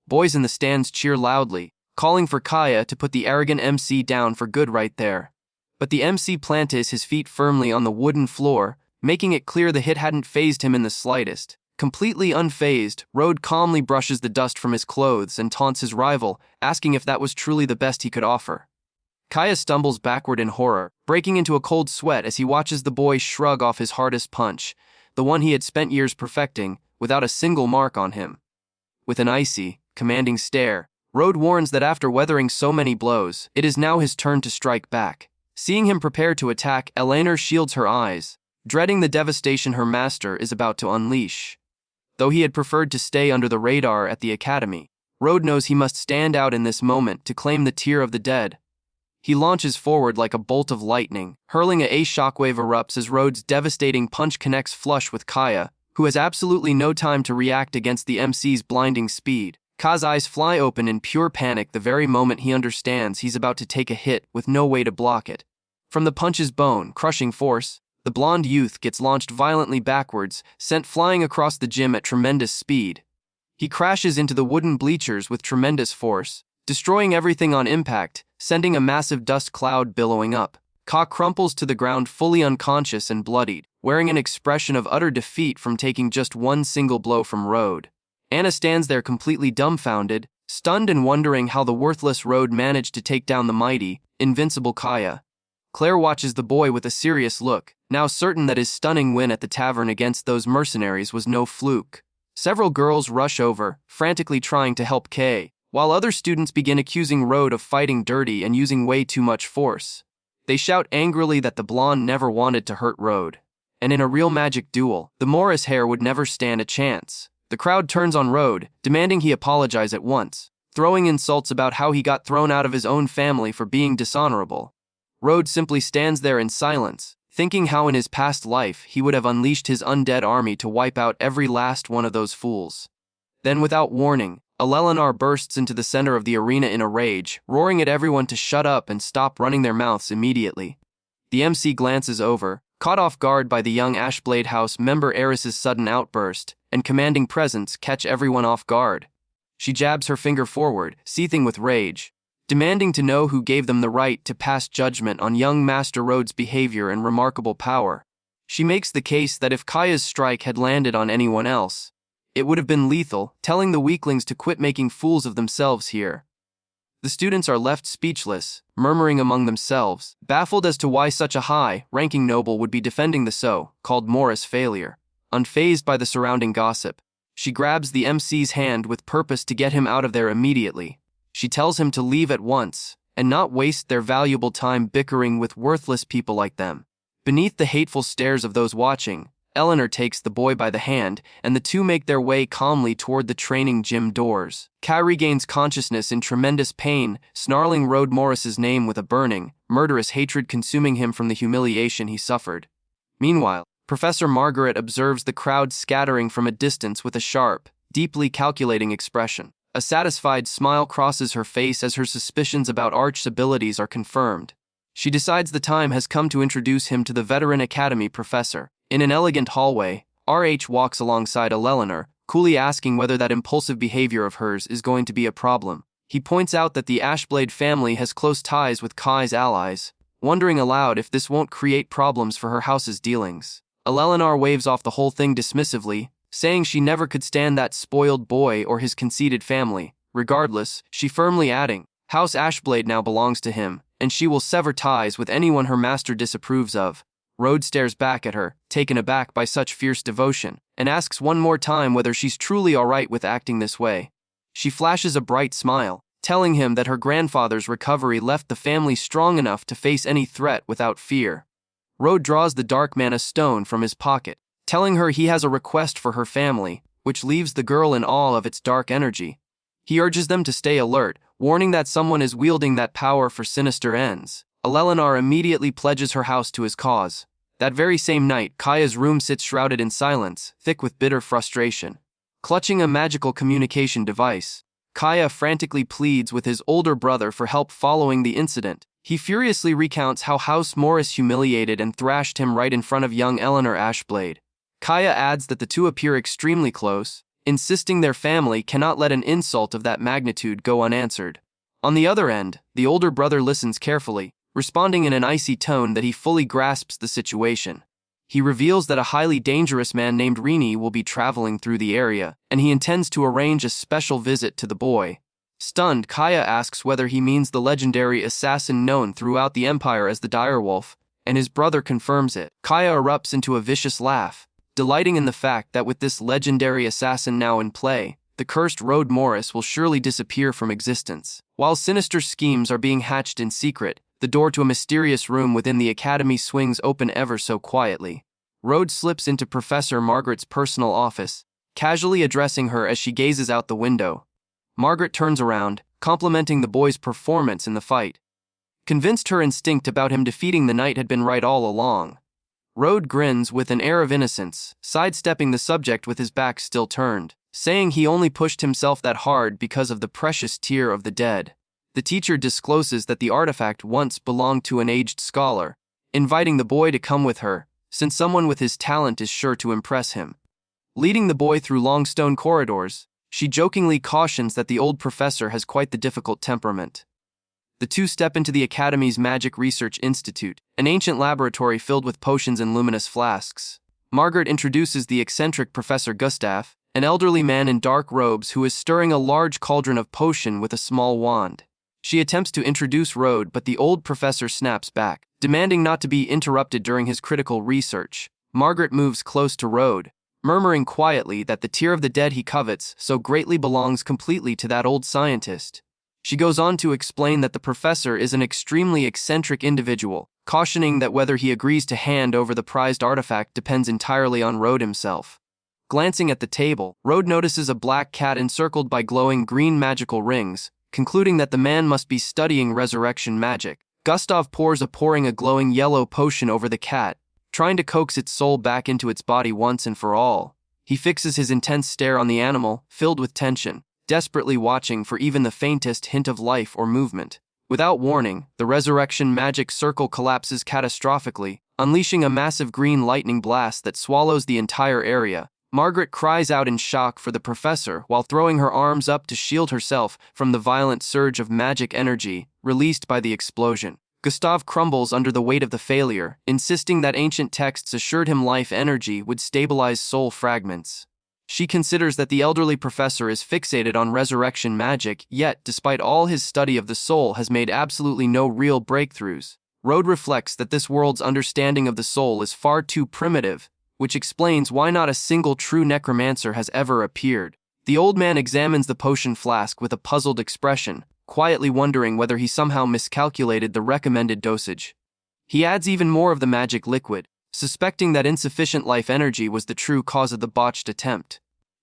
Boys in the stands cheer loudly, calling for Kaya to put the arrogant MC down for good right there. But the MC planted his feet firmly on the wooden floor, making it clear the hit hadn't fazed him in the slightest. Completely unfazed, Road calmly brushes the dust from his clothes and taunts his rival, asking if that was truly the best he could offer. Kaya stumbles backward in horror, breaking into a cold sweat as he watches the boy shrug off his hardest punch, the one he had spent years perfecting, without a single mark on him. With an icy, commanding stare, Road warns that after weathering so many blows, it is now his turn to strike back. Seeing him prepare to attack, Eleanor shields her eyes, dreading the devastation her master is about to unleash. Though he had preferred to stay under the radar at the academy, Road knows he must stand out in this moment to claim the tear of the dead. He launches forward like a bolt of lightning, hurling a shockwave erupts as Road's devastating punch connects flush with Kaya, who has absolutely no time to react against the MC's blinding speed. Ka's eyes fly open in pure panic the very moment he understands he's about to take a hit with no way to block it. From the punch's bone-crushing force, the blonde youth gets launched violently backwards, sent flying across the gym at tremendous speed. He crashes into the wooden bleachers with tremendous force, destroying everything on impact, sending a massive dust cloud billowing up. Ka crumples to the ground fully unconscious and bloodied, wearing an expression of utter defeat from taking just one single blow from Road. Anna stands there completely dumbfounded, stunned and wondering how the worthless Road managed to take down the mighty, invincible Kaya. Claire watches the boy with a serious look, now certain that his stunning win at the tavern against those mercenaries was no fluke. Several girls rush over, frantically trying to help Kay, while other students begin accusing Road of fighting dirty and using way too much force. They shout angrily that the blonde never wanted to hurt Road, and in a real magic duel, the Morris hair would never stand a chance. The crowd turns on Road, demanding he apologize at once, throwing insults about how he got thrown out of his own family for being dishonorable. Road simply stands there in silence, thinking how in his past life he would have unleashed his undead army to wipe out every last one of those fools. Then without warning, Eleanor bursts into the center of the arena in a rage, roaring at everyone to shut up and stop running their mouths immediately. The MC glances over, caught off guard by the young Ashblade House member heiress's sudden outburst, and commanding presence catch everyone off guard. She jabs her finger forward, seething with rage, demanding to know who gave them the right to pass judgment on young Master Road's behavior and remarkable power. She makes the case that if Kaya's strike had landed on anyone else, it would have been lethal, telling the weaklings to quit making fools of themselves here. The students are left speechless, murmuring among themselves, baffled as to why such a high-ranking noble would be defending the so-called Morris failure. Unfazed by the surrounding gossip, She grabs the MC's hand with purpose to get him out of there immediately. She tells him to leave at once and not waste their valuable time bickering with worthless people like them. Beneath the hateful stares of those watching, Eleanor takes the boy by the hand, and the two make their way calmly toward the training gym doors. Kai regains consciousness in tremendous pain, snarling Rode Morris's name with a burning, murderous hatred consuming him from the humiliation he suffered. Meanwhile, Professor Margaret observes the crowd scattering from a distance with a sharp, deeply calculating expression. A satisfied smile crosses her face as her suspicions about Arch's abilities are confirmed. She decides the time has come to introduce him to the veteran academy professor. In an elegant hallway, RH walks alongside Eleanor, coolly asking whether that impulsive behavior of hers is going to be a problem. He points out that the Ashblade family has close ties with Kai's allies, wondering aloud if this won't create problems for her house's dealings. Eleanor waves off the whole thing dismissively, saying she never could stand that spoiled boy or his conceited family. Regardless, she firmly adding, House Ashblade now belongs to him, and she will sever ties with anyone her master disapproves of. Rode stares back at her, taken aback by such fierce devotion, and asks one more time whether she's truly alright with acting this way. She flashes a bright smile, telling him that her grandfather's recovery left the family strong enough to face any threat without fear. Rode draws the dark mana stone from his pocket, telling her he has a request for her family, which leaves the girl in awe of its dark energy. He urges them to stay alert, warning that someone is wielding that power for sinister ends. Eleanor immediately pledges her house to his cause. That very same night, Kaya's room sits shrouded in silence, thick with bitter frustration. Clutching a magical communication device, Kaya frantically pleads with his older brother for help following the incident. He furiously recounts how House Morris humiliated and thrashed him right in front of young Eleanor Ashblade. Kaya adds that the two appear extremely close, insisting their family cannot let an insult of that magnitude go unanswered. On the other end, the older brother listens carefully, responding in an icy tone that he fully grasps the situation. He reveals that a highly dangerous man named Rini will be traveling through the area, and he intends to arrange a special visit to the boy. Stunned, Kaya asks whether he means the legendary assassin known throughout the Empire as the Direwolf, and his brother confirms it. Kaya erupts into a vicious laugh, delighting in the fact that with this legendary assassin now in play, the cursed Rode Morris will surely disappear from existence. While sinister schemes are being hatched in secret, the door to a mysterious room within the academy swings open ever so quietly. Rode slips into Professor Margaret's personal office, casually addressing her as she gazes out the window. Margaret turns around, complimenting the boy's performance in the fight. Convinced her instinct about him defeating the knight had been right all along, Rode grins with an air of innocence, sidestepping the subject with his back still turned, saying he only pushed himself that hard because of the precious tear of the dead. The teacher discloses that the artifact once belonged to an aged scholar, inviting the boy to come with her, since someone with his talent is sure to impress him. Leading the boy through long stone corridors, she jokingly cautions that the old professor has quite the difficult temperament. The two step into the Academy's Magic Research Institute, an ancient laboratory filled with potions and luminous flasks. Margaret introduces the eccentric Professor Gustav, an elderly man in dark robes who is stirring a large cauldron of potion with a small wand. She attempts to introduce Rode, but the old professor snaps back, demanding not to be interrupted during his critical research. Margaret moves close to Rode, murmuring quietly that the tear of the dead he covets so greatly belongs completely to that old scientist. She goes on to explain that the professor is an extremely eccentric individual, cautioning that whether he agrees to hand over the prized artifact depends entirely on Rode himself. Glancing at the table, Rode notices a black cat encircled by glowing green magical rings, concluding that the man must be studying resurrection magic. Gustav pouring a glowing yellow potion over the cat, trying to coax its soul back into its body once and for all. He fixes his intense stare on the animal, filled with tension, desperately watching for even the faintest hint of life or movement. Without warning, the resurrection magic circle collapses catastrophically, unleashing a massive green lightning blast that swallows the entire area. Margaret cries out in shock for the professor while throwing her arms up to shield herself from the violent surge of magic energy released by the explosion. Gustav crumbles under the weight of the failure, insisting that ancient texts assured him life energy would stabilize soul fragments. She considers that the elderly professor is fixated on resurrection magic, yet, despite all his study of the soul, has made absolutely no real breakthroughs. Rode reflects that this world's understanding of the soul is far too primitive, which explains why not a single true necromancer has ever appeared. The old man examines the potion flask with a puzzled expression, quietly wondering whether he somehow miscalculated the recommended dosage. He adds even more of the magic liquid, suspecting that insufficient life energy was the true cause of the botched attempt.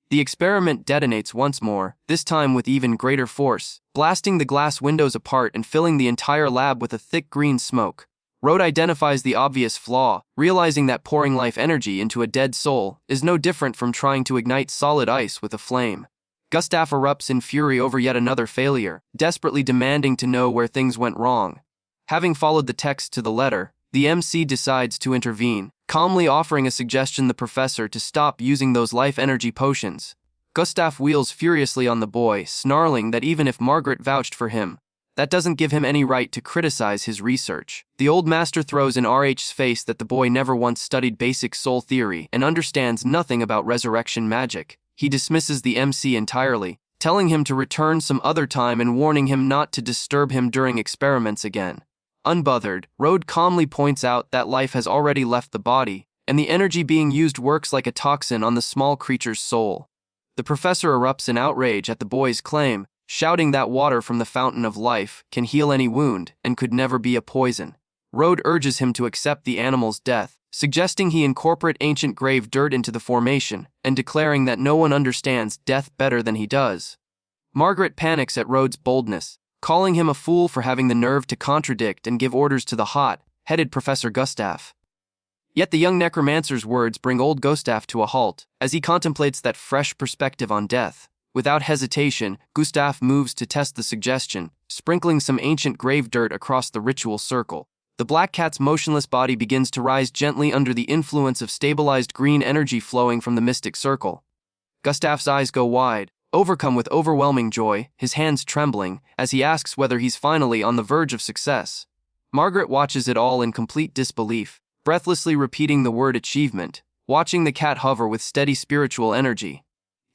The experiment detonates once more, this time with even greater force, blasting the glass windows apart and filling the entire lab with a thick green smoke. Road identifies the obvious flaw, realizing that pouring life energy into a dead soul is no different from trying to ignite solid ice with a flame. Gustav erupts in fury over yet another failure, desperately demanding to know where things went wrong. Having followed the text to the letter, the MC decides to intervene, calmly offering a suggestion the professor to stop using those life energy potions. Gustav wheels furiously on the boy, snarling that even if Margaret vouched for him, that doesn't give him any right to criticize his research. The old master throws in RH's face that the boy never once studied basic soul theory and understands nothing about resurrection magic. He dismisses the MC entirely, telling him to return some other time and warning him not to disturb him during experiments again. Unbothered, Road calmly points out that life has already left the body, and the energy being used works like a toxin on the small creature's soul. The professor erupts in outrage at the boy's claim, shouting that water from the fountain of life can heal any wound and could never be a poison. Road urges him to accept the animal's death, suggesting he incorporate ancient grave dirt into the formation, and declaring that no one understands death better than he does. Margaret panics at Road's boldness, calling him a fool for having the nerve to contradict and give orders to the hot-headed Professor Gustav. Yet the young necromancer's words bring old Gustav to a halt, as he contemplates that fresh perspective on death. Without hesitation, Gustav moves to test the suggestion, sprinkling some ancient grave dirt across the ritual circle. The black cat's motionless body begins to rise gently under the influence of stabilized green energy flowing from the mystic circle. Gustav's eyes go wide, overcome with overwhelming joy, his hands trembling, as he asks whether he's finally on the verge of success. Margaret watches it all in complete disbelief, breathlessly repeating the word achievement, watching the cat hover with steady spiritual energy.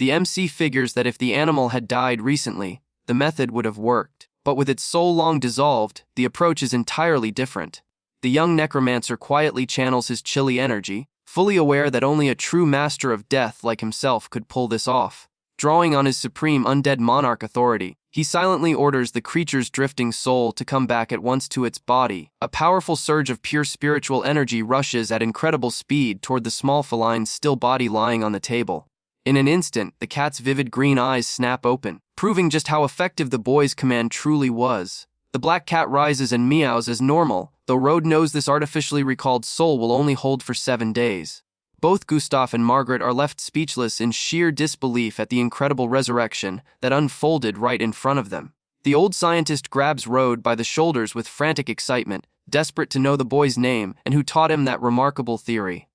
The MC figures that if the animal had died recently, the method would have worked, but with its soul long dissolved, the approach is entirely different. The young necromancer quietly channels his chilly energy, fully aware that only a true master of death like himself could pull this off. Drawing on his supreme undead monarch authority, he silently orders the creature's drifting soul to come back at once to its body. A powerful surge of pure spiritual energy rushes at incredible speed toward the small feline's still body lying on the table. In an instant, the cat's vivid green eyes snap open, proving just how effective the boy's command truly was. The black cat rises and meows as normal, though Road knows this artificially recalled soul will only hold for 7 days. Both Gustav and Margaret are left speechless in sheer disbelief at the incredible resurrection that unfolded right in front of them. The old scientist grabs Road by the shoulders with frantic excitement, desperate to know the boy's name and who taught him that remarkable theory.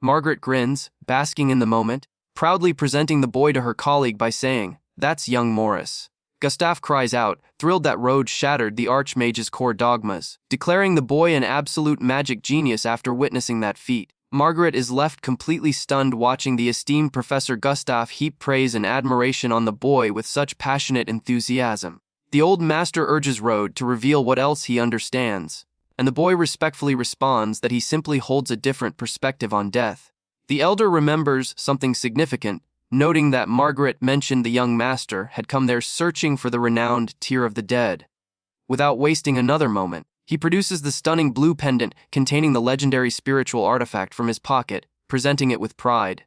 Margaret grins, basking in the moment, proudly presenting the boy to her colleague by saying, "That's young Morris." Gustav cries out, thrilled that Road shattered the Archmage's core dogmas, declaring the boy an absolute magic genius after witnessing that feat. Margaret is left completely stunned watching the esteemed Professor Gustav heap praise and admiration on the boy with such passionate enthusiasm. The old master urges Road to reveal what else he understands, and the boy respectfully responds that he simply holds a different perspective on death. The elder remembers something significant, noting that Margaret mentioned the young master had come there searching for the renowned Tear of the Dead. Without wasting another moment, he produces the stunning blue pendant containing the legendary spiritual artifact from his pocket, presenting it with pride.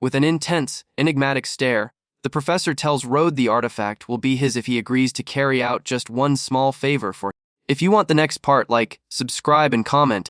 With an intense, enigmatic stare, the professor tells Road the artifact will be his if he agrees to carry out just one small favor for him. If you want the next part, like, subscribe and comment.